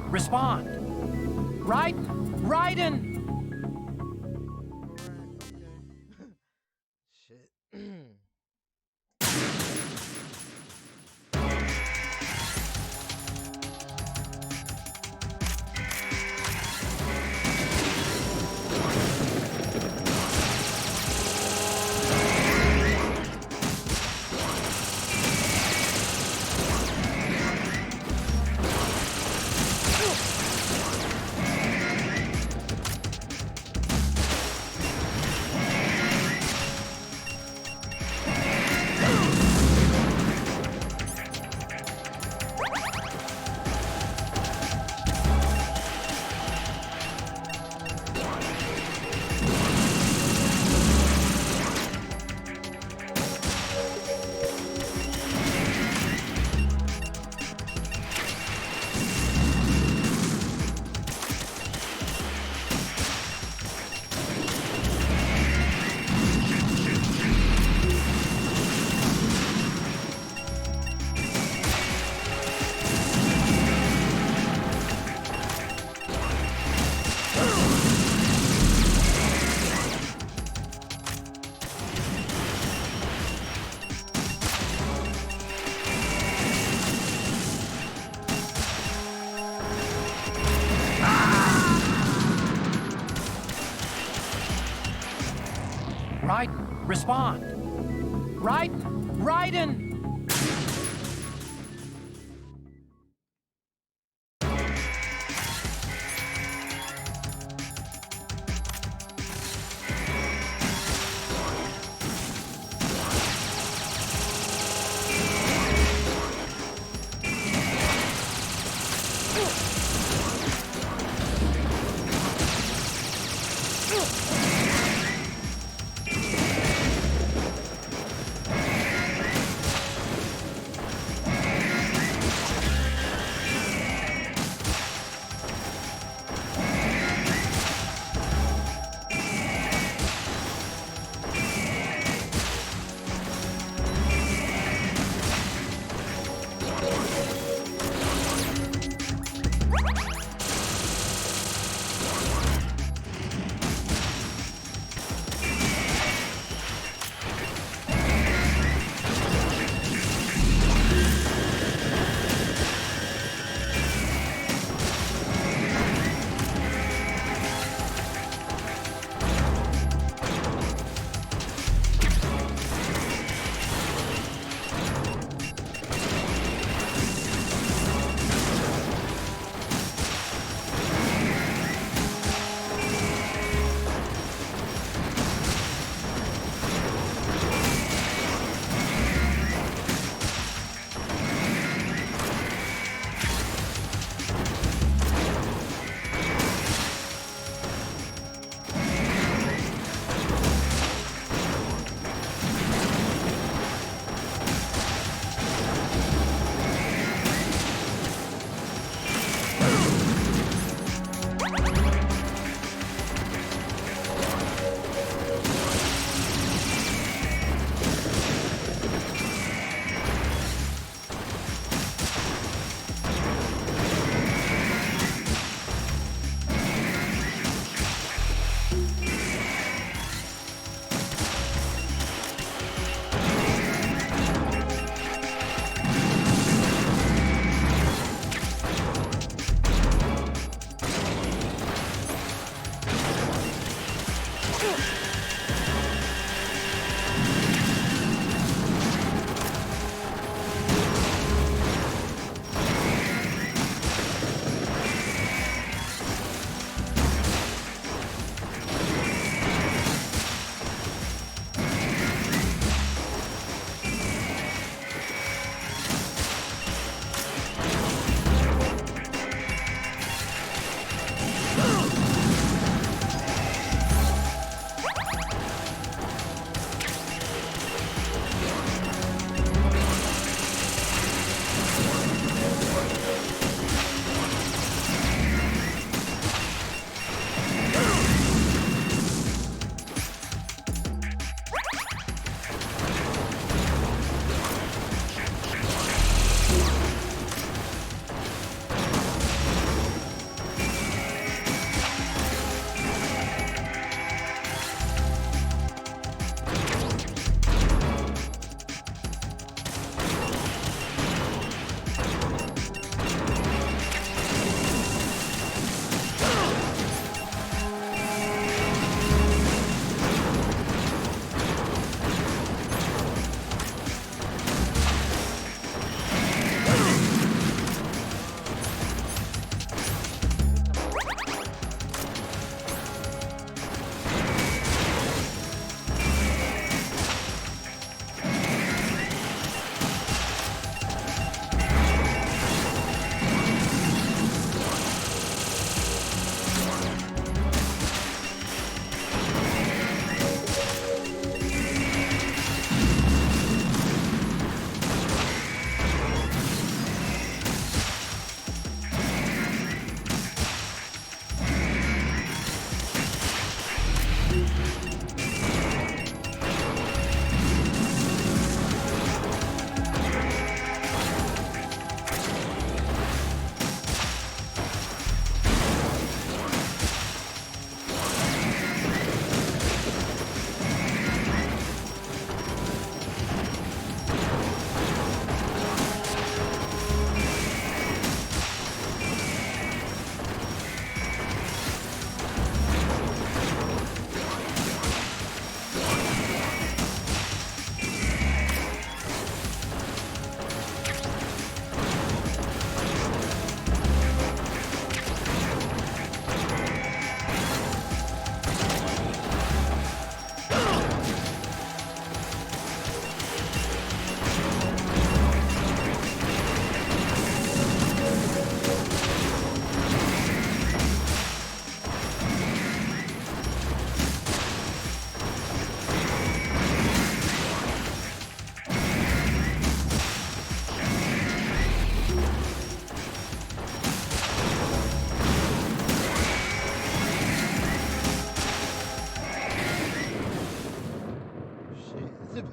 [SPEAKER 6] respond. Raiden!
[SPEAKER 1] Shit.
[SPEAKER 6] Raiden, respond. Raiden!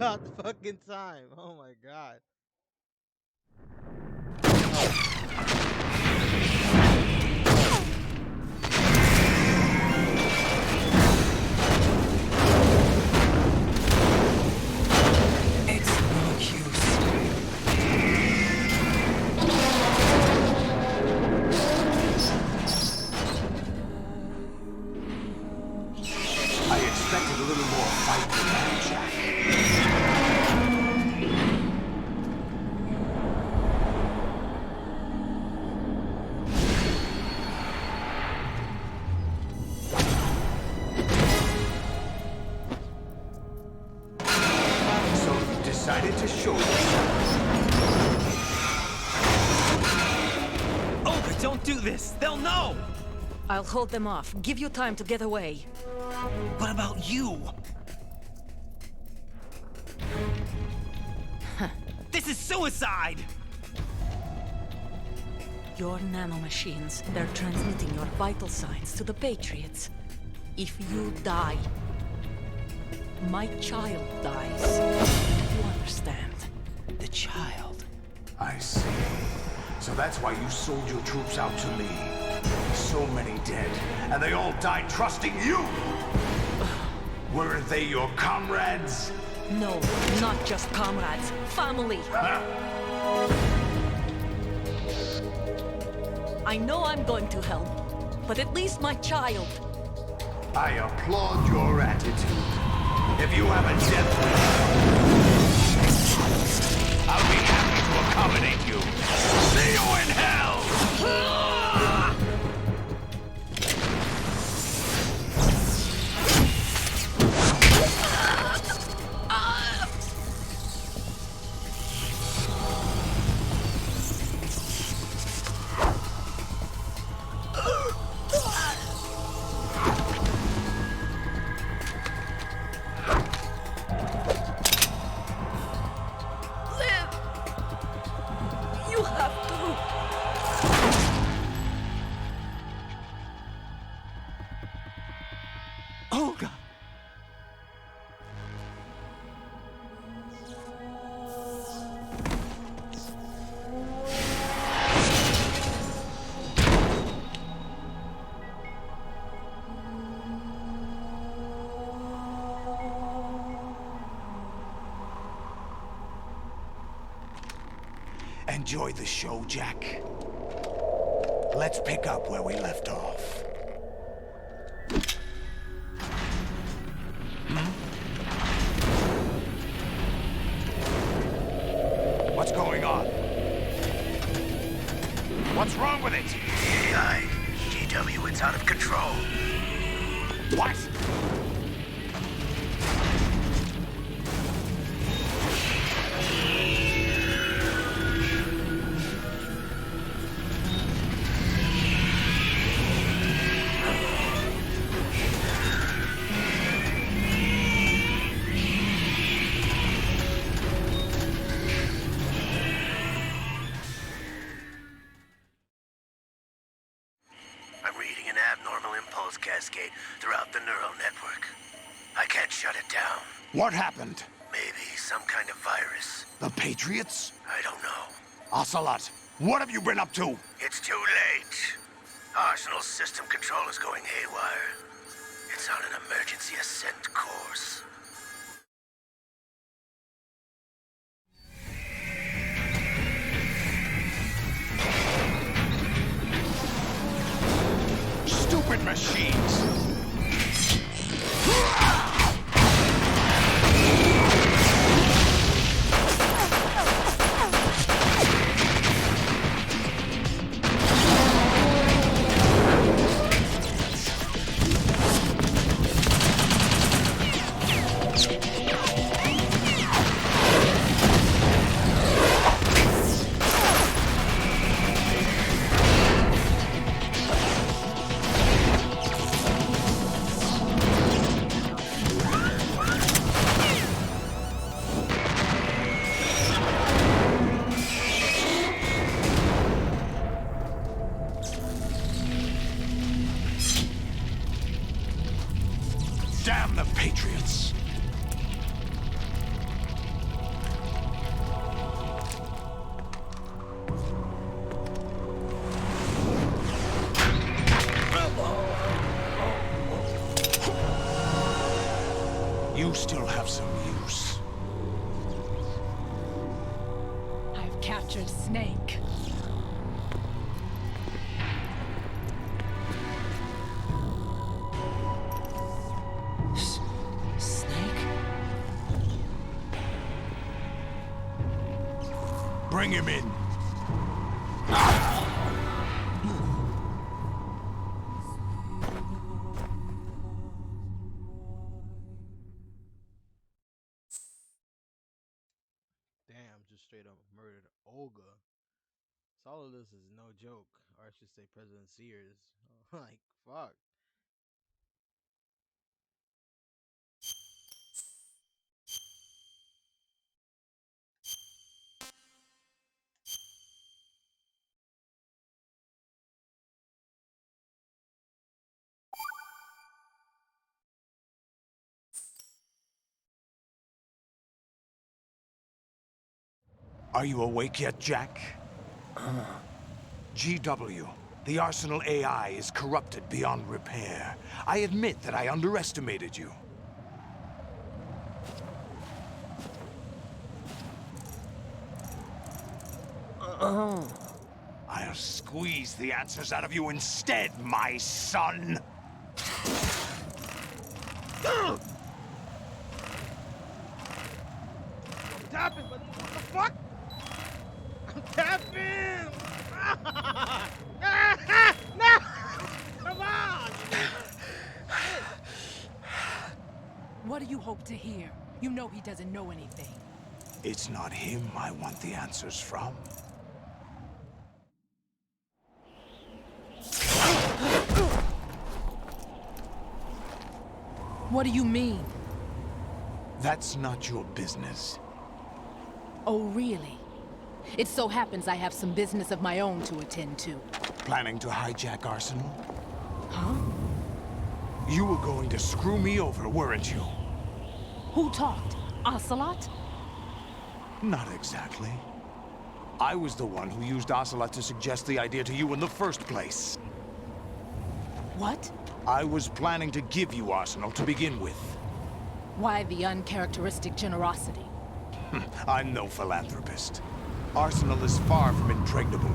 [SPEAKER 1] about the fucking time. Oh my god.
[SPEAKER 2] It's no use.
[SPEAKER 17] I expected a little more fight than that, Jack. So you decided to show yourself.
[SPEAKER 2] Olga, don't do this! They'll know!
[SPEAKER 12] I'll hold them off. Give you time to get away.
[SPEAKER 2] What about you? This is suicide!
[SPEAKER 12] Your nanomachines, they're transmitting your vital signs to the Patriots. If you die, my child dies. You understand?
[SPEAKER 2] The child.
[SPEAKER 17] I see. So that's why you sold your troops out to me. So many dead, and they all died trusting you! Weren't they your comrades?
[SPEAKER 12] No, not just comrades. Family. I know I'm going to hell, but at least my child.
[SPEAKER 17] I applaud your attitude. If you have a death wish, I'll be happy to accommodate you. See you in hell!
[SPEAKER 12] You have to.
[SPEAKER 2] Olga!
[SPEAKER 17] Enjoy the show, Jack. Let's pick up where we left off. What's going on? What's wrong with it?
[SPEAKER 14] AI, GW, it's out of control.
[SPEAKER 17] What?
[SPEAKER 14] I'm reading an abnormal impulse cascade throughout the neural network. I can't shut it down.
[SPEAKER 17] What happened?
[SPEAKER 14] Maybe some kind of virus.
[SPEAKER 17] The Patriots?
[SPEAKER 14] I don't know.
[SPEAKER 17] Ocelot, what have you been up to?
[SPEAKER 14] It's too late. Arsenal's system control is going haywire. It's on an emergency ascent course.
[SPEAKER 17] Stupid machines! Damn the Patriots!
[SPEAKER 13] You still have some use.
[SPEAKER 16] I've captured Snake.
[SPEAKER 6] Snake?
[SPEAKER 13] Bring him in.
[SPEAKER 1] Damn, just straight up murdered Olga. All of this is no joke, or I should say President Sears. Like, fuck.
[SPEAKER 13] Are you awake yet, Jack? GW, the Arsenal AI is corrupted beyond repair. I admit that I underestimated you. I'll squeeze the answers out of you instead, my son!
[SPEAKER 1] I'm tapping, but what the fuck? I'm tapping! No! Come on!
[SPEAKER 16] What do you hope to hear? You know he doesn't know anything.
[SPEAKER 13] It's not him I want the answers from.
[SPEAKER 16] What do you mean?
[SPEAKER 13] That's not your business.
[SPEAKER 16] Oh, really? It so happens I have some business of my own to attend to.
[SPEAKER 13] Planning to hijack Arsenal?
[SPEAKER 16] Huh?
[SPEAKER 13] You were going to screw me over, weren't you?
[SPEAKER 16] Who talked? Ocelot?
[SPEAKER 13] Not exactly. I was the one who used Ocelot to suggest the idea to you in the first place.
[SPEAKER 16] What?
[SPEAKER 13] I was planning to give you Arsenal to begin with.
[SPEAKER 16] Why the uncharacteristic generosity?
[SPEAKER 13] I'm no philanthropist. Arsenal is far from impregnable.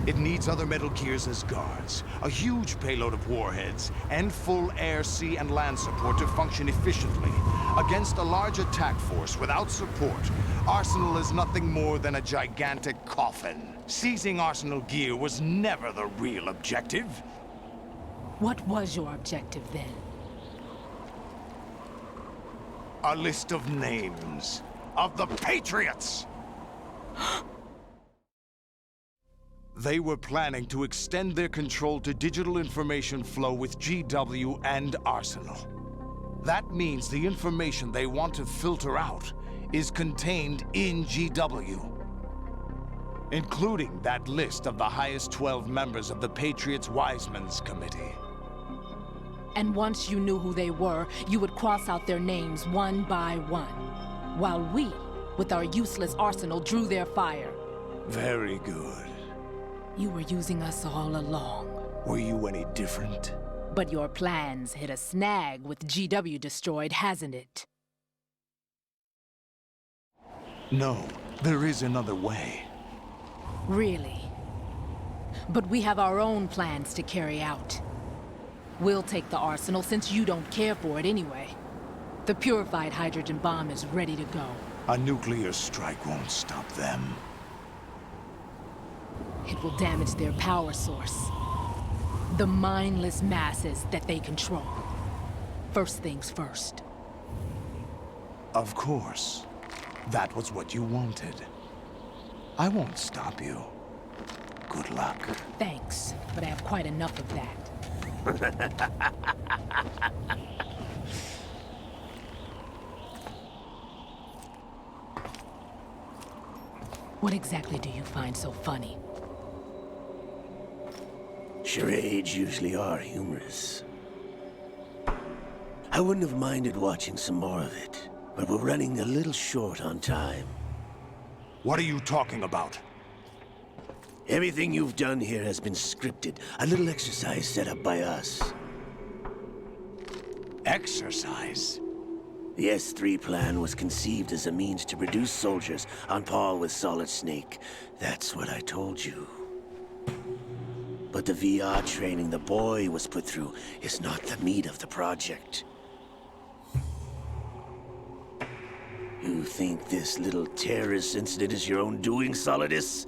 [SPEAKER 13] It needs other Metal Gears as guards, a huge payload of warheads, and full air, sea, and land support to function efficiently. Against a large attack force without support, Arsenal is nothing more than a gigantic coffin. Seizing Arsenal gear was never the real objective.
[SPEAKER 16] What was your objective then?
[SPEAKER 13] A list of names of the Patriots! They were planning to extend their control to digital information flow with GW and Arsenal. That means the information they want to filter out is contained in GW, including that list of the highest 12 members of the Patriots Wiseman's Committee.
[SPEAKER 16] And once you knew who they were, you would cross out their names one by one, while we, with our useless arsenal, drew their fire.
[SPEAKER 13] Very good.
[SPEAKER 16] You were using us all along.
[SPEAKER 13] Were you any different?
[SPEAKER 16] But your plans hit a snag with GW destroyed, hasn't it?
[SPEAKER 13] No, there is another way.
[SPEAKER 16] Really? But we have our own plans to carry out. We'll take the arsenal since you don't care for it anyway. The purified hydrogen bomb is ready to go.
[SPEAKER 13] A nuclear strike won't stop them.
[SPEAKER 16] It will damage their power source. The mindless masses that they control. First things first.
[SPEAKER 13] Of course. That was what you wanted. I won't stop you. Good luck.
[SPEAKER 16] Thanks, but I have quite enough of that. What exactly do you find so funny?
[SPEAKER 14] Charades usually are humorous. I wouldn't have minded watching some more of it, but we're running a little short on time.
[SPEAKER 13] What are you talking about?
[SPEAKER 14] Everything you've done here has been scripted. A little exercise set up by us.
[SPEAKER 13] Exercise?
[SPEAKER 14] The S3 plan was conceived as a means to produce soldiers on par with Solid Snake. That's what I told you. But the VR training the boy was put through is not the meat of the project. You think this little terrorist incident is your own doing, Solidus?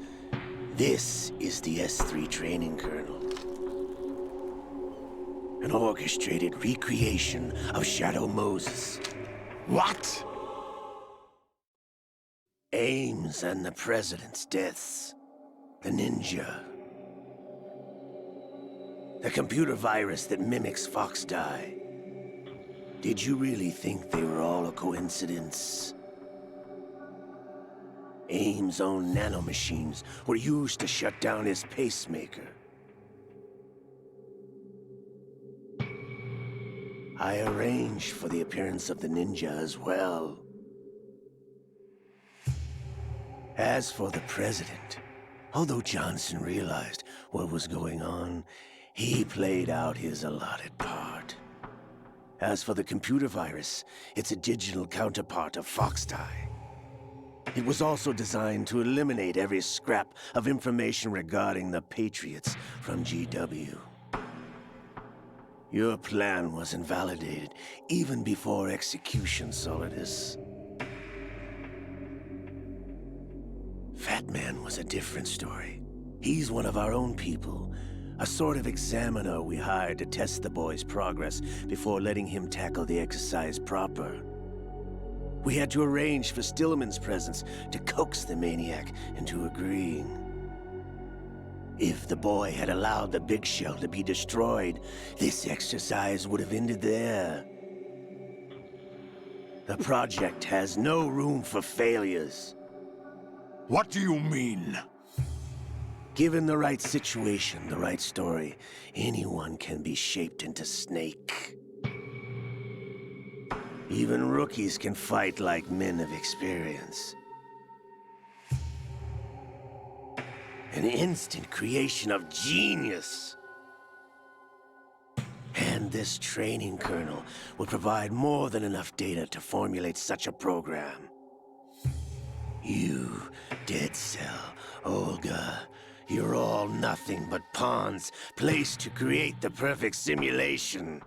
[SPEAKER 14] This is the S3 training kernel. An orchestrated recreation of Shadow Moses.
[SPEAKER 13] What?
[SPEAKER 14] Ames and the President's deaths. The ninja. The computer virus that mimics Foxdie. Did you really think they were all a coincidence? Ames' own nanomachines were used to shut down his pacemaker. I arranged for the appearance of the ninja as well. As for the President, although Johnson realized what was going on, he played out his allotted part. As for the computer virus, it's a digital counterpart of Foxdie. It was also designed to eliminate every scrap of information regarding the Patriots from GW. Your plan was invalidated even before execution, Solidus. Fat Man was a different story. He's one of our own people, a sort of examiner we hired to test the boy's progress before letting him tackle the exercise proper. We had to arrange for Stillman's presence to coax the maniac into agreeing. If the boy had allowed the big shell to be destroyed, this exercise would have ended there. The project has no room for failures.
[SPEAKER 13] What do you mean?
[SPEAKER 14] Given the right situation, the right story, anyone can be shaped into Snake. Even rookies can fight like men of experience. An instant creation of genius. And this training kernel would provide more than enough data to formulate such a program. You, Dead Cell, Olga, you're all nothing but pawns placed to create the perfect simulation.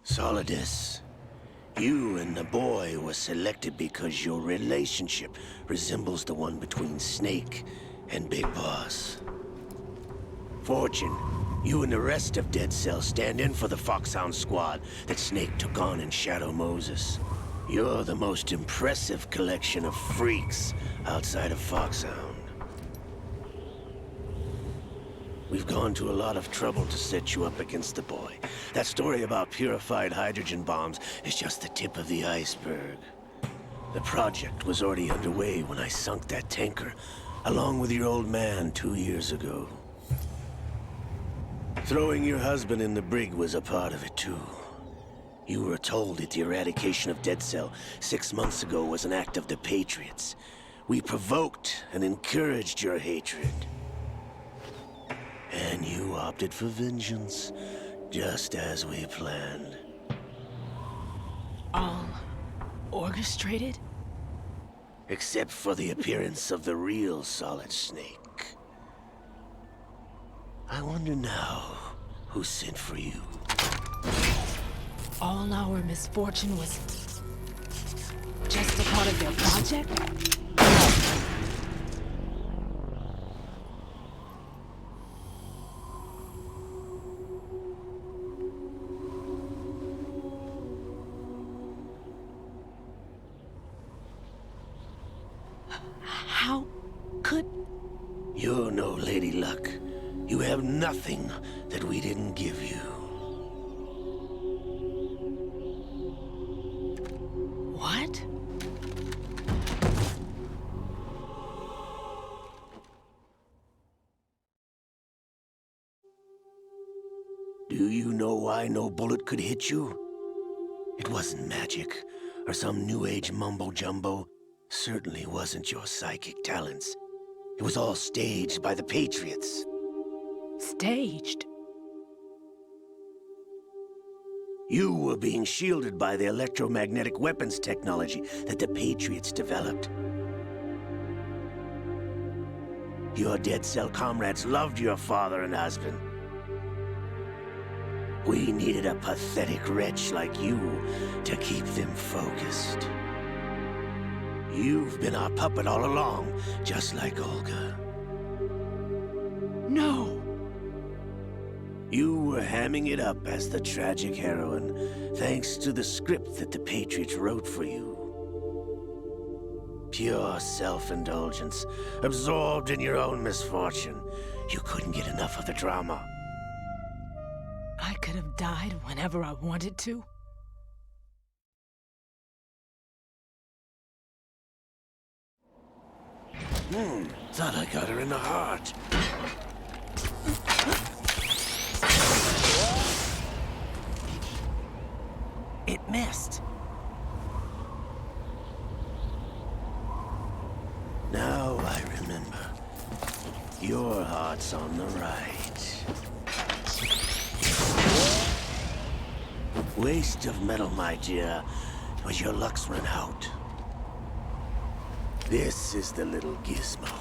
[SPEAKER 14] Solidus, you and the boy were selected because your relationship resembles the one between Snake and Big Boss. Fortune, you and the rest of Dead Cell stand in for the Foxhound squad that Snake took on in Shadow Moses. You're the most impressive collection of freaks outside of Foxhound. We've gone to a lot of trouble to set you up against the boy. That story about purified hydrogen bombs is just the tip of the iceberg. The project was already underway when I sunk that tanker, along with your old man 2 years ago. Throwing your husband in the brig was a part of it too. You were told that the eradication of Dead Cell 6 months ago was an act of the Patriots. We provoked and encouraged your hatred. And you opted for vengeance, just as we planned.
[SPEAKER 16] All orchestrated?
[SPEAKER 14] Except for the appearance of the real Solid Snake. I wonder now who sent for you.
[SPEAKER 16] All our misfortune was just a part of their project? How could...
[SPEAKER 14] You're no Lady Luck. You have nothing that we didn't give you.
[SPEAKER 16] What?
[SPEAKER 14] Do you know why no bullet could hit you? It wasn't magic, or some new age mumbo-jumbo. Certainly wasn't your psychic talents. It was all staged by the Patriots.
[SPEAKER 16] Staged?
[SPEAKER 14] You were being shielded by the electromagnetic weapons technology that the Patriots developed. Your dead cell comrades loved your father and husband. We needed a pathetic wretch like you to keep them focused. You've been our puppet all along, just like Olga.
[SPEAKER 16] No!
[SPEAKER 14] You were hamming it up as the tragic heroine, thanks to the script that the Patriots wrote for you. Pure self-indulgence, absorbed in your own misfortune. You couldn't get enough of the drama.
[SPEAKER 16] I could have died whenever I wanted to.
[SPEAKER 14] Thought I got her in the heart.
[SPEAKER 2] It missed.
[SPEAKER 14] Now I remember. Your heart's on the right. Waste of metal, my dear, was your luck's run out. This is the little gizmo.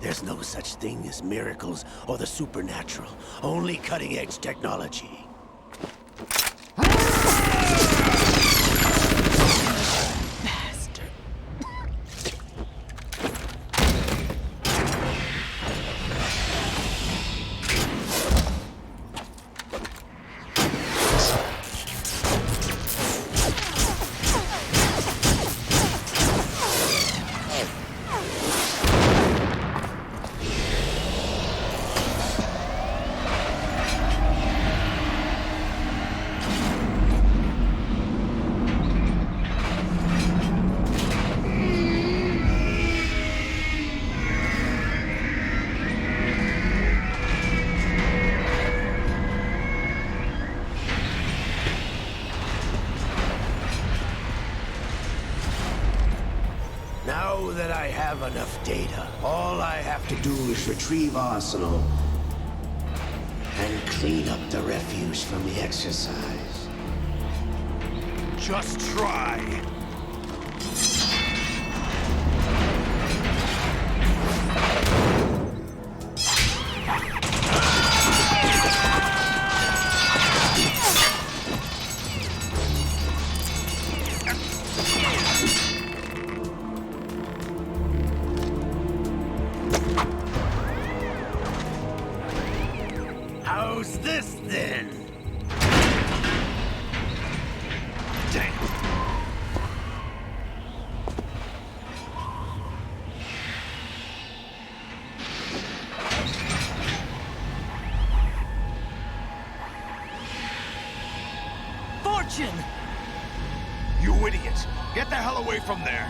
[SPEAKER 14] There's no such thing as miracles or the supernatural, only cutting-edge technology. Now that I have enough data, all I have to do is retrieve Arsenal and clean up the refuse from the exercise.
[SPEAKER 13] Just try.
[SPEAKER 14] How's this then?
[SPEAKER 13] Damn.
[SPEAKER 2] Fortune!
[SPEAKER 13] You idiots! Get the hell away from there!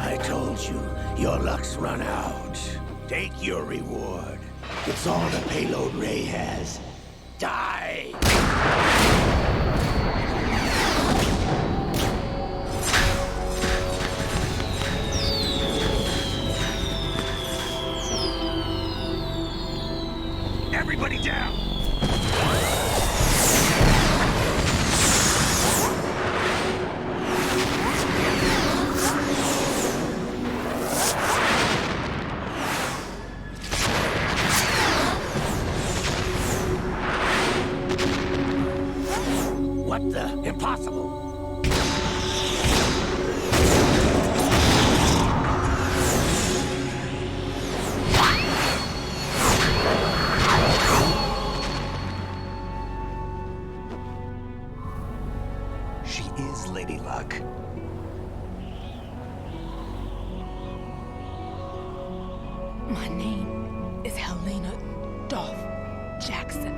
[SPEAKER 14] I told you, your luck's run out. Take your reward. It's all the payload Ray has. Die!
[SPEAKER 13] Everybody down!
[SPEAKER 14] What the? Impossible!
[SPEAKER 5] She is Lady Luck.
[SPEAKER 16] My name is Helena Dolph Jackson,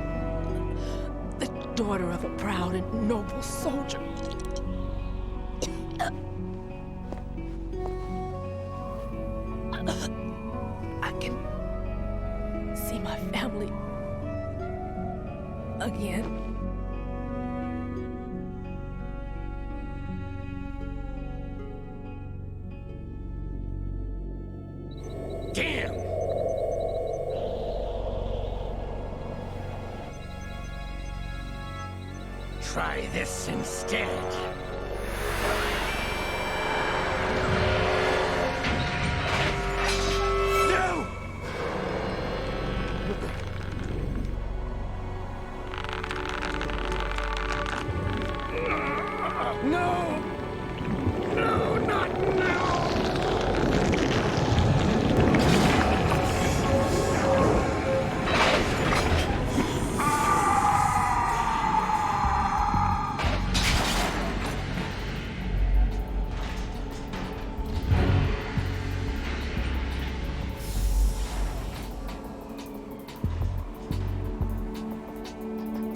[SPEAKER 16] the daughter of a proud and noble soldier. I can see my family again.
[SPEAKER 14] Damn! Try this instead.
[SPEAKER 15] No! No, not now!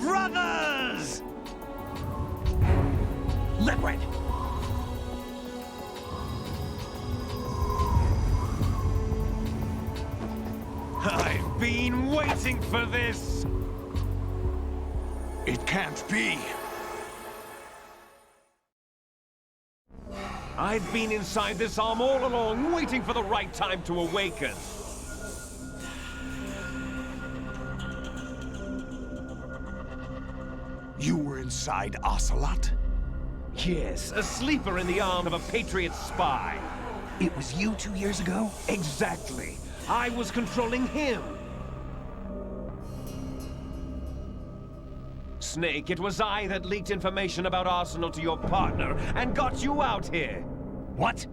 [SPEAKER 5] Brothers! Liquid! I've been waiting for this!
[SPEAKER 13] It can't be.
[SPEAKER 5] I've been inside this arm all along, waiting for the right time to awaken.
[SPEAKER 13] You were inside Ocelot?
[SPEAKER 5] Yes, a sleeper in the arm of a Patriot spy.
[SPEAKER 13] It was you 2 years ago?
[SPEAKER 5] Exactly. I was controlling him. Snake, it was I that leaked information about Arsenal to your partner and got you out here.
[SPEAKER 13] What?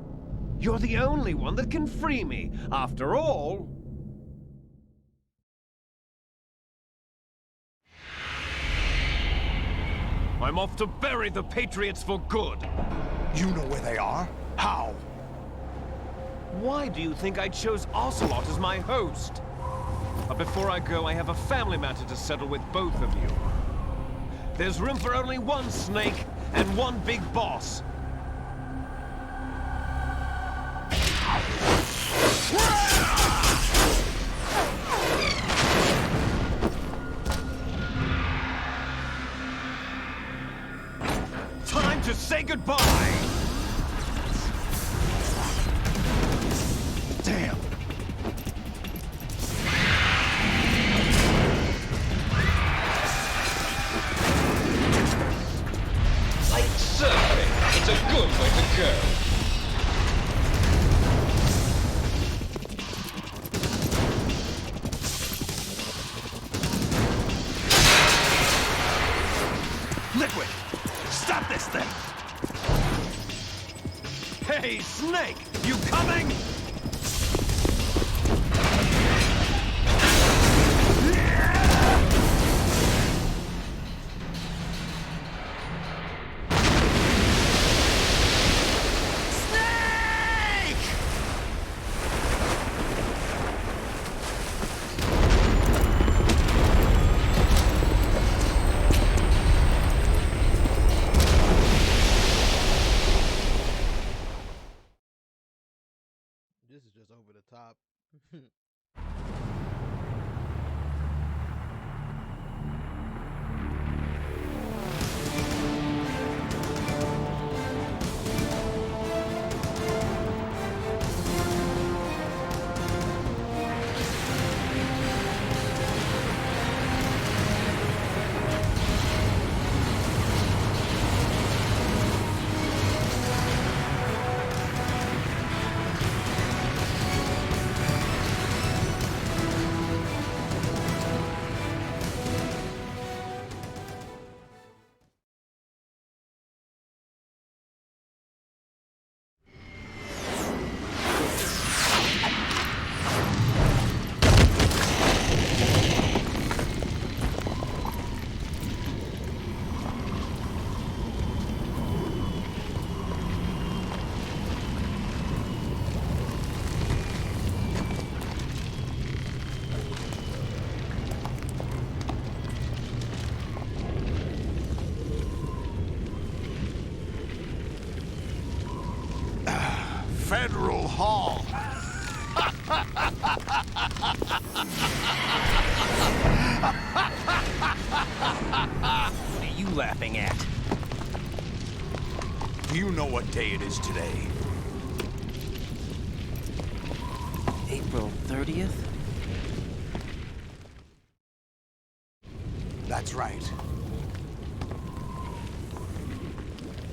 [SPEAKER 5] You're the only one that can free me. After all... I'm off to bury the Patriots for good.
[SPEAKER 13] You know where they are? How?
[SPEAKER 5] Why do you think I chose Ocelot as my host? But before I go, I have a family matter to settle with both of you. There's room for only one Snake and one big boss. Time to say goodbye!
[SPEAKER 13] Damn!
[SPEAKER 15] Like surfing, it's a good way to go.
[SPEAKER 5] Liquid! Stop this thing! Hey, Snake! You coming?
[SPEAKER 1] This is just over the top.
[SPEAKER 13] Federal Hall.
[SPEAKER 5] What are you laughing at?
[SPEAKER 13] Do you know what day it is today?
[SPEAKER 2] April 30th?
[SPEAKER 13] That's right.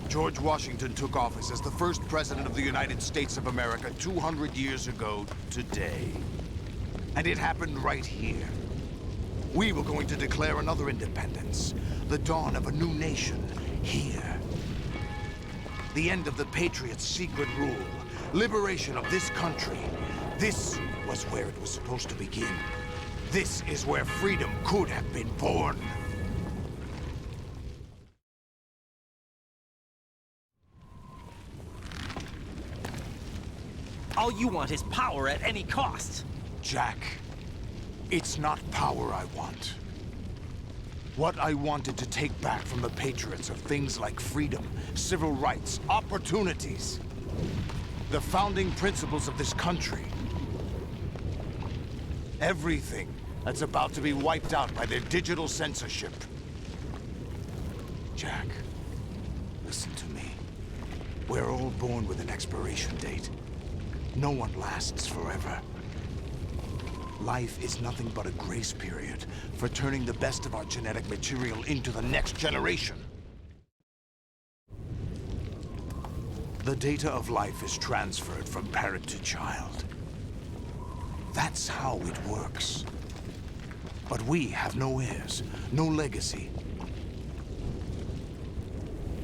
[SPEAKER 13] George Washington took office as the first president of the United States of America 200 years ago today. And it happened right here. We were going to declare another independence, the dawn of a new nation, here. The end of the Patriots' secret rule, liberation of this country. This was where it was supposed to begin. This is where freedom could have been born.
[SPEAKER 2] All you want is power at any cost.
[SPEAKER 13] Jack, it's not power I want. What I wanted to take back from the Patriots are things like freedom, civil rights, opportunities. The founding principles of this country. Everything that's about to be wiped out by their digital censorship. Jack, listen to me. We're all born with an expiration date. No one lasts forever. Life is nothing but a grace period for turning the best of our genetic material into the next generation. The data of life is transferred from parent to child. That's how it works. But we have no heirs, no legacy.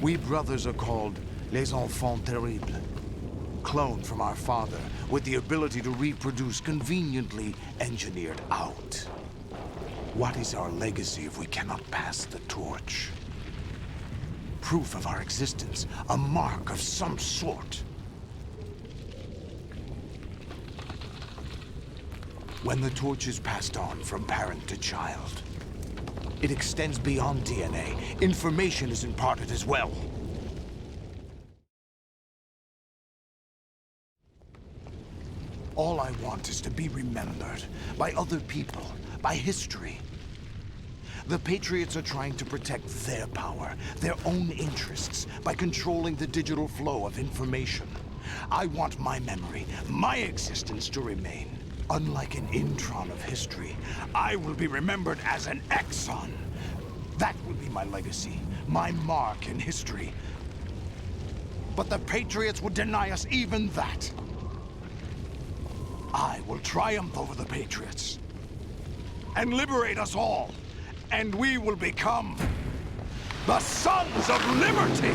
[SPEAKER 13] We brothers are called les enfants terribles. Cloned from our father, with the ability to reproduce conveniently engineered out. What is our legacy if we cannot pass the torch? Proof of our existence, a mark of some sort. When the torch is passed on from parent to child, it extends beyond DNA. Information is imparted as well. All I want is to be remembered by other people, by history. The Patriots are trying to protect their power, their own interests, by controlling the digital flow of information. I want my memory, my existence to remain. Unlike an intron of history, I will be remembered as an exon. That will be my legacy, my mark in history. But the Patriots would deny us even that. I will triumph over the Patriots and liberate us all, and we will become the Sons of Liberty!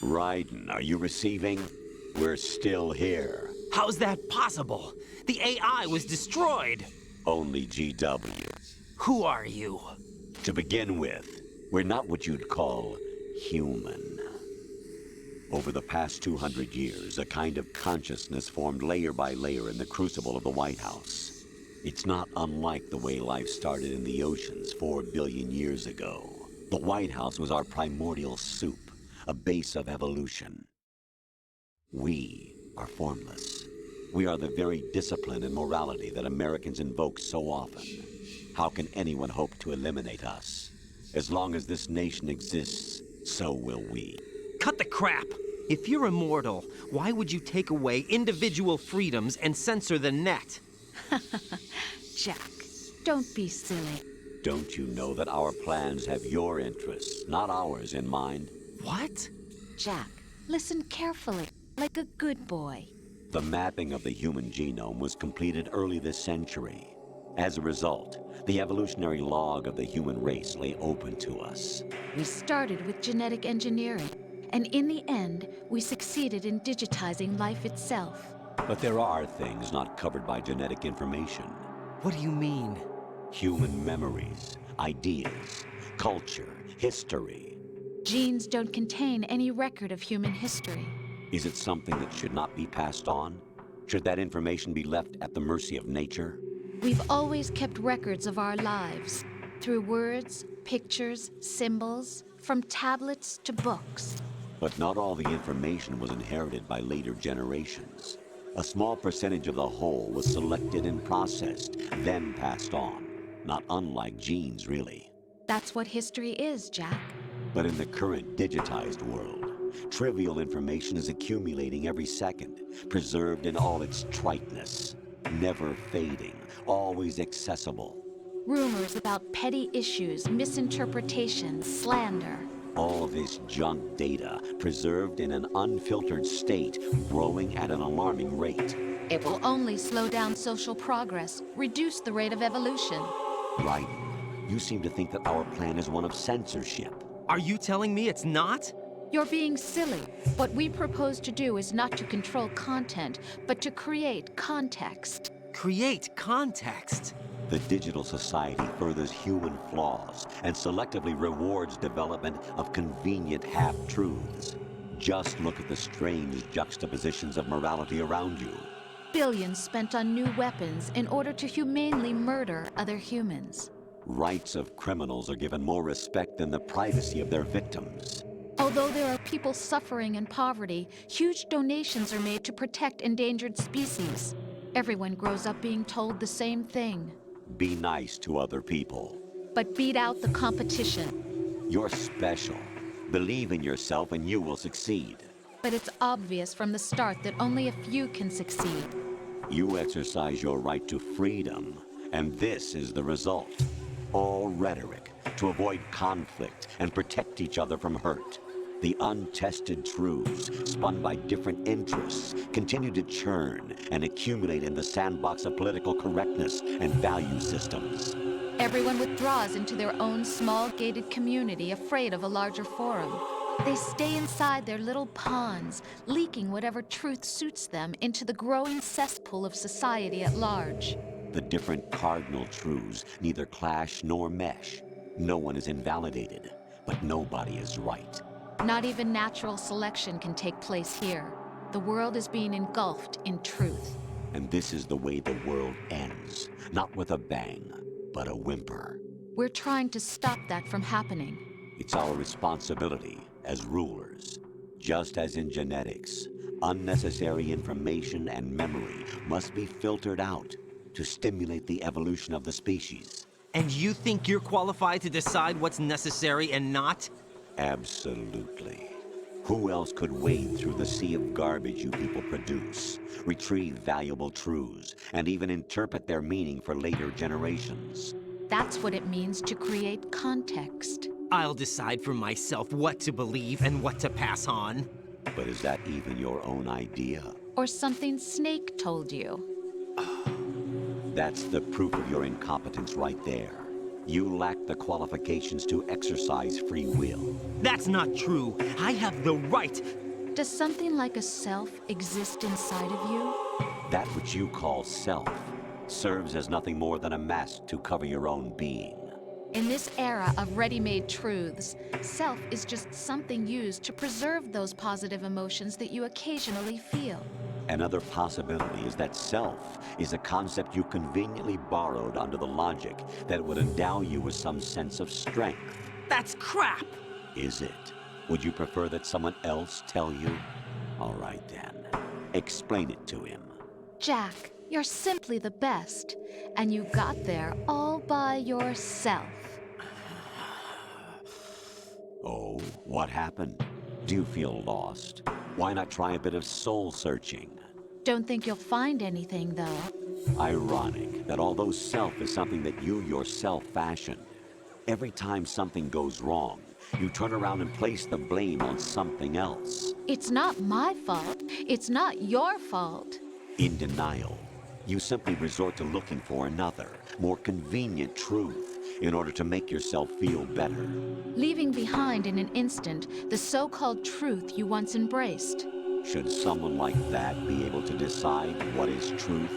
[SPEAKER 4] Raiden, are you receiving? We're still here.
[SPEAKER 2] How's that possible? The AI was destroyed.
[SPEAKER 4] Only GW.
[SPEAKER 2] Who are you?
[SPEAKER 4] To begin with, we're not what you'd call human. Over the past 200 years, a kind of consciousness formed layer by layer in the crucible of the White House. It's not unlike the way life started in the oceans 4 billion years ago. The White House was our primordial soup, a base of evolution. We are formless. We are the very discipline and morality that Americans invoke so often. How can anyone hope to eliminate us? As long as this nation exists, so will we.
[SPEAKER 2] Cut the crap! If you're immortal, why would you take away individual freedoms and censor the net?
[SPEAKER 3] Jack, don't be silly.
[SPEAKER 4] Don't you know that our plans have your interests, not ours, in mind?
[SPEAKER 2] What?
[SPEAKER 3] Jack, listen carefully, like a good boy.
[SPEAKER 4] The mapping of the human genome was completed early this century. As a result, the evolutionary log of the human race lay open to us.
[SPEAKER 3] We started with genetic engineering, and in the end, we succeeded in digitizing life itself.
[SPEAKER 4] But there are things not covered by genetic information.
[SPEAKER 2] What do you mean?
[SPEAKER 4] Human memories, ideas, culture, history.
[SPEAKER 3] Genes don't contain any record of human history.
[SPEAKER 4] Is it something that should not be passed on? Should that information be left at the mercy of nature?
[SPEAKER 3] We've always kept records of our lives, through words, pictures, symbols, from tablets to books.
[SPEAKER 4] But not all the information was inherited by later generations. A small percentage of the whole was selected and processed, then passed on. Not unlike genes, really.
[SPEAKER 3] That's what history is, Jack.
[SPEAKER 4] But in the current digitized world, Trivial information is accumulating every second, preserved in all its triteness. Never fading, always accessible.
[SPEAKER 7] Rumors about petty issues, misinterpretations, slander.
[SPEAKER 4] All this junk data, preserved in an unfiltered state, growing at an alarming rate.
[SPEAKER 7] It will only slow down social progress, reduce the rate of evolution.
[SPEAKER 4] Right. You seem to think that our plan is one of censorship.
[SPEAKER 2] Are you telling me it's not?
[SPEAKER 7] You're being silly. What we propose to do is not to control content, but to create context.
[SPEAKER 2] Create context?
[SPEAKER 4] The digital society furthers human flaws and selectively rewards development of convenient half-truths. Just look at the strange juxtapositions of morality around you.
[SPEAKER 7] Billions spent on new weapons in order to humanely murder other humans.
[SPEAKER 4] Rights of criminals are given more respect than the privacy of their victims.
[SPEAKER 7] Although there are people suffering in poverty, huge donations are made to protect endangered species. Everyone grows up being told the same thing.
[SPEAKER 4] Be nice to other people.
[SPEAKER 7] But beat out the competition.
[SPEAKER 4] You're special. Believe in yourself and you will succeed.
[SPEAKER 7] But it's obvious from the start that only a few can succeed.
[SPEAKER 4] You exercise your right to freedom, and this is the result. All rhetoric to avoid conflict and protect each other from hurt. The untested truths, spun by different interests, continue to churn and accumulate in the sandbox of political correctness and value systems.
[SPEAKER 7] Everyone withdraws into their own small gated community, afraid of a larger forum. They stay inside their little ponds, leaking whatever truth suits them into the growing cesspool of society at large.
[SPEAKER 4] The different cardinal truths neither clash nor mesh. No one is invalidated, but nobody is right.
[SPEAKER 7] Not even natural selection can take place here. The world is being engulfed in truth.
[SPEAKER 4] And this is the way the world ends. Not with a bang, but a whimper.
[SPEAKER 7] We're trying to stop that from happening.
[SPEAKER 4] It's our responsibility as rulers. Just as in genetics, unnecessary information and memory must be filtered out to stimulate the evolution of the species.
[SPEAKER 2] And you think you're qualified to decide what's necessary and not?
[SPEAKER 4] Absolutely. Who else could wade through the sea of garbage you people produce, retrieve valuable truths, and even interpret their meaning for later generations?
[SPEAKER 7] That's what it means to create context.
[SPEAKER 2] I'll decide for myself what to believe and what to pass on.
[SPEAKER 4] But is that even your own idea?
[SPEAKER 7] Or something Snake told you?
[SPEAKER 4] That's the proof of your incompetence right there. You lack the qualifications to exercise free will.
[SPEAKER 2] That's not true. I have the right.
[SPEAKER 7] Does something like a self exist inside of you?
[SPEAKER 4] That which you call self serves as nothing more than a mask to cover your own being.
[SPEAKER 7] In this era of ready-made truths, self is just something used to preserve those positive emotions that you occasionally feel.
[SPEAKER 4] Another possibility is that self is a concept you conveniently borrowed under the logic that it would endow you with some sense of strength.
[SPEAKER 2] That's crap!
[SPEAKER 4] Is it? Would you prefer that someone else tell you? All right then. Explain it to him.
[SPEAKER 7] Jack, you're simply the best. And you got there all by yourself.
[SPEAKER 4] Oh, what happened? Do you feel lost? Why not try a bit of soul searching?
[SPEAKER 7] Don't think you'll find anything, though.
[SPEAKER 4] Ironic that although self is something that you yourself fashioned, every time something goes wrong, you turn around and place the blame on something else.
[SPEAKER 7] It's not my fault. It's not your fault.
[SPEAKER 4] In denial, you simply resort to looking for another, more convenient truth in order to make yourself feel better.
[SPEAKER 7] Leaving behind in an instant the so-called truth you once embraced.
[SPEAKER 4] Should someone like that be able to decide what is truth?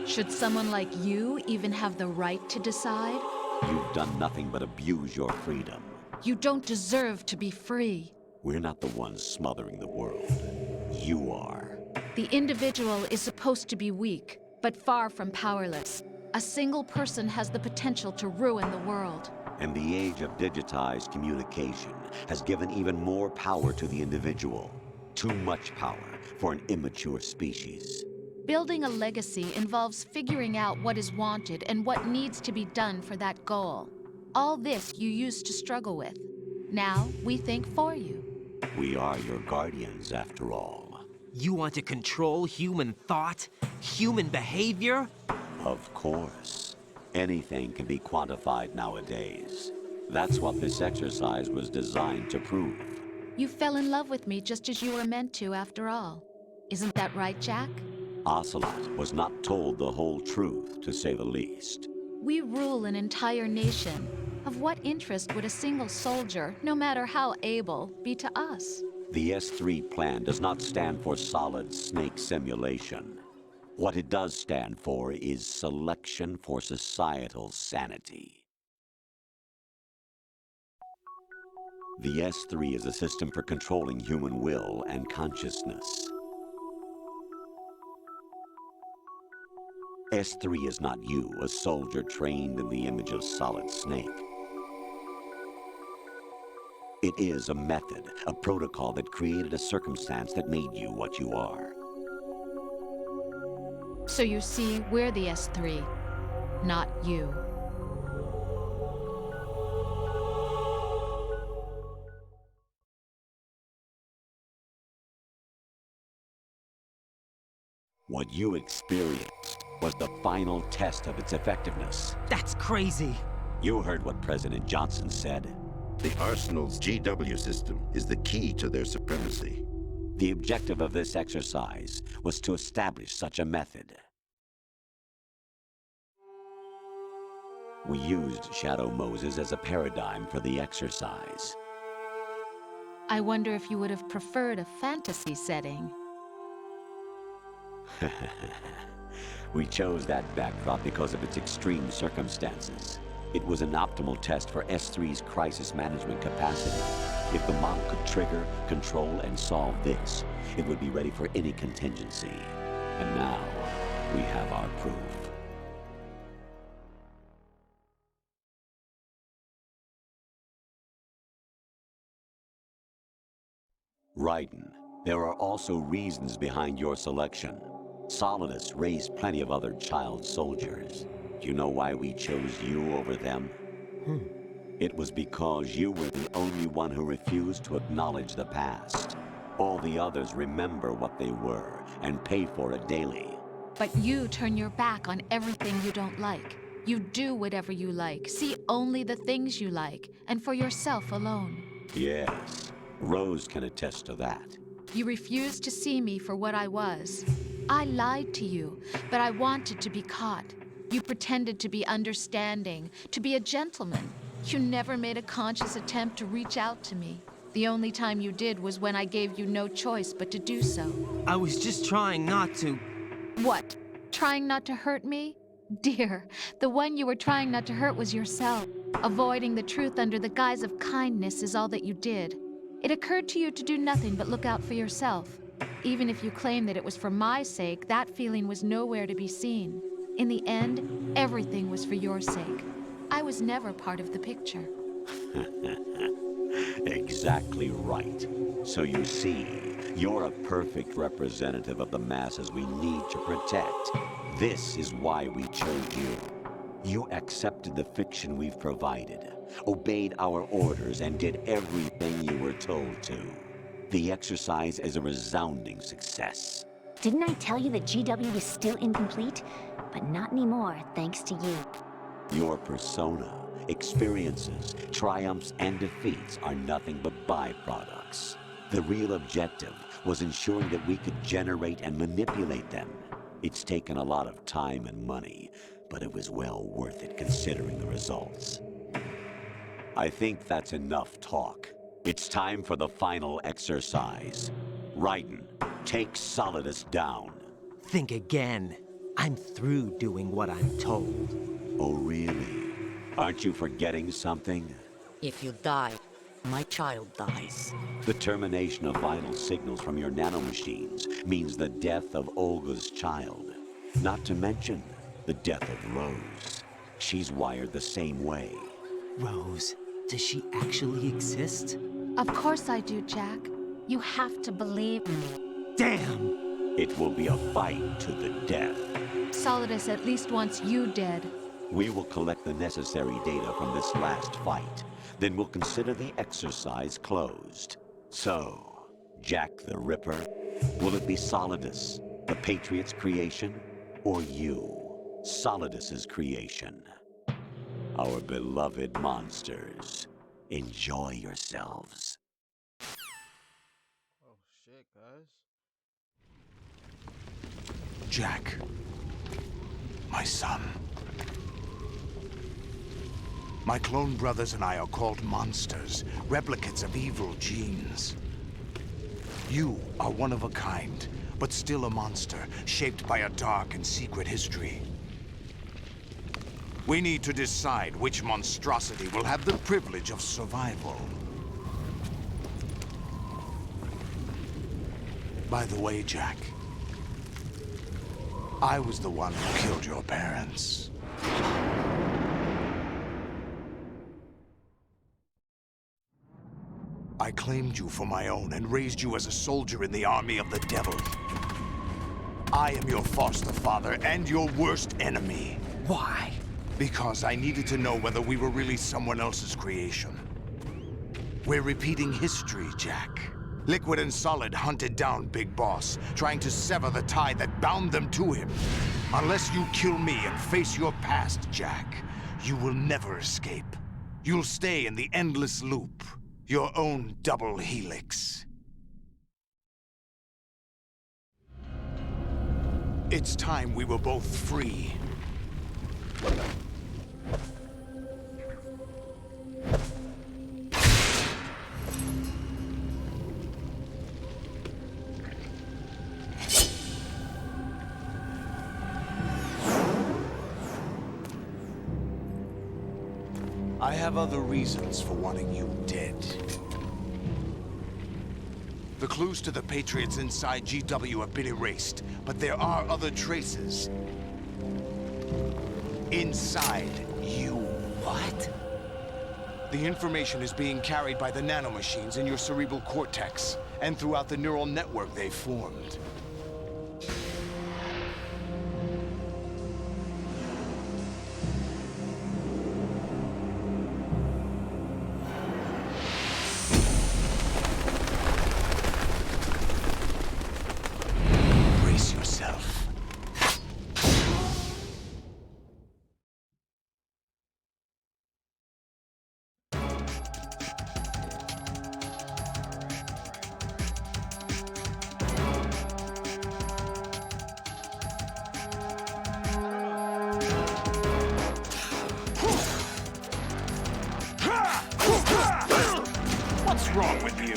[SPEAKER 7] Should someone like you even have the right to decide?
[SPEAKER 4] You've done nothing but abuse your freedom.
[SPEAKER 7] You don't deserve to be free.
[SPEAKER 4] We're not the ones smothering the world. You are.
[SPEAKER 7] The individual is supposed to be weak, but far from powerless. A single person has the potential to ruin the world.
[SPEAKER 4] And the age of digitized communication has given even more power to the individual. Too much power for an immature species.
[SPEAKER 7] Building a legacy involves figuring out what is wanted and what needs to be done for that goal. All this you used to struggle with. Now we think for you.
[SPEAKER 4] We are your guardians, after all.
[SPEAKER 2] You want to control human thought? Human behavior?
[SPEAKER 4] Of course. Anything can be quantified nowadays. That's what this exercise was designed to prove.
[SPEAKER 7] You fell in love with me just as you were meant to, after all. Isn't that right, Jack?
[SPEAKER 4] Ocelot was not told the whole truth, to say the least.
[SPEAKER 7] We rule an entire nation. Of what interest would a single soldier, no matter how able, be to us?
[SPEAKER 4] The S3 plan does not stand for Solid Snake Simulation. What it does stand for is Selection for Societal Sanity. The S3 is a system for controlling human will and consciousness. S3 is not you, a soldier trained in the image of Solid Snake. It is a method, a protocol that created a circumstance that made you what you are.
[SPEAKER 7] So you see, we're the S3, not you.
[SPEAKER 4] What you experienced was the final test of its effectiveness.
[SPEAKER 2] That's crazy.
[SPEAKER 4] You heard what President Johnson said.
[SPEAKER 18] The Arsenal's GW system is the key to their supremacy.
[SPEAKER 4] The objective of this exercise was to establish such a method. We used Shadow Moses as a paradigm for the exercise.
[SPEAKER 7] I wonder if you would have preferred a fantasy setting.
[SPEAKER 4] We chose that backdrop because of its extreme circumstances. It was an optimal test for S3's crisis management capacity. If the model could trigger, control, and solve this, it would be ready for any contingency. And now, we have our proof. Raiden, there are also reasons behind your selection. Solidus raised plenty of other child soldiers. Do you know why we chose you over them? It was because you were the only one who refused to acknowledge the past. All the others remember what they were and pay for it daily.
[SPEAKER 7] But you turn your back on everything you don't like. You do whatever you like, see only the things you like, and for yourself alone.
[SPEAKER 4] Yes, Rose can attest to that.
[SPEAKER 7] You refused to see me for what I was. I lied to you, but I wanted to be caught. You pretended to be understanding, to be a gentleman. You never made a conscious attempt to reach out to me. The only time you did was when I gave you no choice but to do so.
[SPEAKER 2] I was just trying not to...
[SPEAKER 7] What? Trying not to hurt me? Dear, the one you were trying not to hurt was yourself. Avoiding the truth under the guise of kindness is all that you did. It occurred to you to do nothing but look out for yourself. Even if you claim that it was for my sake, that feeling was nowhere to be seen. In the end, everything was for your sake. I was never part of the picture.
[SPEAKER 4] Exactly right. So you see, you're a perfect representative of the masses we need to protect. This is why we chose you. You accepted the fiction we've provided, obeyed our orders, and did everything you were told to. The exercise is a resounding success.
[SPEAKER 10] Didn't I tell you that GW is still incomplete? But not anymore, thanks to you.
[SPEAKER 4] Your persona, experiences, triumphs, and defeats are nothing but byproducts. The real objective was ensuring that we could generate and manipulate them. It's taken a lot of time and money, but it was well worth it considering the results. I think that's enough talk. It's time for the final exercise. Raiden, take Solidus down.
[SPEAKER 2] Think again. I'm through doing what I'm told.
[SPEAKER 4] Oh, really? Aren't you forgetting something?
[SPEAKER 12] If you die, my child dies.
[SPEAKER 4] The termination of vital signals from your nanomachines means the death of Olga's child. Not to mention the death of Rose. She's wired the same way.
[SPEAKER 2] Rose, does she actually exist?
[SPEAKER 7] Of course I do, Jack. You have to believe me.
[SPEAKER 2] Damn!
[SPEAKER 4] It will be a fight to the death.
[SPEAKER 7] Solidus at least wants you dead.
[SPEAKER 4] We will collect the necessary data from this last fight. Then we'll consider the exercise closed. So, Jack the Ripper, will it be Solidus, the Patriots' creation, or you, Solidus's creation? Our beloved monsters, enjoy yourselves.
[SPEAKER 1] Oh shit, guys.
[SPEAKER 13] Jack, my son. My clone brothers and I are called monsters, replicates of evil genes. You are one of a kind, but still a monster, shaped by a dark and secret history. We need to decide which monstrosity will have the privilege of survival. By the way, Jack, I was the one who killed your parents. I claimed you for my own and raised you as a soldier in the army of the devil. I am your foster father and your worst enemy.
[SPEAKER 6] Why?
[SPEAKER 13] Because I needed to know whether we were really someone else's creation. We're repeating history, Jack. Liquid and Solid hunted down Big Boss, trying to sever the tie that bound them to him. Unless you kill me and face your past, Jack, you will never escape. You'll stay in the endless loop, your own double helix. It's time we were both free. I have other reasons for wanting you dead. The clues to the Patriots inside GW have been erased, but there are other traces. Inside you.
[SPEAKER 6] What?
[SPEAKER 13] The information is being carried by the nanomachines in your cerebral cortex, and throughout the neural network they formed. Brace yourself. What's wrong with you?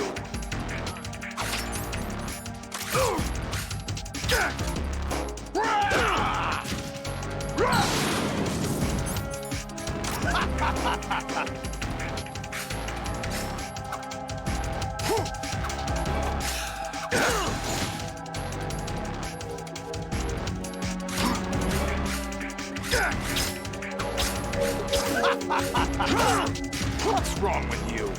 [SPEAKER 13] What's wrong with you?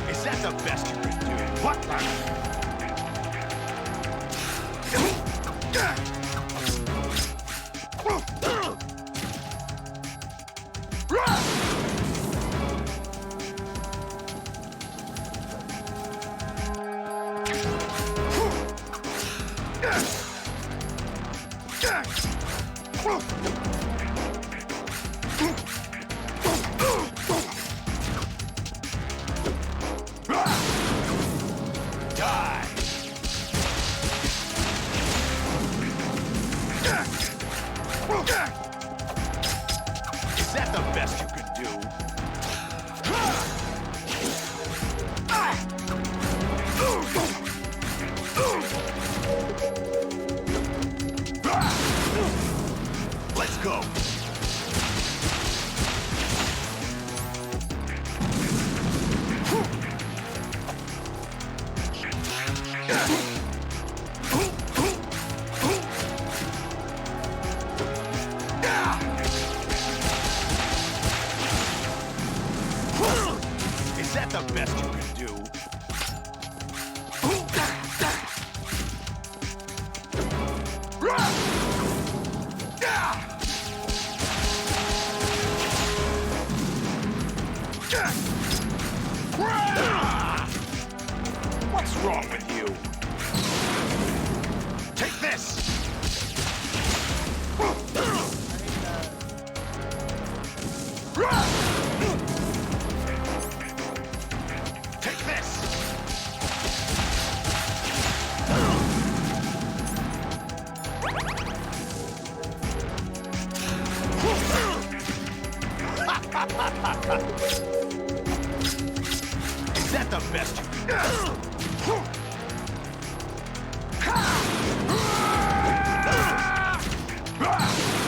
[SPEAKER 13] Is that the best you can do? What the? Is that the best you could do? Let's go.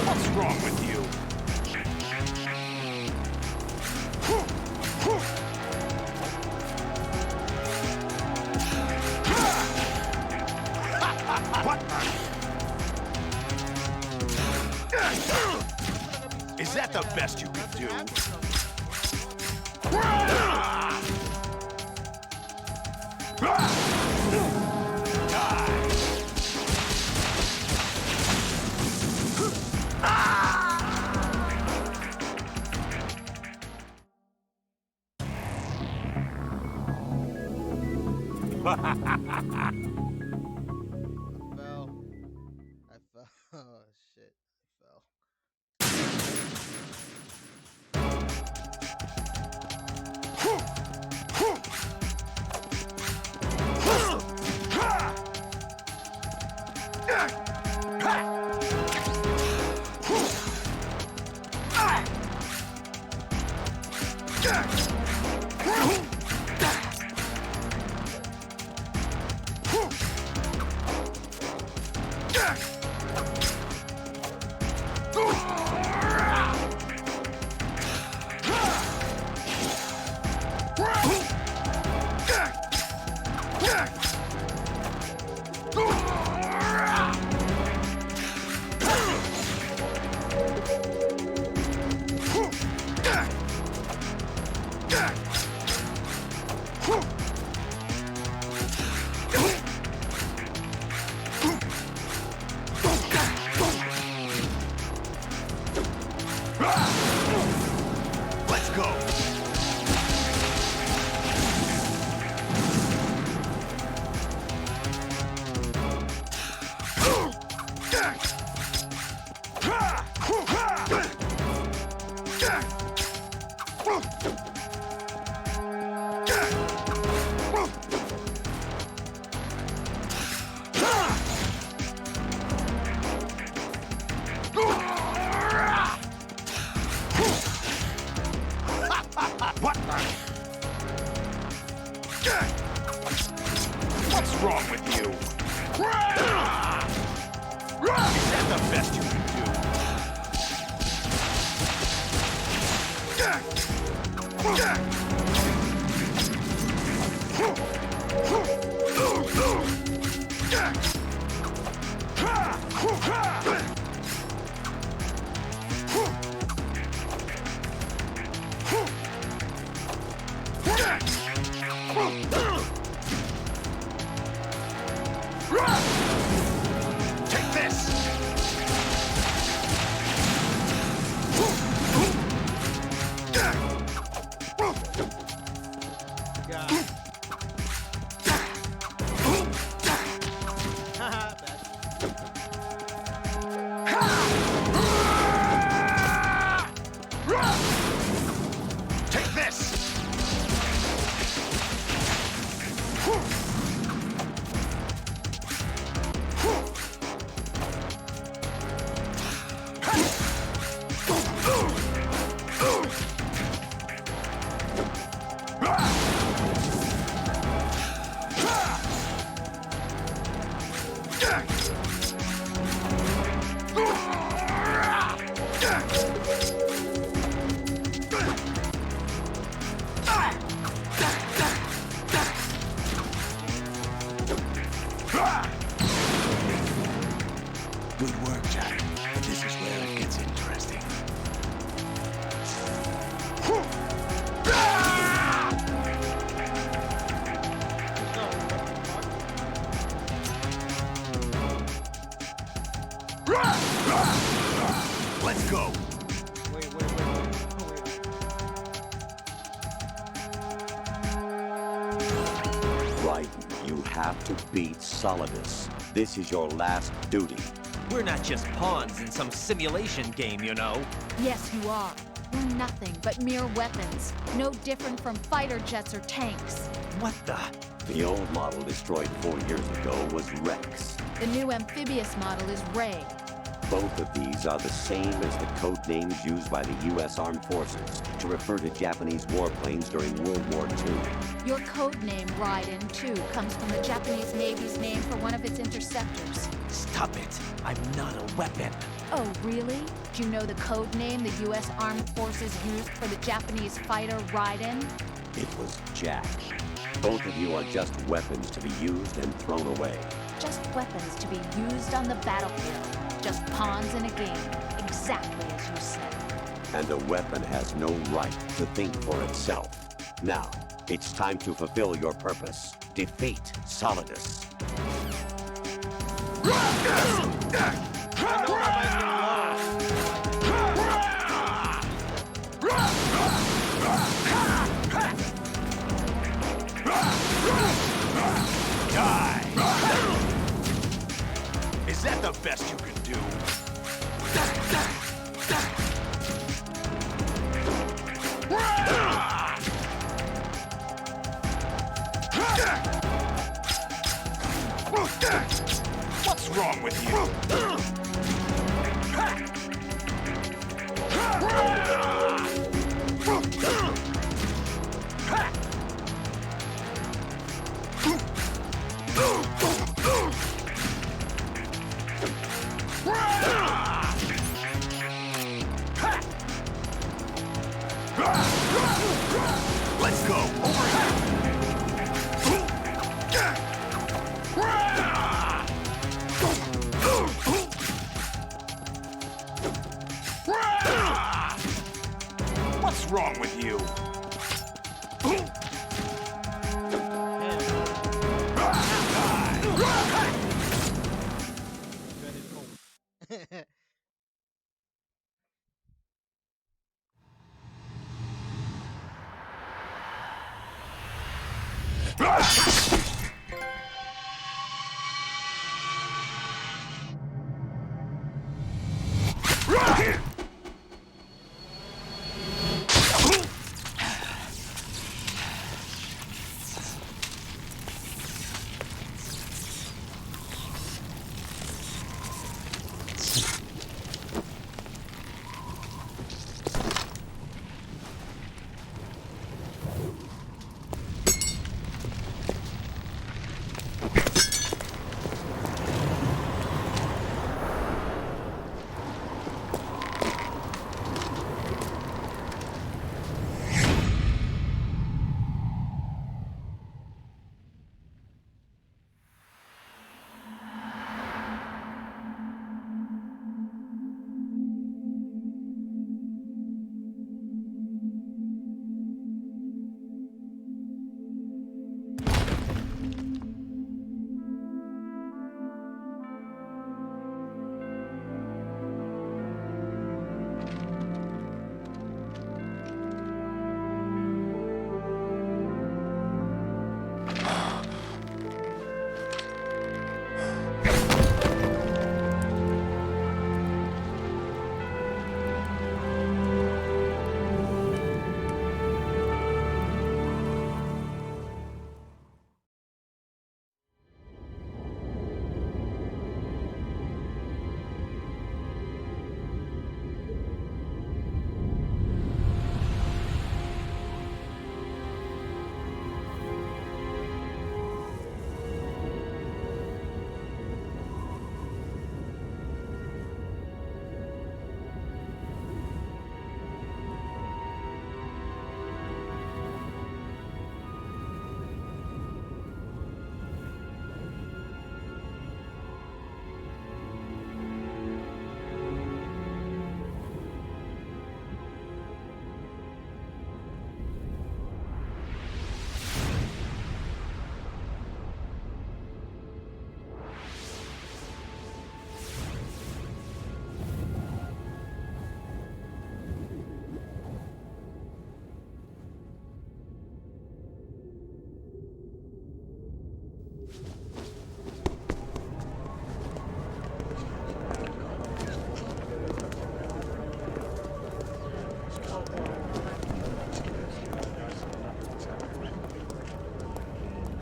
[SPEAKER 13] What's wrong with you? What? Is that the best you can do?
[SPEAKER 1] I fell. Oh shit. I fell.
[SPEAKER 13] Let's go. What? What's wrong with you? Is that the best you can Take this! Take this! Good work, Jack. But this is where it gets interesting. Let's go.
[SPEAKER 4] Raiden, you have to beat Solidus. This is your last duty.
[SPEAKER 2] We're not just pawns in some simulation game, you know.
[SPEAKER 7] Yes, you are. We're nothing but mere weapons. No different from fighter jets or tanks.
[SPEAKER 2] What the?
[SPEAKER 4] The old model destroyed 4 years ago was Rex.
[SPEAKER 7] The new amphibious model is Ray.
[SPEAKER 4] Both of these are the same as the code names used by the U.S. Armed Forces to refer to Japanese warplanes during World War II.
[SPEAKER 7] Your code name, Raiden, too, comes from the Japanese Navy's name for one of its interceptors.
[SPEAKER 14] Stop it. I'm not a weapon.
[SPEAKER 7] Oh, really? Do you know the code name the U.S. Armed Forces used for the Japanese fighter Raiden?
[SPEAKER 4] It was Jack. Both of you are just weapons to be used and thrown away.
[SPEAKER 7] Just weapons to be used on the battlefield. Just pawns in a game, exactly as you said.
[SPEAKER 4] And a weapon has no right to think for itself. Now, it's time to fulfill your purpose. Defeat Solidus.
[SPEAKER 13] Die! Is that the best you can do? What's wrong with you? Let's go! Over here! What's wrong with you?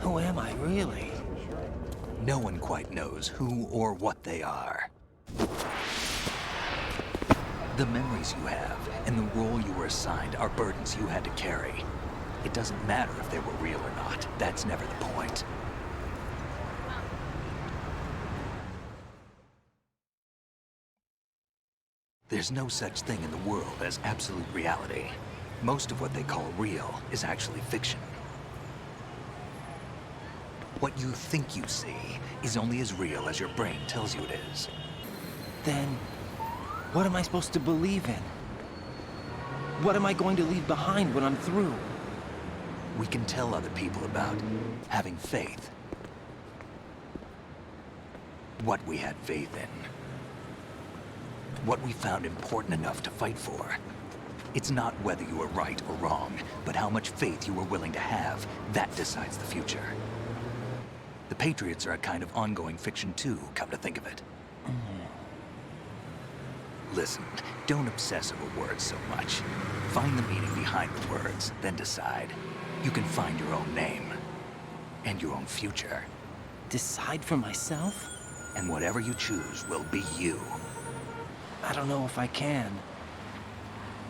[SPEAKER 2] Who am I, really?
[SPEAKER 5] No one quite knows who or what they are. The memories you have and the role you were assigned are burdens you had to carry. It doesn't matter if they were real or not. That's never the point. There's no such thing in the world as absolute reality. Most of what they call real is actually fiction. What you think you see is only as real as your brain tells you it is.
[SPEAKER 2] Then, what am I supposed to believe in? What am I going to leave behind when I'm through?
[SPEAKER 5] We can tell other people about having faith. What we had faith in. What we found important enough to fight for. It's not whether you were right or wrong, but how much faith you were willing to have. That decides the future. The Patriots are a kind of ongoing fiction too, come to think of it. Listen, don't obsess over words so much. Find the meaning behind the words, then decide. You can find your own name. And your own future.
[SPEAKER 2] Decide for myself?
[SPEAKER 5] And whatever you choose will be you.
[SPEAKER 2] I don't know if I can.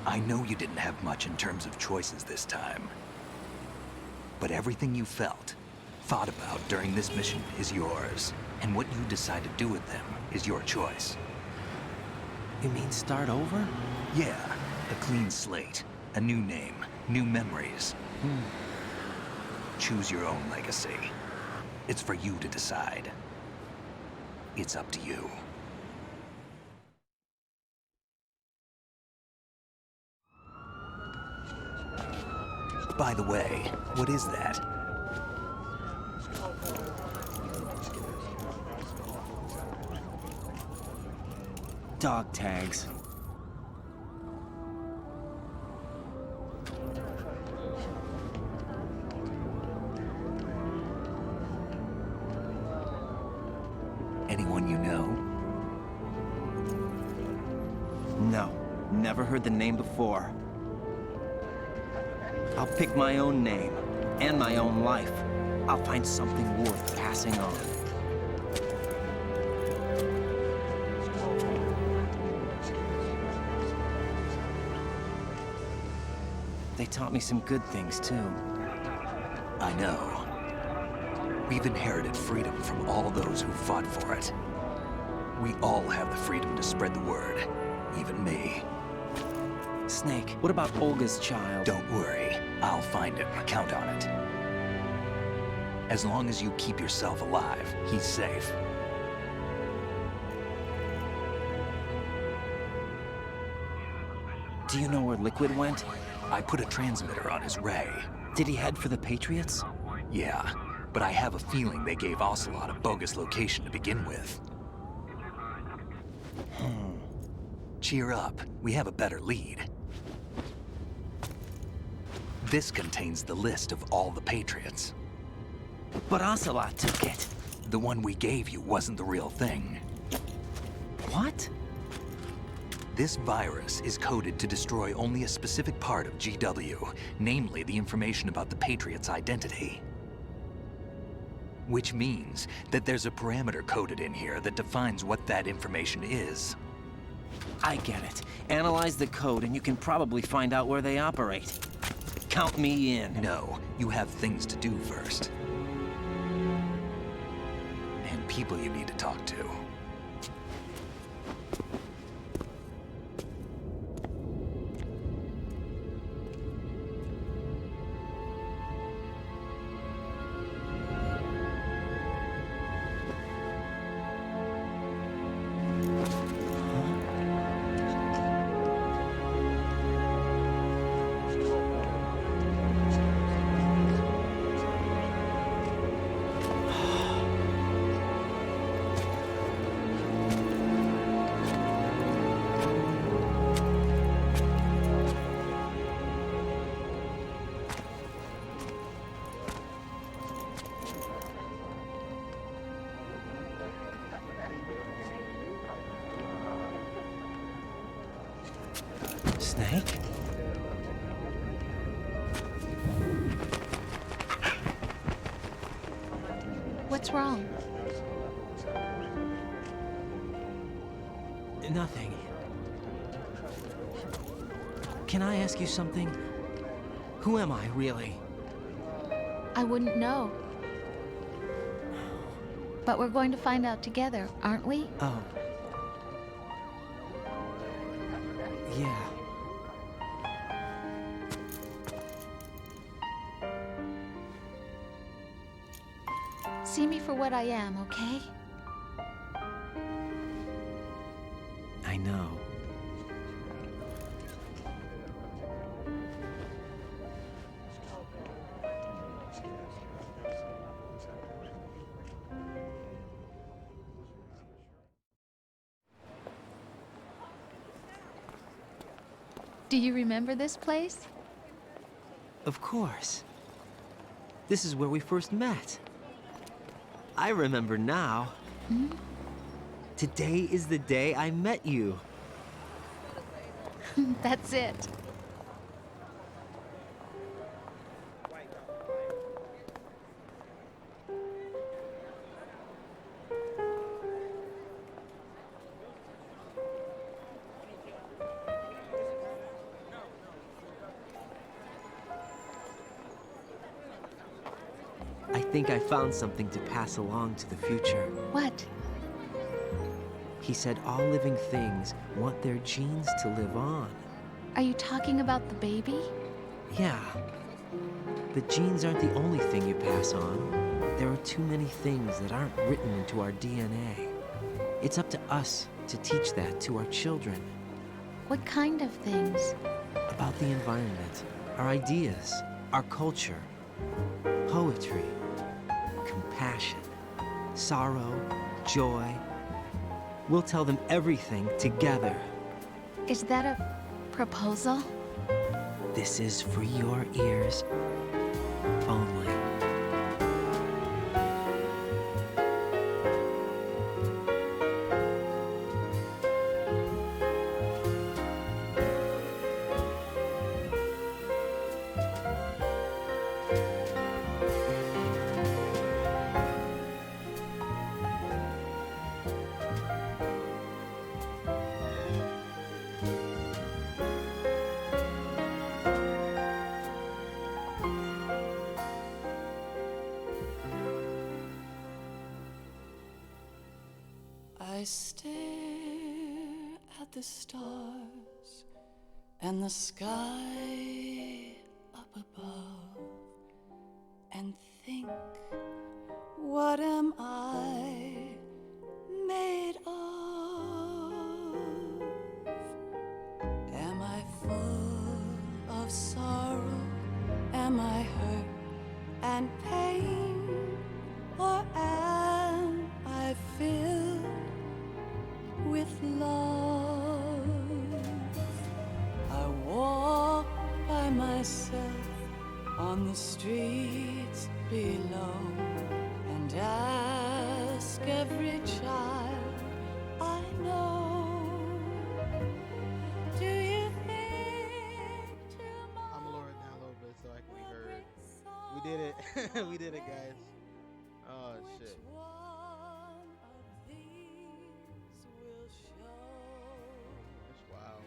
[SPEAKER 5] I know you didn't have much in terms of choices this time. But everything you felt, thought about during this mission is yours. And what you decide to do with them is your choice.
[SPEAKER 2] You mean start over?
[SPEAKER 5] Yeah, a clean slate, a new name, new memories. Choose your own legacy. It's for you to decide. It's up to you. By the way, what is that?
[SPEAKER 2] Dog tags.
[SPEAKER 5] Anyone you know?
[SPEAKER 2] No, never heard the name before. I'll pick my own name, and my own life. I'll find something worth passing on. They taught me some good things, too.
[SPEAKER 5] I know. We've inherited freedom from all those who fought for it. We all have the freedom to spread the word, even me.
[SPEAKER 2] Snake, what about Olga's child?
[SPEAKER 5] Don't worry. I'll find him. Count on it. As long as you keep yourself alive, he's safe.
[SPEAKER 2] Do you know where Liquid went?
[SPEAKER 5] I put a transmitter on his ray.
[SPEAKER 2] Did he head for the Patriots?
[SPEAKER 5] Yeah, but I have a feeling they gave Ocelot a bogus location to begin with. Cheer up. We have a better lead. This contains the list of all the Patriots.
[SPEAKER 2] But Ocelot took it.
[SPEAKER 5] The one we gave you wasn't the real thing.
[SPEAKER 2] What?
[SPEAKER 5] This virus is coded to destroy only a specific part of GW, namely the information about the Patriots' identity. Which means that there's a parameter coded in here that defines what that information is.
[SPEAKER 2] I get it. Analyze the code and you can probably find out where they operate. Count me in.
[SPEAKER 5] No, you have things to do first. And people you need to talk to.
[SPEAKER 2] Snake?
[SPEAKER 7] What's wrong?
[SPEAKER 2] Nothing. Can I ask you something? Who am I, really?
[SPEAKER 7] I wouldn't know. But we're going to find out together, aren't we?
[SPEAKER 2] Oh. Yeah.
[SPEAKER 7] See me for what I am, okay?
[SPEAKER 2] I know.
[SPEAKER 7] Do you remember this place?
[SPEAKER 2] Of course. This is where we first met. I remember now.
[SPEAKER 7] Hmm?
[SPEAKER 2] Today is the day I met you.
[SPEAKER 7] That's it.
[SPEAKER 2] I think I found something to pass along to the future.
[SPEAKER 7] What?
[SPEAKER 2] He said all living things want their genes to live on.
[SPEAKER 7] Are you talking about the baby?
[SPEAKER 2] Yeah. The genes aren't the only thing you pass on. There are too many things that aren't written into our DNA. It's up to us to teach that to our children.
[SPEAKER 7] What kind of things?
[SPEAKER 2] About the environment, our ideas, our culture, poetry, compassion, sorrow, joy. We'll tell them everything together.
[SPEAKER 7] Is that a proposal?
[SPEAKER 2] This is for your ears only.
[SPEAKER 19] I stare at the stars and the sky up above and think, what am I made of? Am I full of sorrow? Am I hurt and pain? Or am I filled with love? I walk by myself on the streets below and ask every child I know, do you think tomorrow?
[SPEAKER 1] I'm gonna lower it down a little bit so I can be heard. We did it. We did it, guys. Oh shit. That's wild.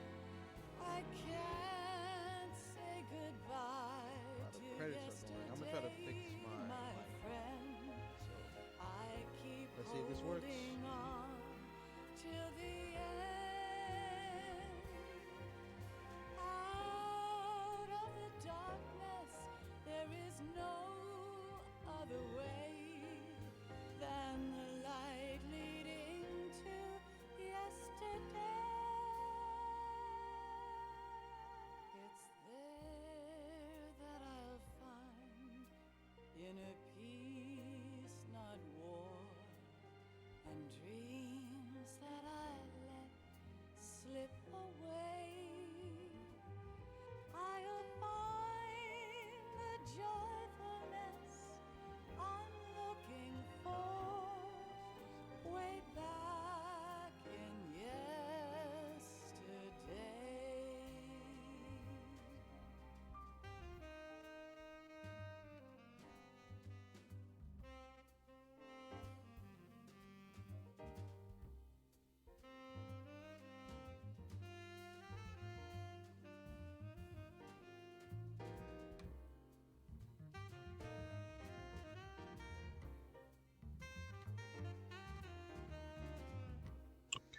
[SPEAKER 19] I can't say goodbye
[SPEAKER 1] The credits are going. I'm gonna try to fix my mic. So, let's see if this works.
[SPEAKER 19] Till the end. Out of the darkness, there is no other way.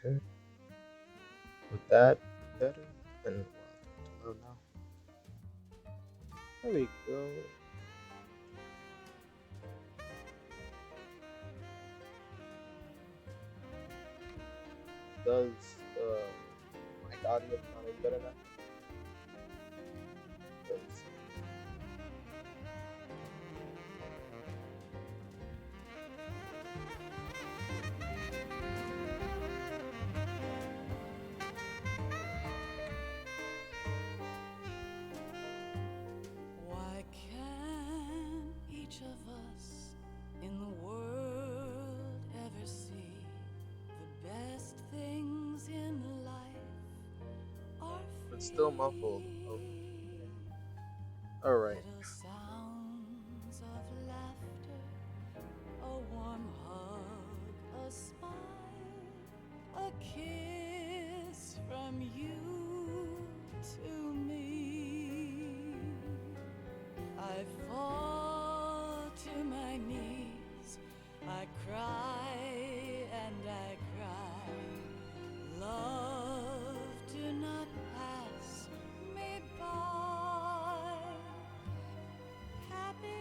[SPEAKER 1] Okay. With that, better and well, now. There we go. Does mic audio sound any better now? Let's see.
[SPEAKER 19] Why can't each of us in the world ever see the best things in life are
[SPEAKER 1] It's still muffled. Oh. All right.
[SPEAKER 19] little sounds of laughter, a warm hug, a smile, a kiss from you to me. I fall to my knees, I cry and I cry. Love, do not pass me by. Happy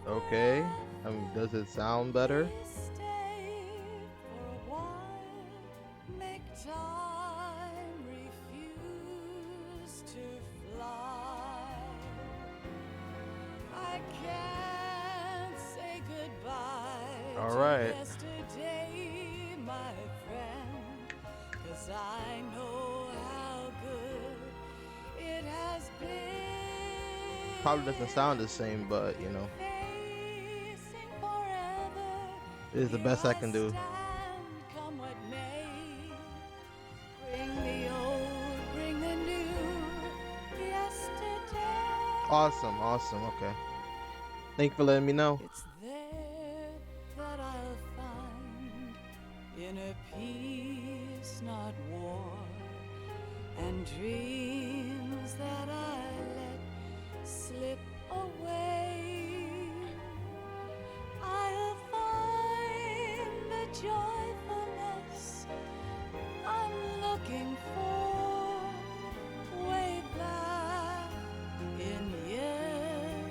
[SPEAKER 1] Okay. I mean, does it sound better?
[SPEAKER 19] stay for a while, make time, refuse to fly. I can't say goodbye
[SPEAKER 1] All
[SPEAKER 19] to
[SPEAKER 1] right.
[SPEAKER 19] yesterday, my friend, 'cause I know how good it has been.
[SPEAKER 1] Probably doesn't sound the same, but you know, it is the best I can do.
[SPEAKER 19] Come what may, bring the old, bring the new, yesterday.
[SPEAKER 1] Awesome, awesome. Okay. Thank you for letting me know.
[SPEAKER 19] It's there that I'll find inner peace, not war, and dreams that I let slip away. I'll find the joyfulness I'm looking for way back in yesterday.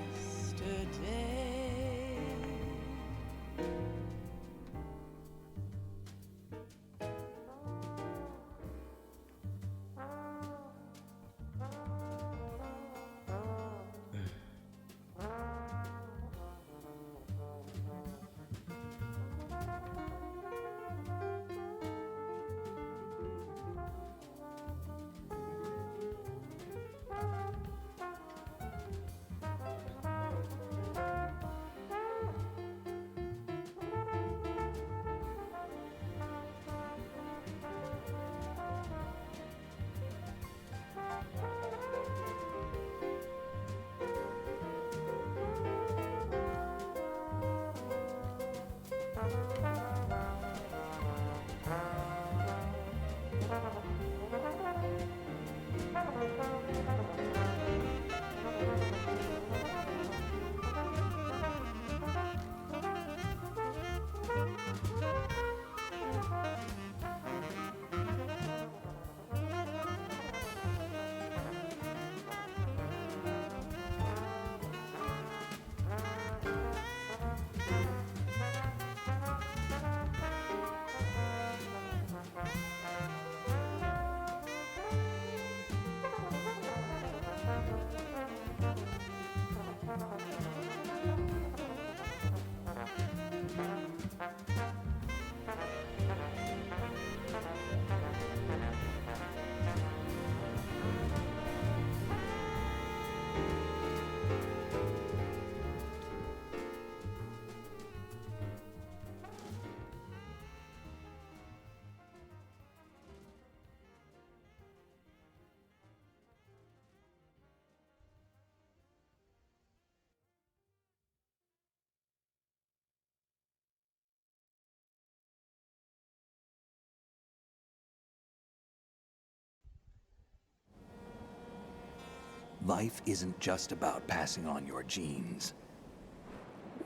[SPEAKER 5] Life isn't just about passing on your genes.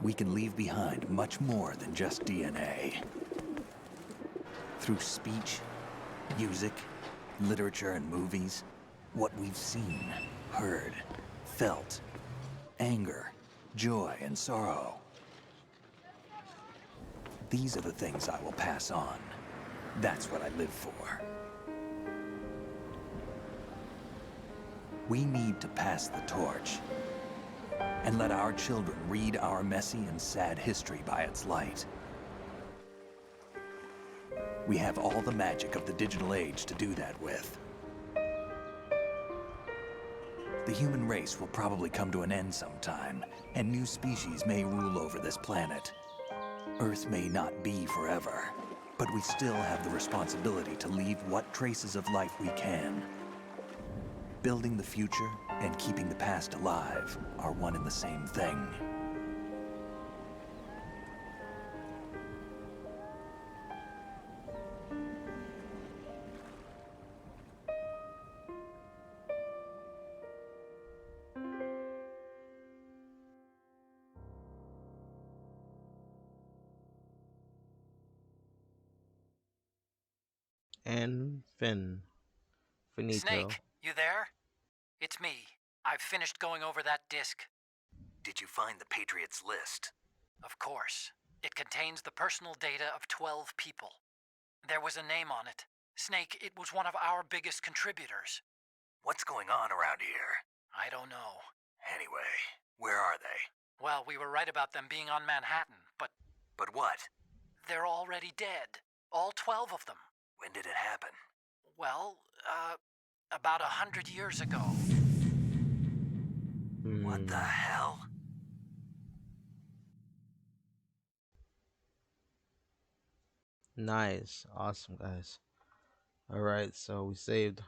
[SPEAKER 5] We can leave behind much more than just DNA. through speech, music, literature, and movies. What we've seen, heard, felt, anger, joy, and sorrow. These are the things I will pass on. That's what I live for. We need to pass the torch and let our children read our messy and sad history by its light. We have all the magic of the digital age to do that with. The human race will probably come to an end sometime, and new species may rule over this planet. Earth may not be forever, but we still have the responsibility to leave what traces of life we can. Building the future and keeping the past alive are one and the same thing.
[SPEAKER 1] And Finito.
[SPEAKER 6] Snake, you there? It's me. I've finished going over that disc.
[SPEAKER 5] Did you find the Patriots list?
[SPEAKER 6] Of course. It contains the personal data of 12 people. There was a name on it. Snake, it was one of our biggest contributors.
[SPEAKER 5] What's going on around here?
[SPEAKER 6] I don't know.
[SPEAKER 5] Anyway, where are they?
[SPEAKER 6] Well, we were right about them being on Manhattan, but...
[SPEAKER 5] But what?
[SPEAKER 6] They're already dead. All 12 of them.
[SPEAKER 5] When did it happen?
[SPEAKER 6] Well, about 100 years ago.
[SPEAKER 5] What the hell?
[SPEAKER 1] Nice. Awesome, guys. Alright, so we saved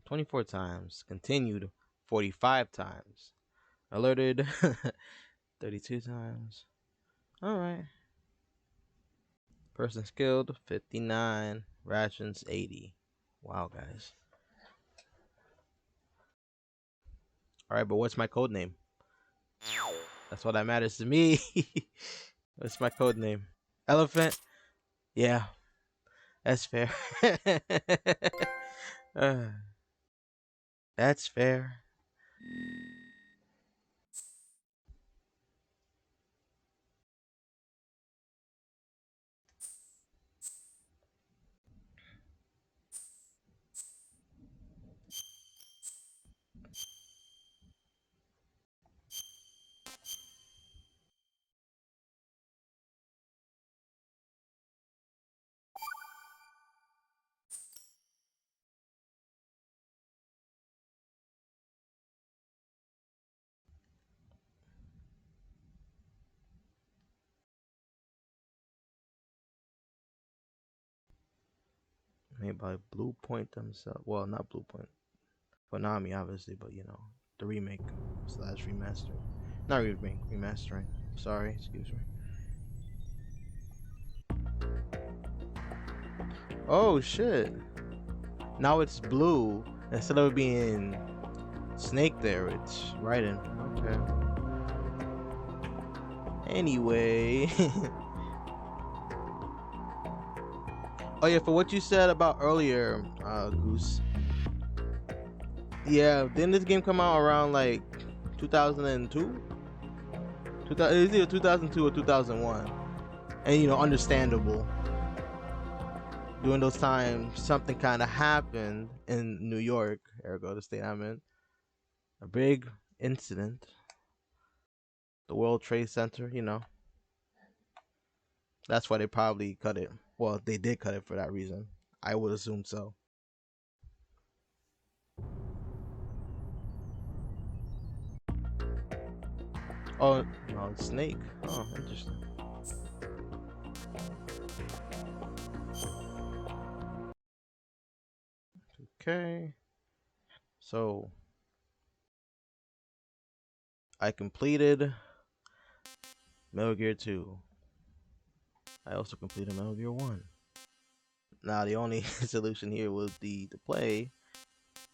[SPEAKER 1] 24 times. Continued 45 times. Alerted 32 times. Alright. Persons killed 59. Rations 80. Wow, guys. Alright, but what's my code name? That's what that matters to me. What's my code name? Elephant? Yeah. That's fair. That's fair. Made by Blue Point themselves. Well, not Blue Point. Konami, obviously, but you know, the remake / remastering. Not remake, remastering. Sorry, excuse me. Oh shit! Now it's blue instead of it being Snake. There, it's Raiden. Okay. Anyway. Oh yeah, for what you said about earlier, Goose. Yeah, didn't this game come out around like 2002? It's either 2002 or 2001. And you know, understandable. During those times, something kind of happened in New York, ergo the state I'm in. A big incident. The World Trade Center, you know. That's why they probably cut it. Well, they did cut it for that reason. I would assume so. Oh, no, it's Snake. Oh, interesting. Okay. So, I completed Metal Gear 2. I also completed Metal Gear 1. Now, the only solution here would be to play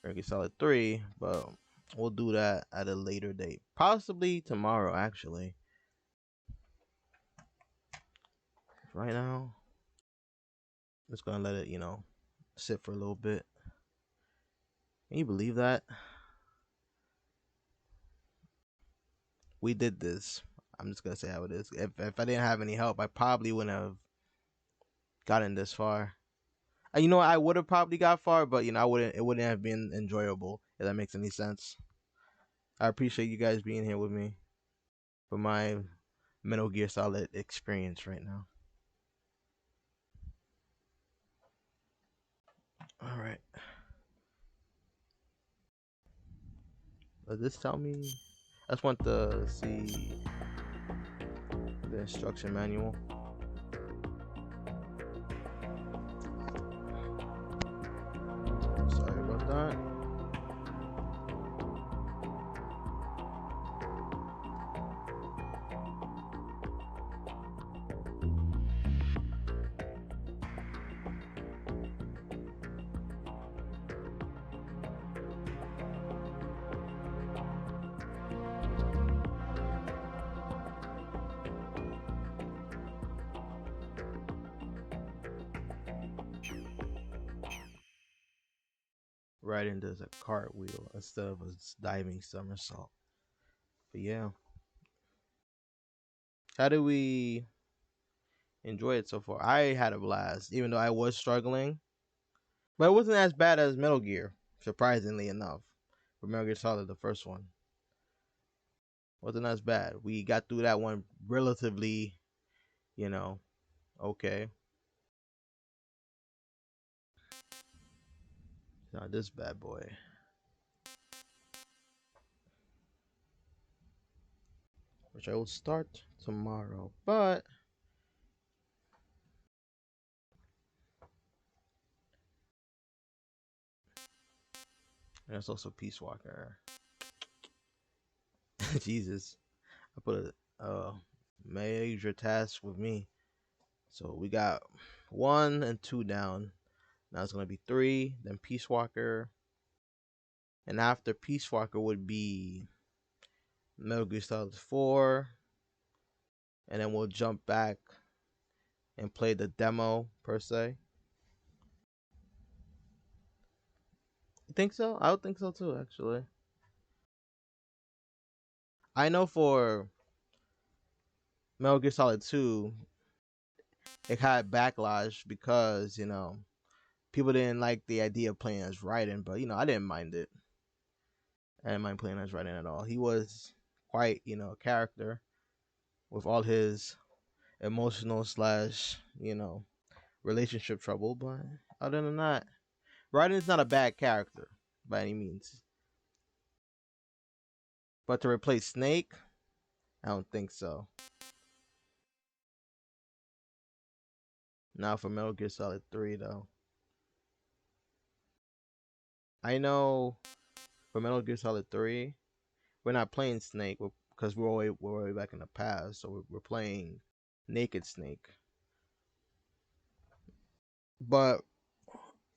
[SPEAKER 1] Metal Gear Solid 3, but we'll do that at a later date. Possibly tomorrow, actually. Right now, Just gonna let it, sit for a little bit. Can you believe that? We did this. I'm just gonna say how it is. If I didn't have any help, I probably wouldn't have gotten this far. I would have probably got far, but I wouldn't. It wouldn't have been enjoyable. If that makes any sense. I appreciate you guys being here with me for my Metal Gear Solid experience right now. All right. Does this tell me? I just want to see the instruction manual. Sorry about that. Right into a cartwheel instead of a diving somersault. But yeah, how do we enjoy it so far? I had a blast, even though I was struggling, but it wasn't as bad as Metal Gear, surprisingly enough. For Metal Gear Solid, the first one wasn't as bad. We got through that one relatively, okay. Now this bad boy. Which I will start tomorrow, but there's also Peace Walker. Jesus, I put a major task with me. So we got 1 and 2 down. Now it's gonna be 3, then Peace Walker, and after Peace Walker would be Metal Gear Solid 4, and then we'll jump back and play the demo per se. You think so? I would think so too, actually. I know for Metal Gear Solid 2, it had backlash because, people didn't like the idea of playing as Raiden, but, I didn't mind it. I didn't mind playing as Raiden at all. He was quite, a character with all his emotional / relationship trouble, but other than that, Raiden's not a bad character by any means. But to replace Snake, I don't think so. Now for Metal Gear Solid 3 though. I know for Metal Gear Solid 3, we're not playing Snake because we're way back in the past, so we're playing Naked Snake. But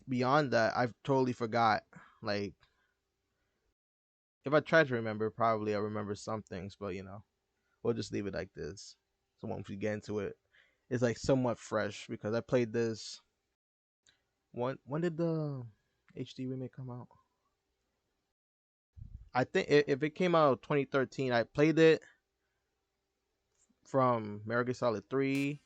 [SPEAKER 1] beyond that, I've totally forgot. Like, if I try to remember, probably I'll remember some things, but we'll just leave it like this. So once we get into it, it's like somewhat fresh because I played this. When did the HD remake come out? I think if it came out 2013, I played it from Metal Gear Solid 3,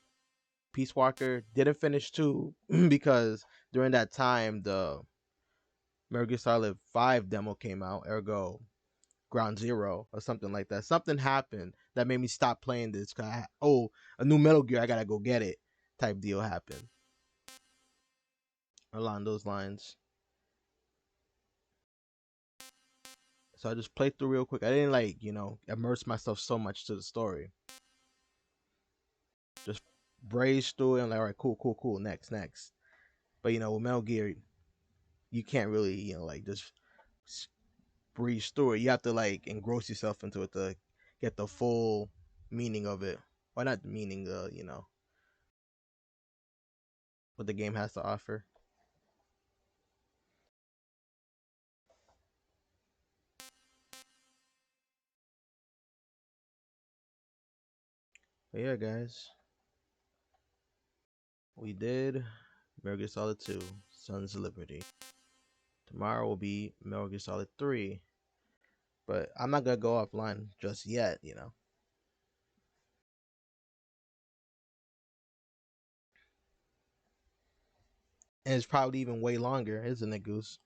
[SPEAKER 1] Peace Walker. Didn't finish 2 because during that time the Metal Gear Solid 5 demo came out, ergo Ground Zero or something like that. Something happened that made me stop playing this. A new Metal Gear, I gotta go get it type deal happened. Along those lines. So I just played through real quick. I didn't immerse myself so much to the story. Just braze through it and all right, cool, next. But with Metal Gear, you can't really, just breeze through it. You have to engross yourself into it to get the full meaning of it. Why not the meaning, what the game has to offer. But yeah, guys, we did Metal Gear Solid 2, Sons of Liberty. Tomorrow will be Metal Gear Solid 3. But I'm not gonna go offline just yet, you know. And it's probably even way longer, isn't it, Goose?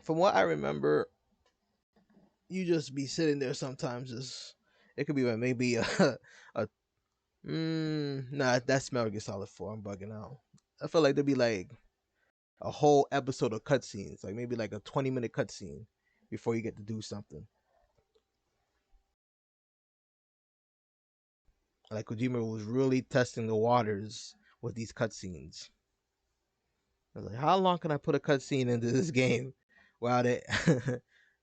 [SPEAKER 1] From what I remember, you just be sitting there sometimes. It could be like maybe a nah, that's Metal Gear Solid 4. I'm bugging out. I feel like there'd be like a whole episode of cutscenes, like maybe like a 20-minute cutscene before you get to do something. Like Kojima was really testing the waters with these cutscenes. I was like, how long can I put a cutscene into this game without it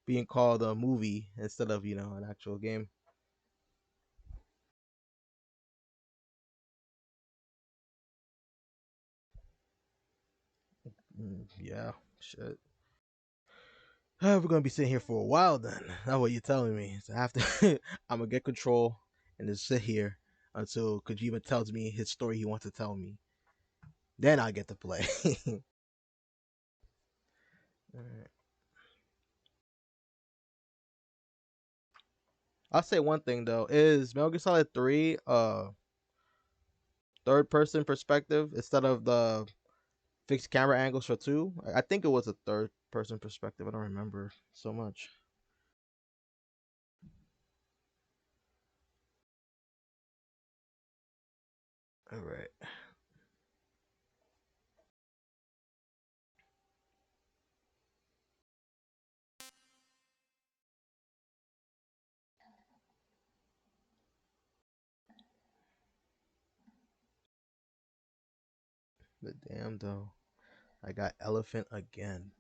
[SPEAKER 1] being called a movie instead of, you know, an actual game? Yeah, shit. We're gonna be sitting here for a while then. That's what you're telling me. So after I'm gonna get control and just sit here until Kojima tells me his story he wants to tell me. Then I get to play. Alright. I'll say one thing though, is Metal Gear Solid 3 third person perspective instead of the fixed camera angles for 2? I think it was a third person perspective. I don't remember so much. Alright. But damn though, I got elephant again.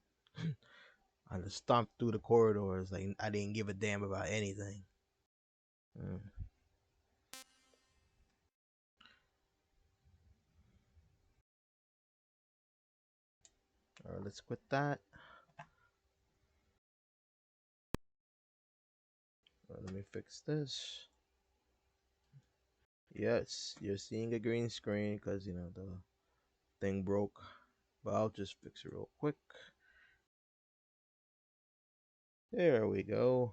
[SPEAKER 1] I just stomped through the corridors like I didn't give a damn about anything. Alright, let's quit that. Let me fix this. Yes, you're seeing a green screen because, you know, the thing broke. But I'll just fix it real quick. There we go.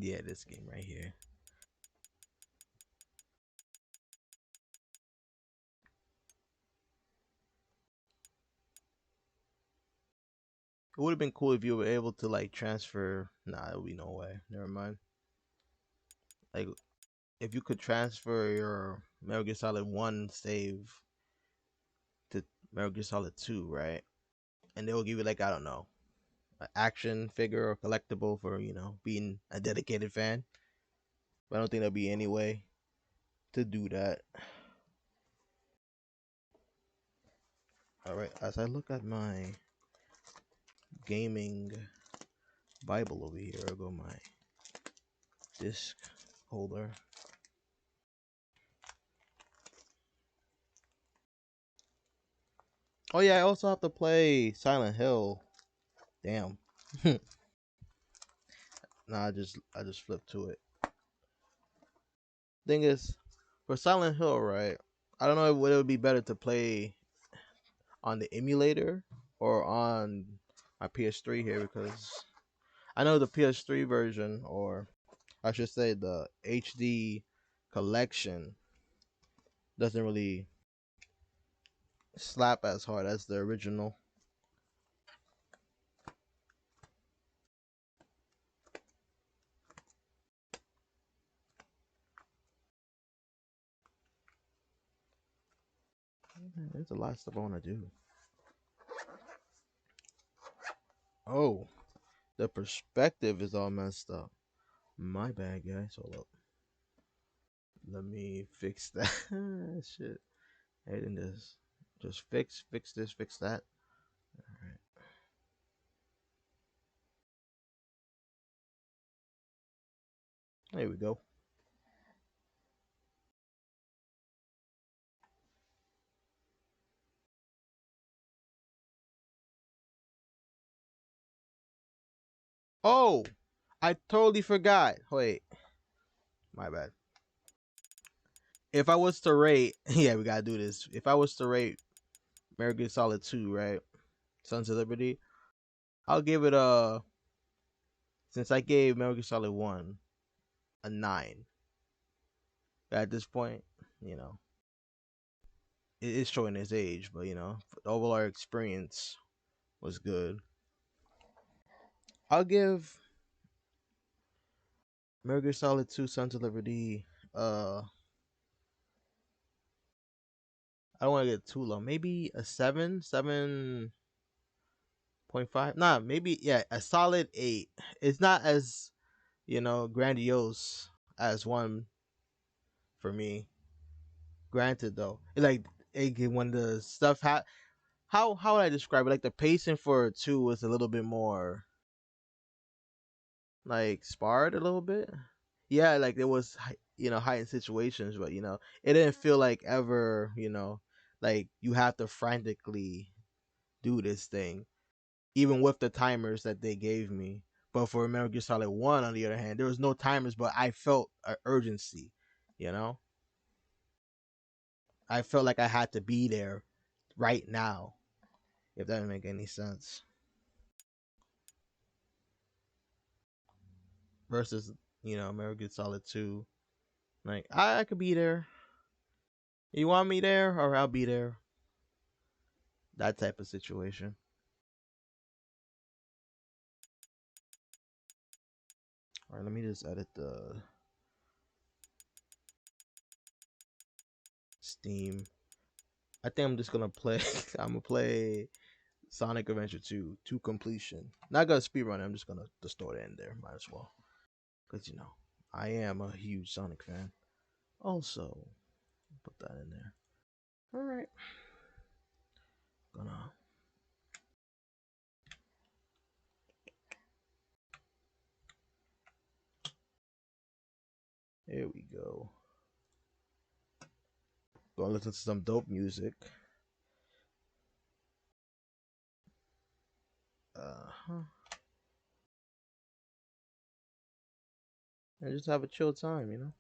[SPEAKER 1] Yeah, this game right here. It would have been cool if you were able to like transfer. Nah, there would be no way. Never mind. Like, if you could transfer your Metal Gear Solid 1 save to Metal Gear Solid 2, right? And they will give you like, I don't know, an action figure or collectible for, you know, being a dedicated fan. But I don't think there'll be any way to do that. Alright, as I look at my gaming Bible over here, I'll go my disc holder. Oh yeah, I also have to play Silent Hill. Damn. Nah, I just flipped to it. Thing is, for Silent Hill, right? I don't know if it would be better to play on the emulator or on my PS3 here, because I know the PS3 version, or I should say the HD collection, doesn't really slap as hard as the original. There's a lot of stuff I want to do. Oh, the perspective is all messed up. My bad, guys. Hold up. Let me fix that. Shit. Everything just fix this, fix that. Alright. There we go. Oh, I totally forgot. Wait, my bad. If I was to rate, yeah, we gotta do this. If I was to rate Metal Gear Solid 2, right, Sons of Liberty, I'll give it a. Since I gave Metal Gear Solid 1 a 9, at this point, you know, it is showing its age, but you know, the overall experience was good. I'll give Metal Gear Solid 2 Sons of Liberty I don't want to get too low. Maybe a 7.5. Nah, maybe yeah, a solid 8. It's not as, you know, grandiose as 1 for me. Granted though. Like when the stuff how would I describe it? Like the pacing for 2 was a little bit more like sparred a little bit. Yeah, like there was, you know, heightened situations, but you know, it didn't feel like ever, you know, like you have to frantically do this thing, even with the timers that they gave me. But for Metal Gear Solid 1, on the other hand, there was no timers, but I felt an urgency, you know? I felt like I had to be there right now, if that doesn't make any sense. Versus, you know, Metal Gear Solid 2. Like, I could be there. You want me there, or I'll be there. That type of situation. Alright, let me just edit the Steam. I think I'm just gonna play I'm gonna play Sonic Adventure 2 to completion. Not gonna speedrun it, I'm just gonna just throw it in there. Might as well. Cause you know, I am a huge Sonic fan. Also, put that in there. Alright. Gonna Here we go. Gonna listen to some dope music. And just have a chill time, you know?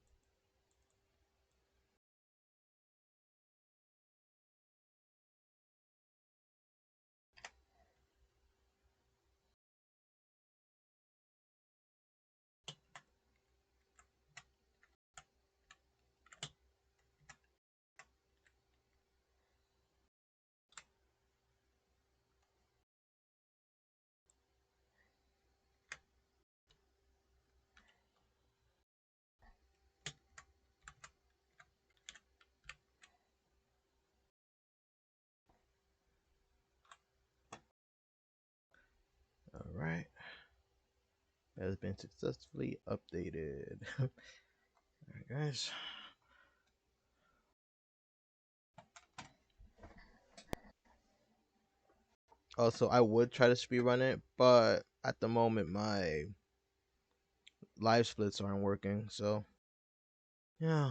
[SPEAKER 1] Alright. Has been successfully updated. Alright, guys. Also, I would try to speedrun it, but at the moment my live splits aren't working, so yeah,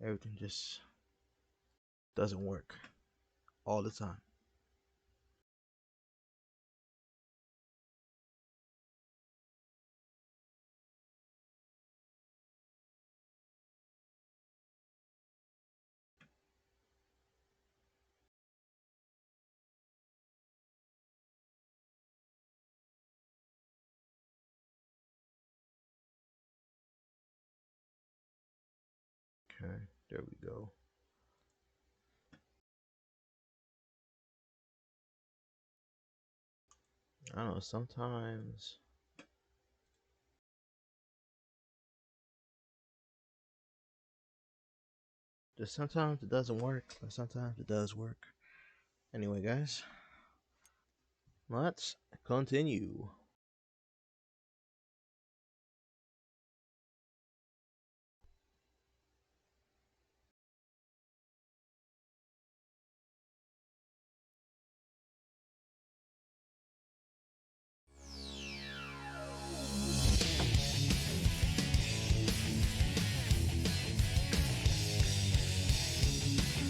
[SPEAKER 1] everything just doesn't work all the time. Okay, there we go. I don't know, sometimes sometimes it doesn't work, but sometimes it does work. Anyway, guys, let's continue.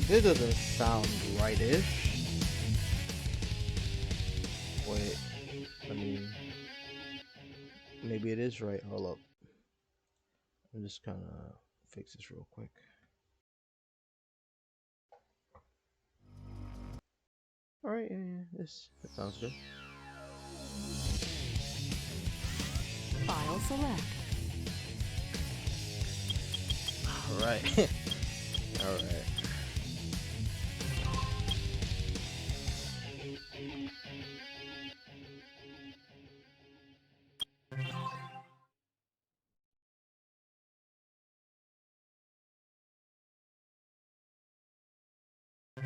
[SPEAKER 1] This doesn't sound right-ish. Wait, I mean, maybe it is right. Hold up. I'm just kind of fix this real quick. All right, yeah, that sounds good.
[SPEAKER 20] File select.
[SPEAKER 1] All right. All right.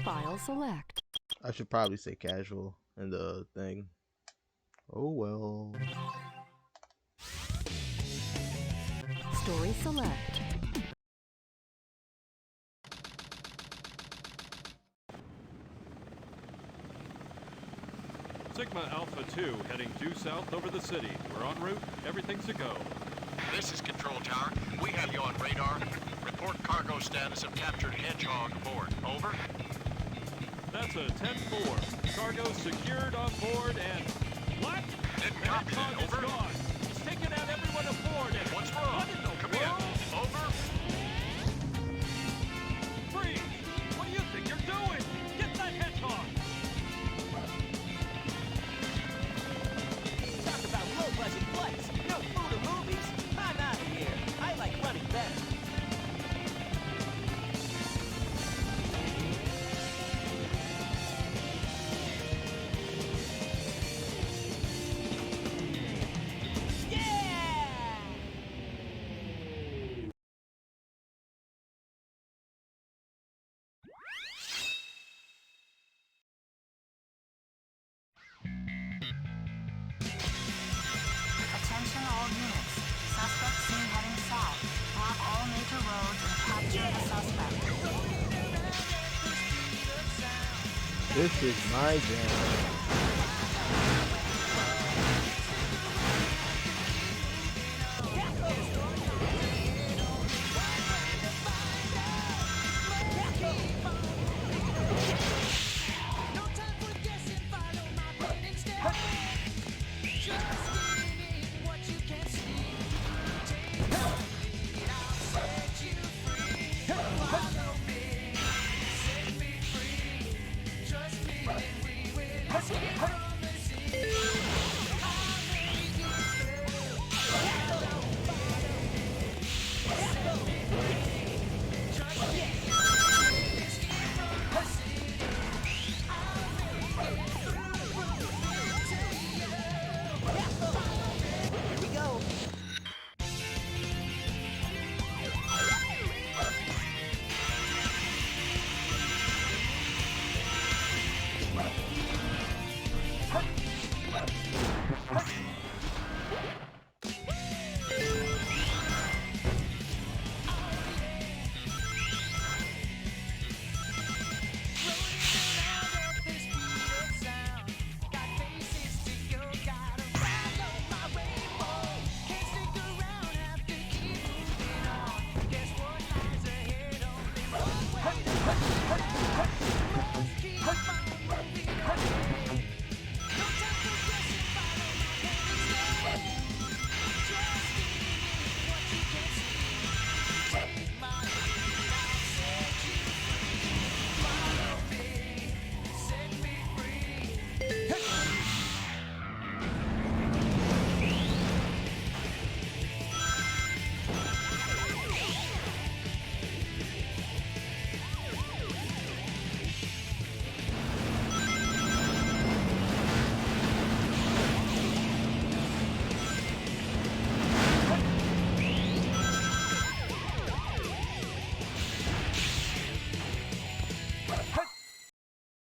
[SPEAKER 20] File select.
[SPEAKER 1] I should probably say casual in the thing. Oh well.
[SPEAKER 20] Story select.
[SPEAKER 21] Sigma Alpha 2 heading due south over the city. We're en route. Everything's a go.
[SPEAKER 22] This is Control Tower. We have you on radar. Report cargo status of captured Hedgehog aboard. Over.
[SPEAKER 21] That's a 10-4. Cargo secured on board and... What?
[SPEAKER 22] Didn't copy that.
[SPEAKER 21] Hedgehog is
[SPEAKER 22] Over.
[SPEAKER 21] gone. He's taken out everyone aboard and...
[SPEAKER 22] What's wrong?
[SPEAKER 21] What in the
[SPEAKER 22] Come
[SPEAKER 21] world?
[SPEAKER 22] in. Over.
[SPEAKER 21] Freeze! What do you think you're doing? Get that Hedgehog!
[SPEAKER 23] Talk about low-budget flights. No food or movies. I'm out of here. I like running better.
[SPEAKER 24] Attention all units. Suspect seen heading south. Block all major roads and capture the suspect.
[SPEAKER 1] This is my jam.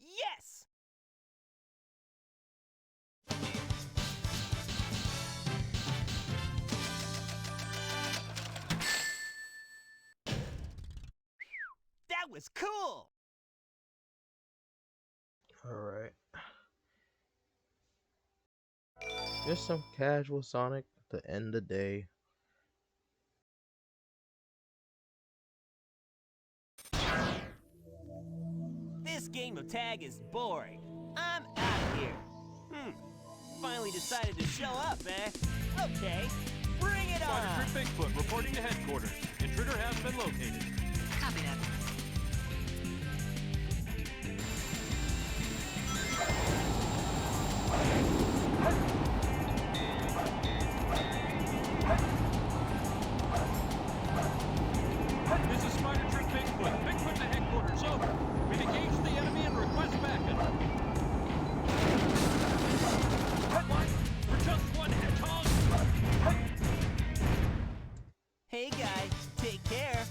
[SPEAKER 23] Yes! That was cool!
[SPEAKER 1] All right. Just some casual Sonic to end the day.
[SPEAKER 23] This game of tag is boring. I'm out of here. Finally decided to show up, eh? Okay, bring it on!
[SPEAKER 21] Sergeant Bigfoot reporting to headquarters. Intruder has been located.
[SPEAKER 24] Copy that.
[SPEAKER 21] This is Spider Troop Bigfoot. Bigfoot to headquarters, over. We've engaged the enemy and request backup. What? For just one hedgehog?
[SPEAKER 23] Hey guys, take care.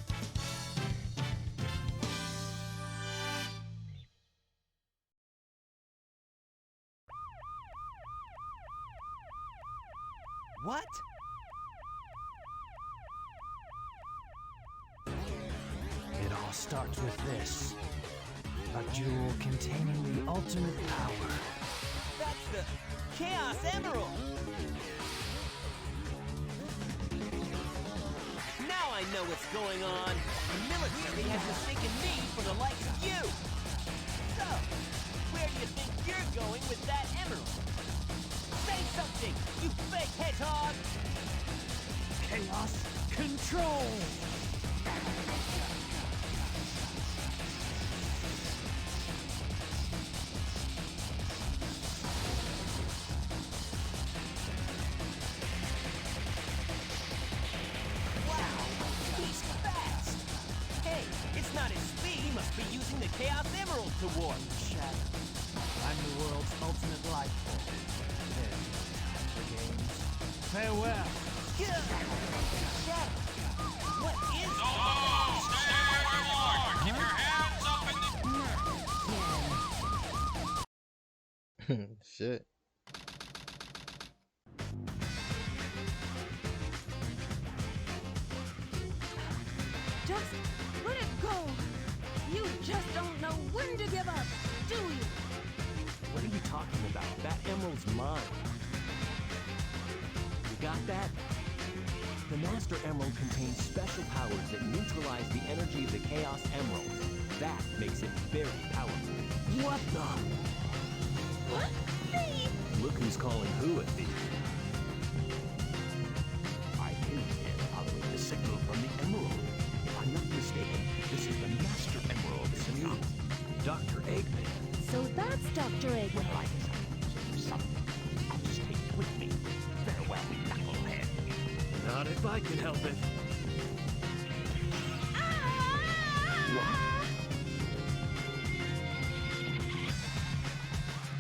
[SPEAKER 23] What?
[SPEAKER 8] It all starts with this. A jewel containing the ultimate power.
[SPEAKER 23] That's the Chaos Emerald! Now I know what's going on. The military has mistaken me for the likes of you. So, where do you think you're going with that emerald? Say something, you fake hedgehog!
[SPEAKER 8] Chaos control!
[SPEAKER 23] He's fast! Hey, it's not his speed. He must be using the Chaos Emerald to warp.
[SPEAKER 8] Shadow. I'm the world's ultimate life form. There's the games. Farewell.
[SPEAKER 23] Shadow, what is
[SPEAKER 15] Stay where you are! Keep your hands up in the...
[SPEAKER 1] Shit.
[SPEAKER 19] Just let it go. You just don't know when to give up, do you?
[SPEAKER 5] What are you talking about? That emerald's mine. You got that? The Master Emerald contains special powers that neutralize the energy of the Chaos Emerald. That makes it very powerful.
[SPEAKER 8] What the?
[SPEAKER 19] What? Thief?
[SPEAKER 5] Look who's calling who a thief.
[SPEAKER 8] I came here following the signal from the emerald. If I'm not mistaken, this is the Master Emerald, isn't it? Dr. Eggman.
[SPEAKER 19] So that's Dr. Eggman.
[SPEAKER 8] Well, I guess I'm using something. I'll just take it with me. Farewell, knucklehead. Not if I can help it.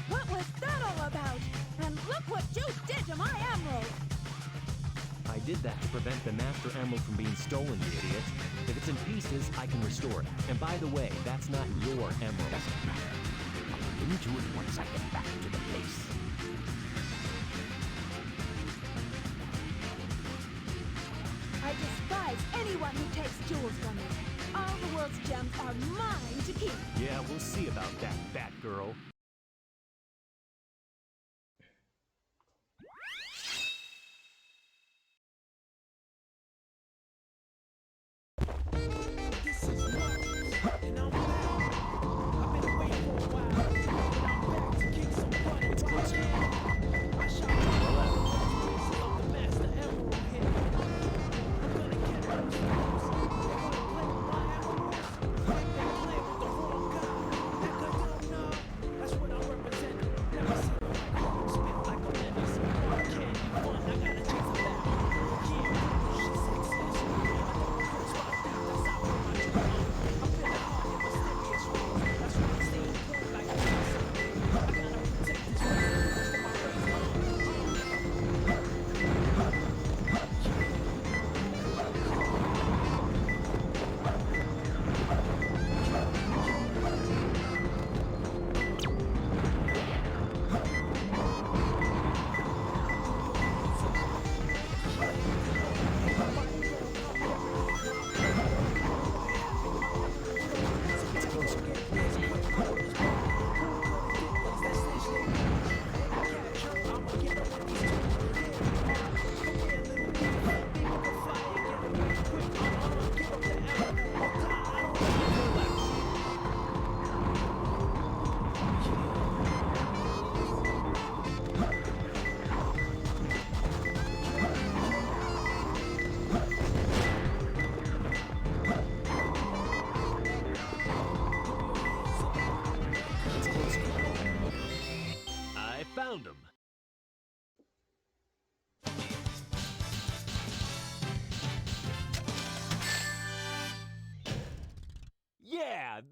[SPEAKER 19] What was that all about? And look what you did to my emerald!
[SPEAKER 5] I did that to prevent the Master Emerald from being stolen, you idiot. If it's in pieces, I can restore it. And by the way, that's not your emerald.
[SPEAKER 8] Doesn't matter. I'll look into it once I get back to the base.
[SPEAKER 19] I despise anyone who takes jewels from me. All the world's gems are mine to keep.
[SPEAKER 5] Yeah, we'll see about that, Batgirl.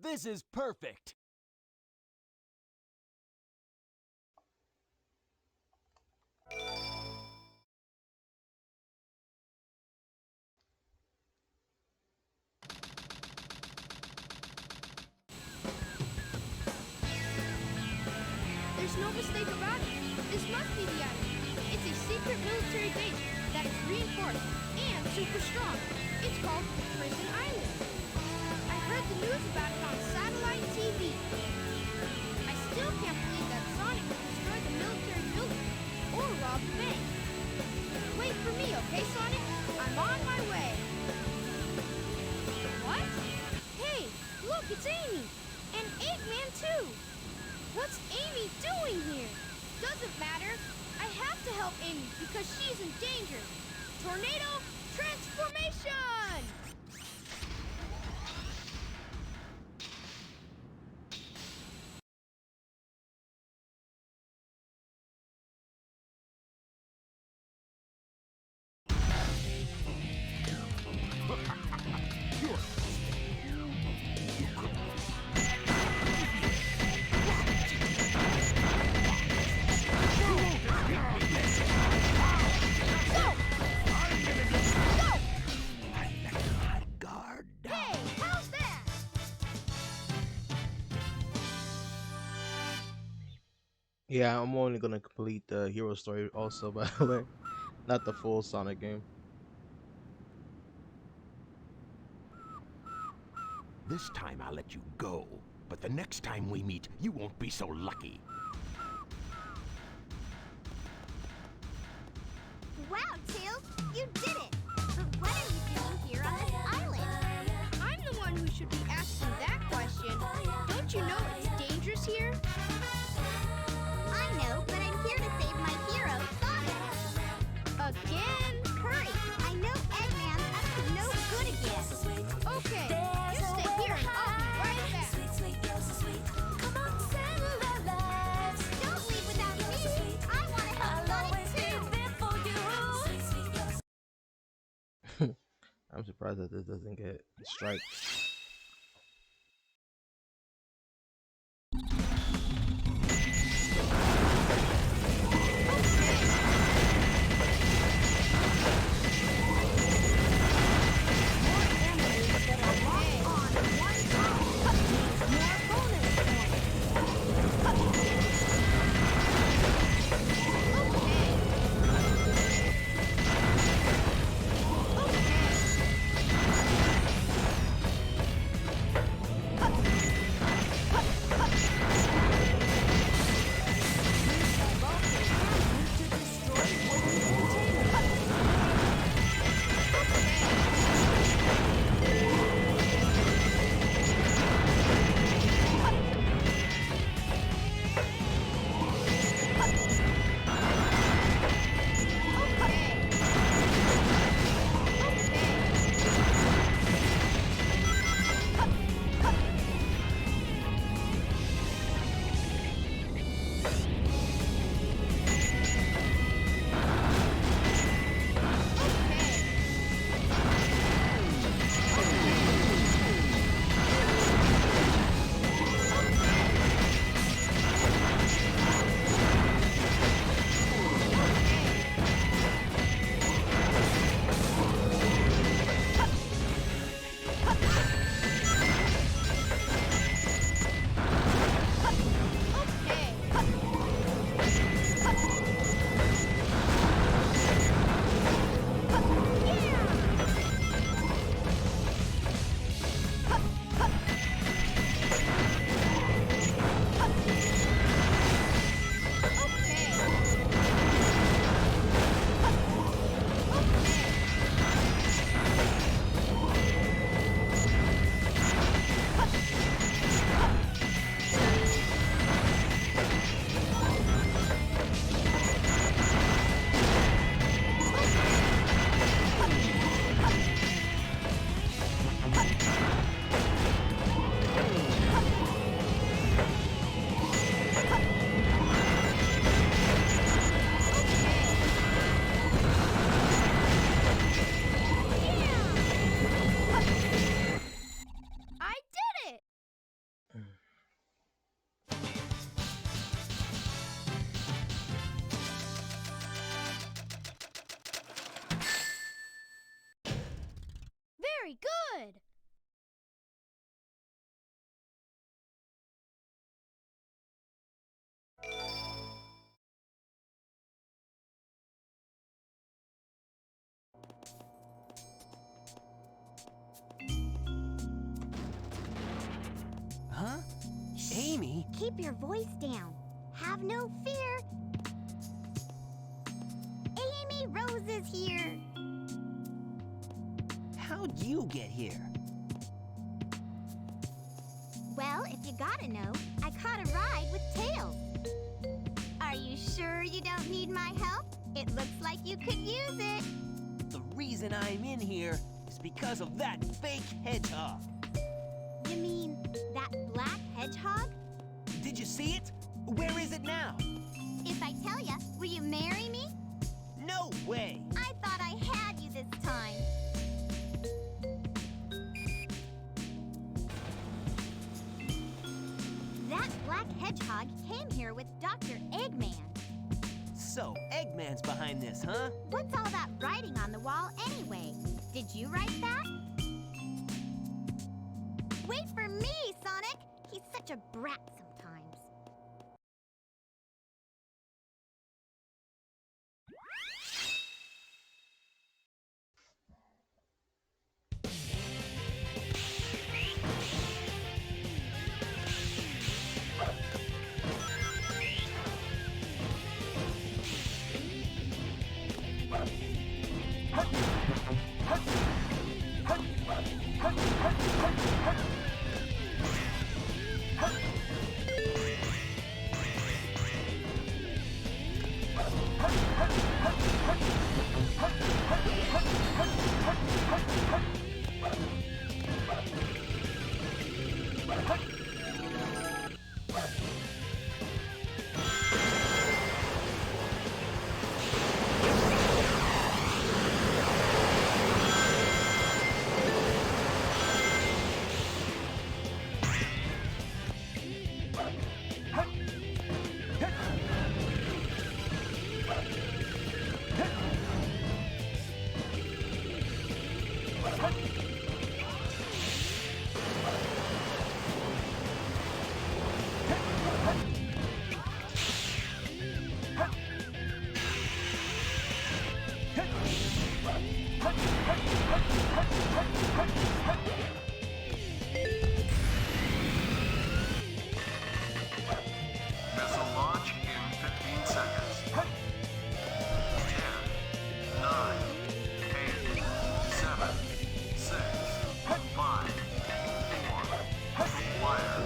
[SPEAKER 8] this is perfect.
[SPEAKER 9] There's no mistake about it. This must be the island. It's a secret military base that is reinforced and super strong. It's called Prison Island. I heard the news about it on satellite TV. I still can't believe that Sonic would destroy the military building or rob the bank. Wait for me, okay, Sonic? I'm on my way. What? Hey, look, it's Amy. And Eggman, too. What's Amy doing here? Doesn't matter. I have to help Amy because she's in danger. Tornado transformation!
[SPEAKER 1] Yeah, I'm only gonna complete the hero story also, by the way, not the full Sonic game.
[SPEAKER 8] This time I'll let you go, but the next time we meet, you won't be so lucky.
[SPEAKER 9] Wow, Tails, you did it! But what are you doing here on this island? I'm the one who should be asking that question. Don't you know it's dangerous here? I know, but I'm here to save my hero, Sonic. Again? Hurry! I know Eggman's up to no good again. Okay, you stay here and I'll be right back. Don't leave without me. I want to help Sonic too.
[SPEAKER 1] I'm surprised that this doesn't get striked.
[SPEAKER 9] Very good!
[SPEAKER 14] Huh? Amy?
[SPEAKER 10] Keep your voice down. Have no fear. Amy Rose is here.
[SPEAKER 14] How'd you get here?
[SPEAKER 10] Well, if you gotta know, I caught a ride with Tails. Are you sure you don't need my help? It looks like you could use it.
[SPEAKER 14] The reason I'm in here is because of that fake hedgehog.
[SPEAKER 10] You mean that black hedgehog?
[SPEAKER 14] Did you see it? Where is it now?
[SPEAKER 10] If I tell ya, will you marry me?
[SPEAKER 14] No way!
[SPEAKER 10] I thought I had you this time. That black hedgehog came here with Dr. Eggman.
[SPEAKER 14] So, Eggman's behind this, huh?
[SPEAKER 10] What's all that writing on the wall anyway? Did you write that? Wait for me, Sonic! He's such a brat sometimes.
[SPEAKER 22] Missile launch in 15 seconds. 10, 9, 8, 7, 6, 5, 4, fire.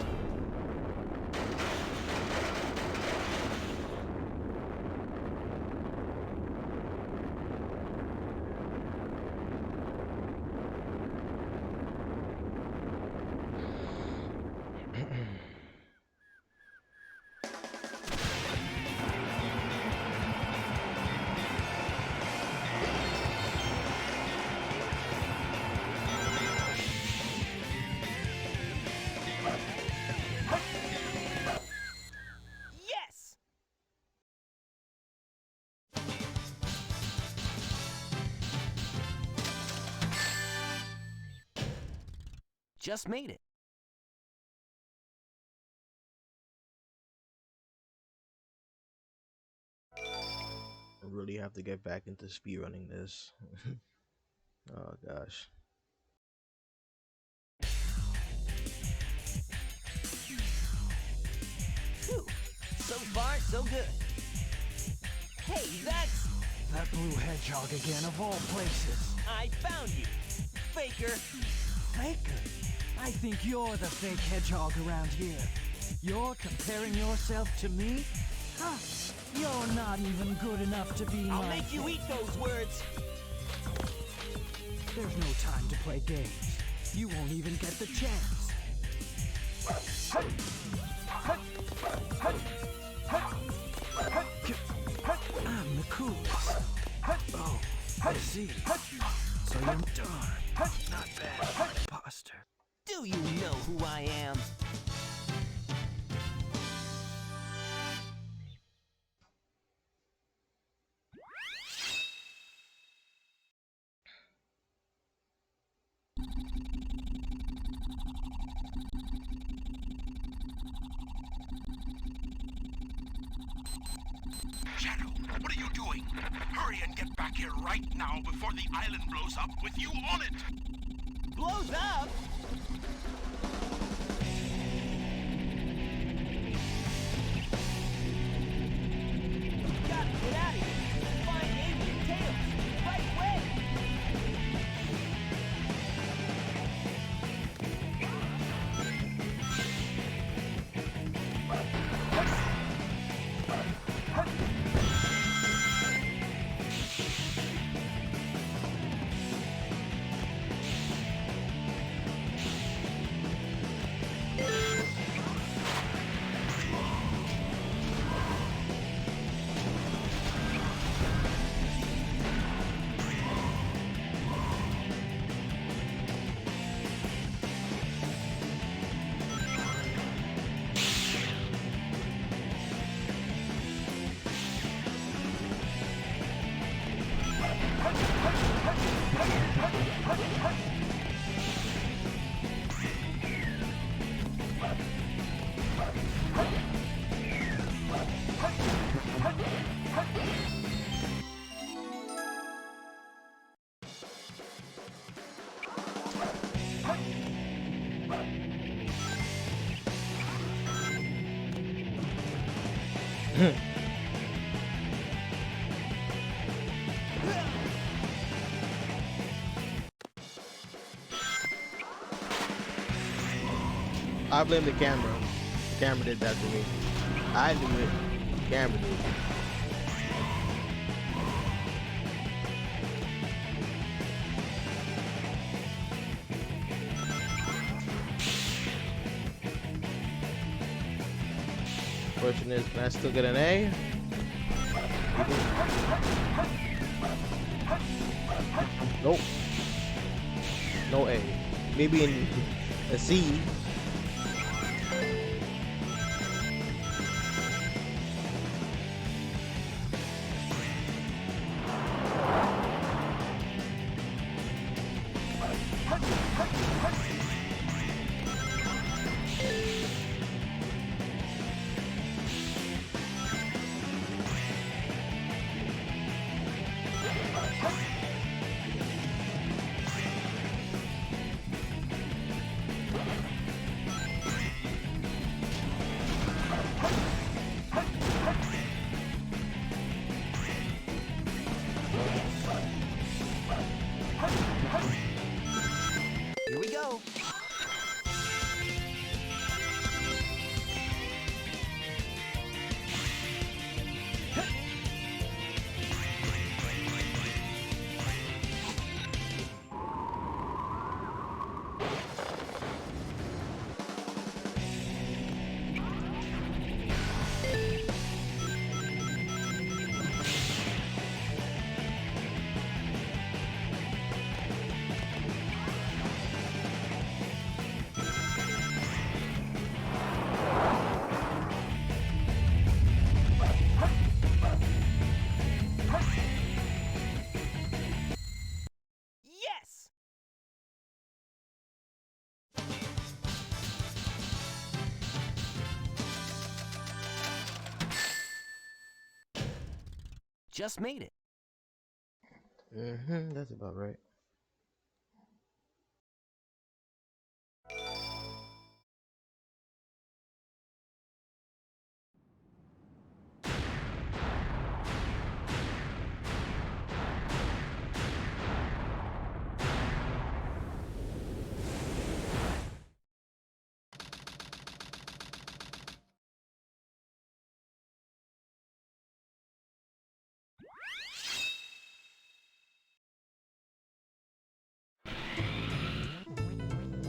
[SPEAKER 14] Yes! Just made it.
[SPEAKER 1] I really have to get back into speedrunning this. Oh gosh.
[SPEAKER 14] Phew. So far, so good. Hey, that's...
[SPEAKER 6] That blue hedgehog again, of all places.
[SPEAKER 14] I found you, Faker.
[SPEAKER 6] Faker? I think you're the fake hedgehog around here. You're comparing yourself to me? Huh. You're not even good enough to be
[SPEAKER 14] I'll
[SPEAKER 6] my...
[SPEAKER 14] make you eat those words.
[SPEAKER 6] There's no time to play games. You won't even get the chance. I'm the coolest. Oh, I see. So you're darn not bad, imposter.
[SPEAKER 14] Do you know who I am?
[SPEAKER 3] Shadow, what are you doing? Hurry and get back here right now before the island blows up with you on it!
[SPEAKER 23] Blows up? Gotta get out of here! Find Amy and Tails! Right away!
[SPEAKER 1] I blame the camera. The camera did that to me. I do it. The camera did it. Question is, can I still get an A? Nope. No A. Maybe in a C.
[SPEAKER 23] Here we go. Yes! Just made it.
[SPEAKER 1] That's about right.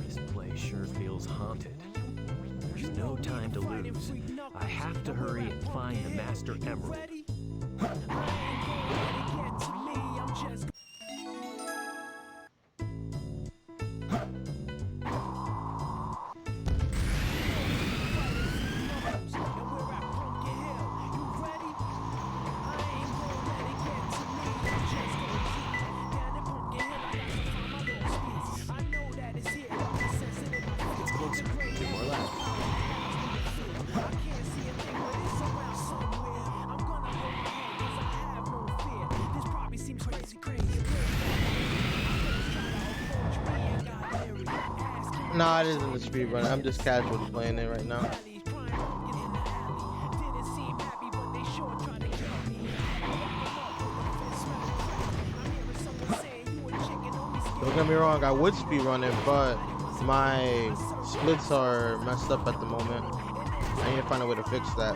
[SPEAKER 8] This place sure feels haunted. There's no time to lose. I have to hurry and find the Master Emerald. It's closer. 2 more left.
[SPEAKER 1] Nah, it isn't a speed run. I'm just casually playing it right now. Don't get me wrong, I would speed run it, but my splits are messed up at the moment. I need to find a way to fix that.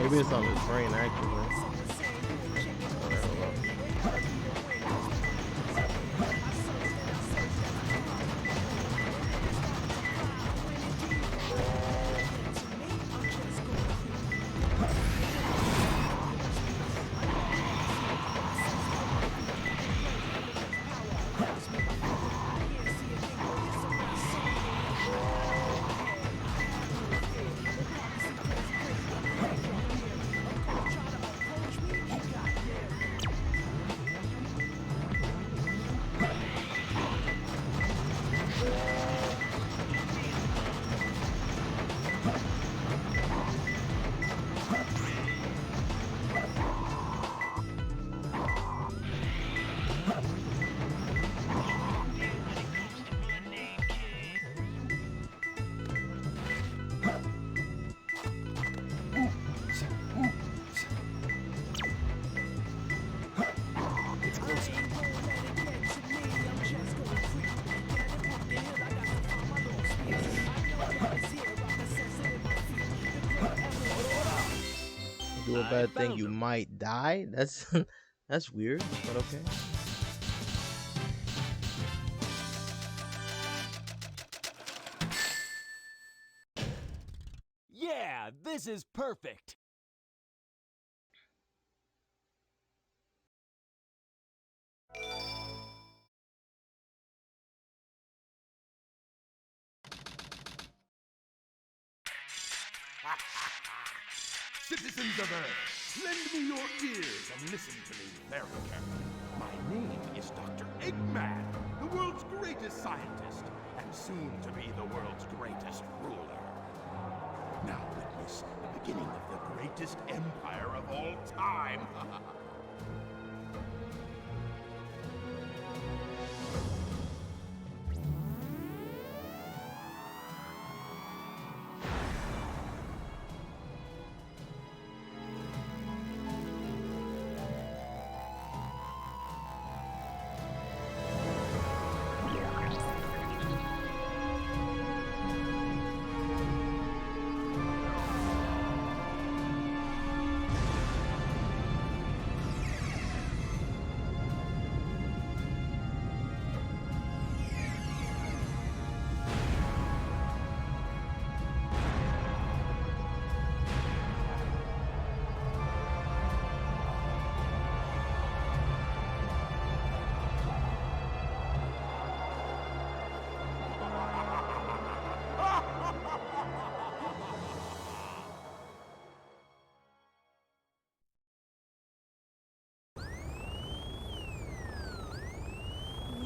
[SPEAKER 1] Maybe it's on his brain, actually. Do a bad thing, you might die. That's that's weird, but okay.
[SPEAKER 11] Yeah, this is perfect.
[SPEAKER 3] Citizens of Earth, lend me your ears and listen to me very carefully. My name is Dr. Eggman, the world's greatest scientist, and soon to be the world's greatest ruler. Now witness the beginning of the greatest empire of all time.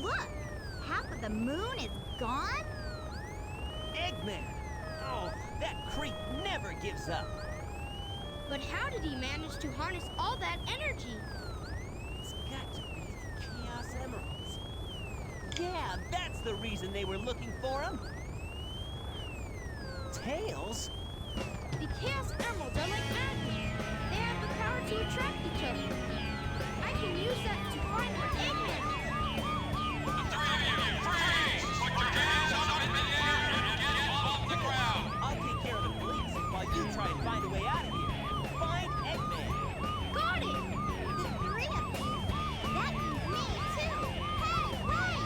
[SPEAKER 10] Look! Half of the moon is gone?
[SPEAKER 23] Eggman! Oh, that creep never gives up.
[SPEAKER 9] But how did he manage to harness all that energy?
[SPEAKER 23] It's got to be the Chaos Emeralds. Yeah, that's the reason they were looking for him. Tails?
[SPEAKER 9] The Chaos Emeralds are like magnets. They have the power to attract each other. I can use that to find where Eggman is.
[SPEAKER 23] I'll take care of the police while you try and find a way out of here. Find Eggman.
[SPEAKER 9] Got it!
[SPEAKER 10] The three of you. That means me too. Hey, wait!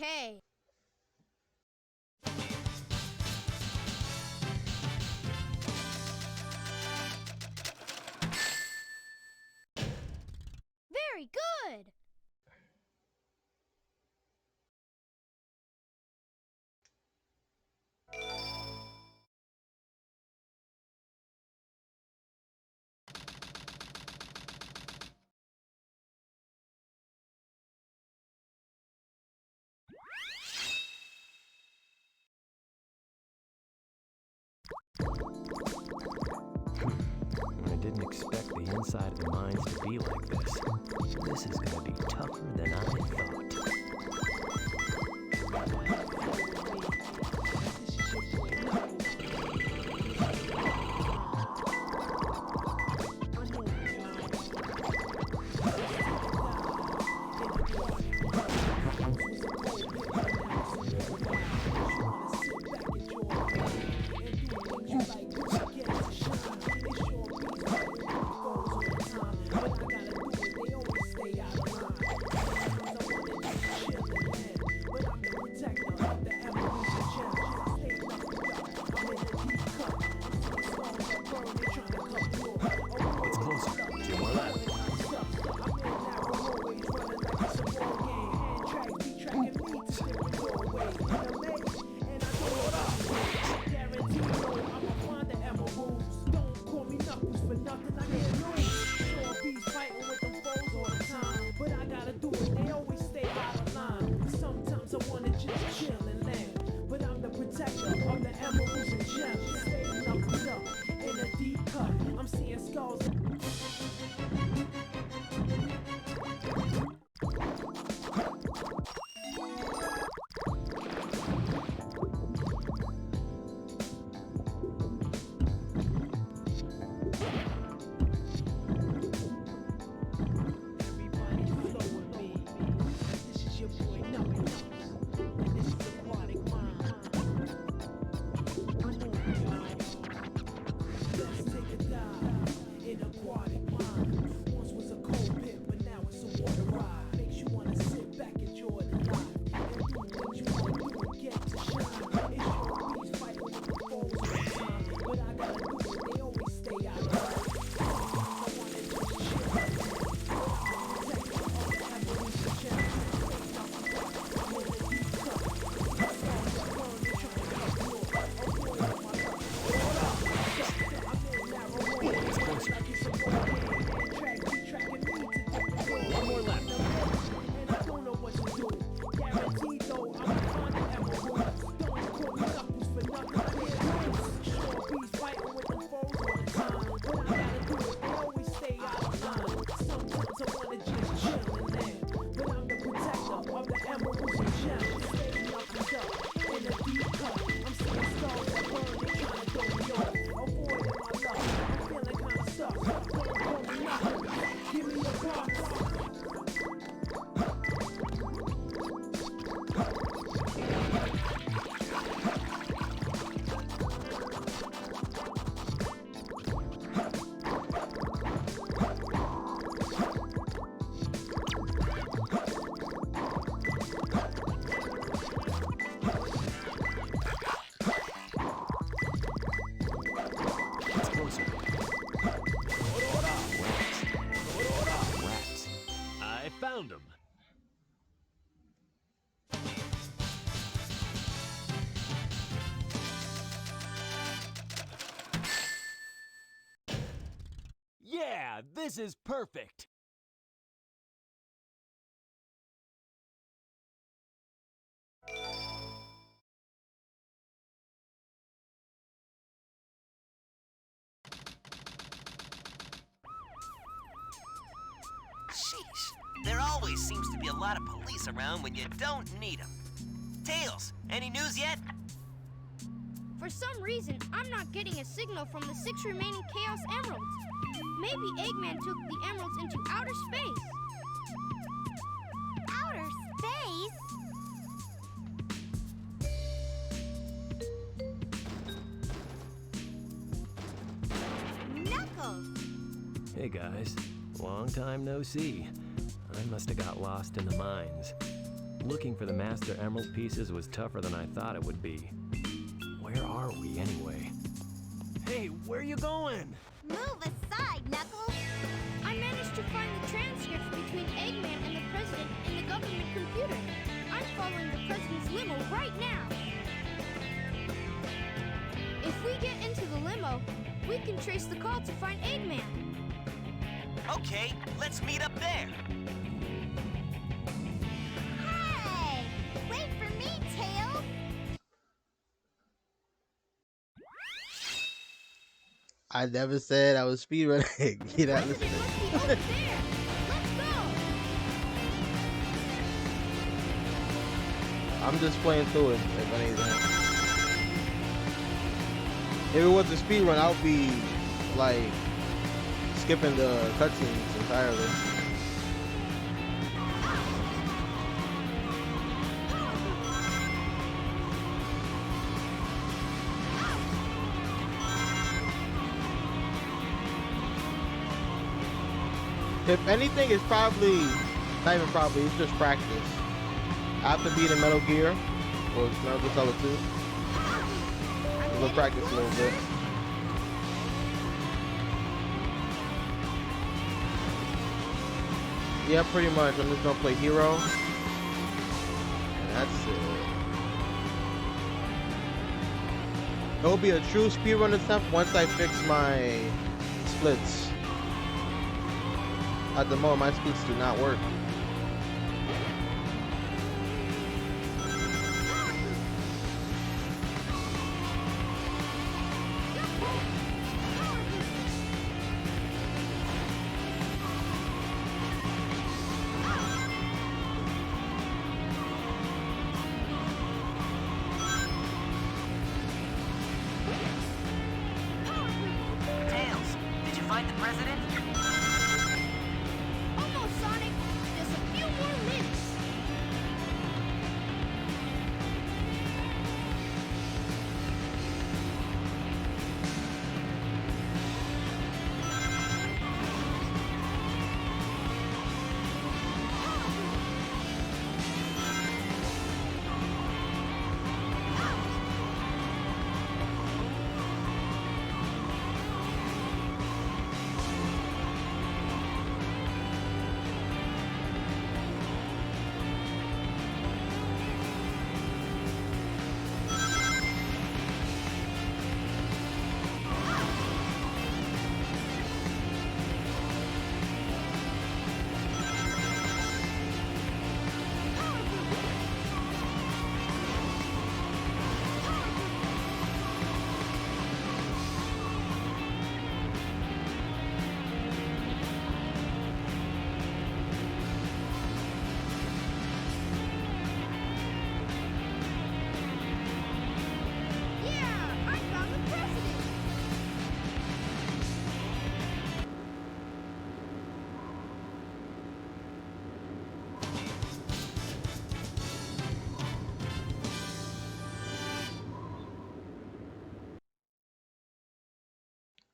[SPEAKER 10] Okay. Very good!
[SPEAKER 8] I didn't expect the inside of the mines to be like this. This is gonna be tougher than I thought.
[SPEAKER 11] Found him. Yeah, this is perfect.
[SPEAKER 23] Sheesh. There always seems to be a lot of police around when you don't need them. Tails, any news yet?
[SPEAKER 9] For some reason, I'm not getting a signal from the 6 remaining Chaos Emeralds. Maybe Eggman took the emeralds into outer space.
[SPEAKER 10] Outer space? Knuckles!
[SPEAKER 8] Hey guys, long time no see. I must have got lost in the mines. Looking for the Master Emerald pieces was tougher than I thought it would be. Where are we anyway? Hey, where you going?
[SPEAKER 10] Move aside, Knuckles!
[SPEAKER 9] I managed to find the transcripts between Eggman and the President in the government computer. I'm following the President's limo right now. If we get into the limo, we can trace the call to find Eggman.
[SPEAKER 23] Okay, let's meet up there.
[SPEAKER 10] Hey! Wait for me, Tails!
[SPEAKER 1] I never said I was speedrunning. You not listening. I'm just playing through it, if anything. If it was a speedrun, I would be like skipping the cutscenes entirely. If anything, it's probably, not even probably, it's just practice. After beating Metal Gear, or Metal Gear Solid 2, we'll practice a little bit. Yeah, pretty much. I'm just gonna play Hero. And that's it. It'll be a true speedrun attempt once I fix my splits. At the moment, my splits do not work.
[SPEAKER 23] Tails, did you find the president?
[SPEAKER 9] Almost, Sonic. Just a few more minutes. Yeah, I found the president.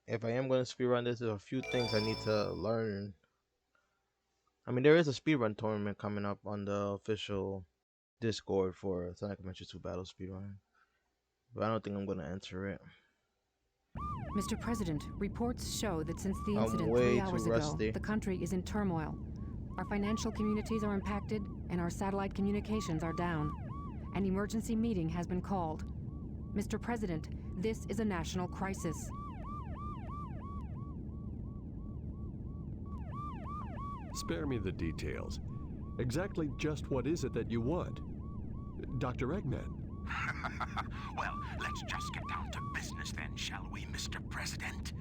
[SPEAKER 1] If I am going to speedrun this, there are a few things I need to learn. I mean, there is a speedrun tournament coming up on the official Discord for Sonic Adventure 2 Battle Speedrun. But I don't think I'm going to enter it.
[SPEAKER 20] Mr. President, reports show that since the
[SPEAKER 1] I'm
[SPEAKER 20] incident
[SPEAKER 1] way
[SPEAKER 20] 3
[SPEAKER 1] too
[SPEAKER 20] hours ago,
[SPEAKER 1] rusty.
[SPEAKER 20] the country is in turmoil. Our financial communities are impacted, and our satellite communications are down. An emergency meeting has been called. Mr. President, this is a national crisis.
[SPEAKER 11] Spare me the details. Exactly just what is it that you want? Dr. Eggman.
[SPEAKER 3] Well, let's just get down to business then, shall we, Mr. President?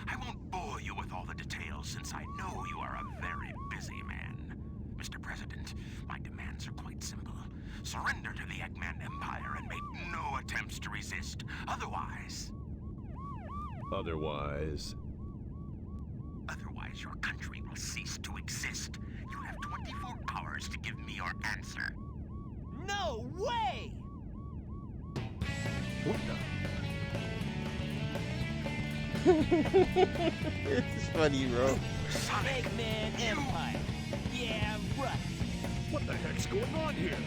[SPEAKER 3] I won't bore you with all the details since I know you are a very busy man. Mr. President, my demands are quite simple. Surrender to the Eggman Empire and make no attempts to resist. Otherwise,
[SPEAKER 11] Otherwise,
[SPEAKER 3] your country will cease to exist. You have 24 hours to give me your answer.
[SPEAKER 23] No way!
[SPEAKER 11] what the?
[SPEAKER 1] It's funny, bro.
[SPEAKER 23] Eggman Empire. Yeah, right.
[SPEAKER 11] What the heck's going on here?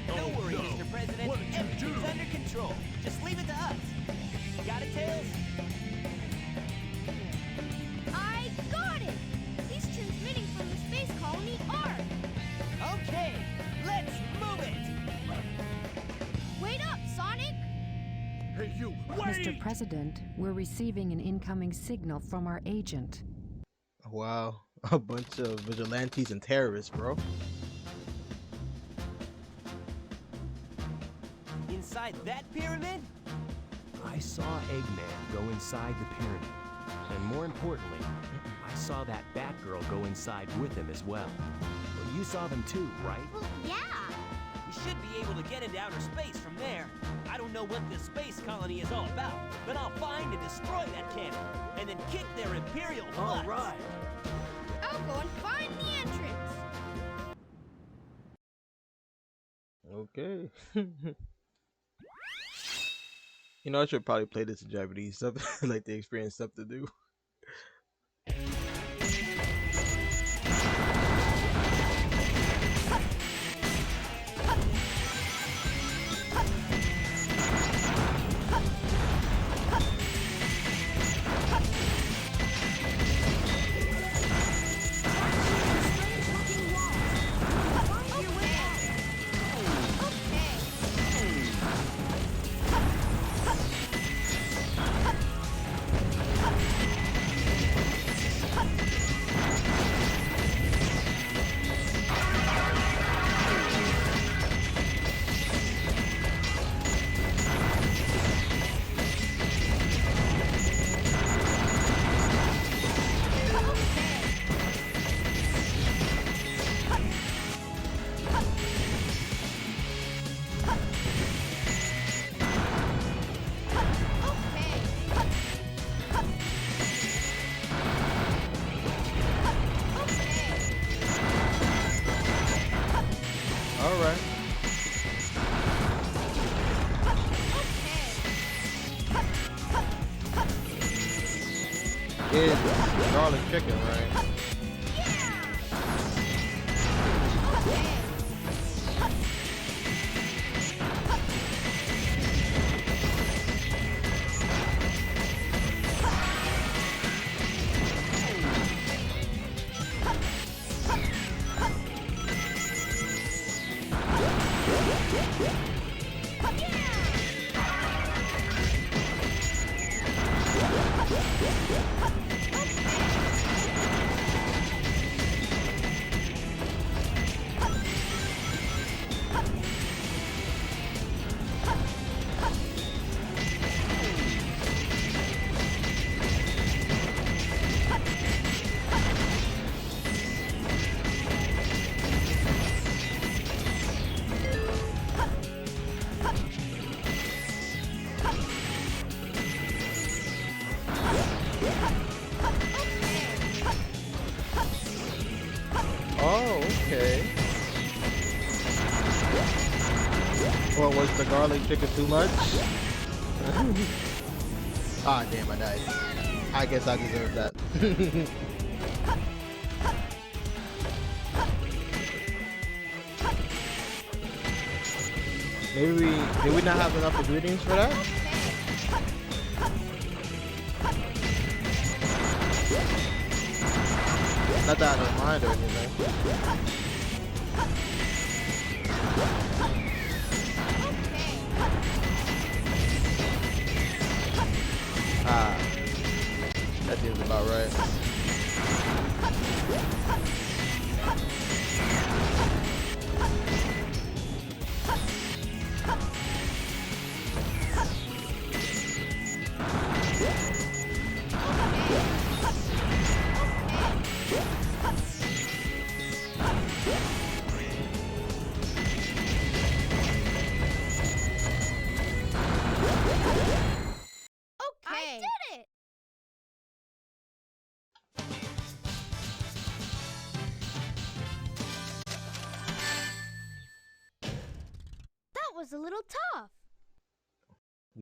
[SPEAKER 23] Don't worry,
[SPEAKER 11] no.
[SPEAKER 23] Mr. President.
[SPEAKER 11] What did you
[SPEAKER 23] Everything's
[SPEAKER 11] do?
[SPEAKER 23] under control. Just leave it to us. Got it, Tails?
[SPEAKER 9] I got it. He's transmitting from the space colony Ark.
[SPEAKER 23] Okay, let's move it.
[SPEAKER 9] Wait up, Sonic.
[SPEAKER 11] Hey, you,
[SPEAKER 20] Mr. President, we're receiving an incoming signal from our agent.
[SPEAKER 1] Wow. A bunch of vigilantes and terrorists, bro.
[SPEAKER 23] Inside that pyramid?
[SPEAKER 8] I saw Eggman go inside the pyramid. And more importantly, I saw that Batgirl go inside with him as well. Well, you saw them too, right?
[SPEAKER 10] Well, yeah.
[SPEAKER 23] We should be able to get into outer space from there. I don't know what this space colony is all about, but I'll find and destroy that cannon, and then kick their Imperial butts.
[SPEAKER 5] All right.
[SPEAKER 9] I'll go and find the entrance.
[SPEAKER 1] Okay. You know, I should probably play this in Japanese, something like the experience stuff to do. Alright. It's garlic chicken, right? Oh, okay. Well, was the garlic chicken too much? Ah, damn, I died. I guess I deserve that. Did we not have enough ingredients for that? Not that I don't mind or anything. Ah, that seems about right.
[SPEAKER 9] I did it! That was a little tough.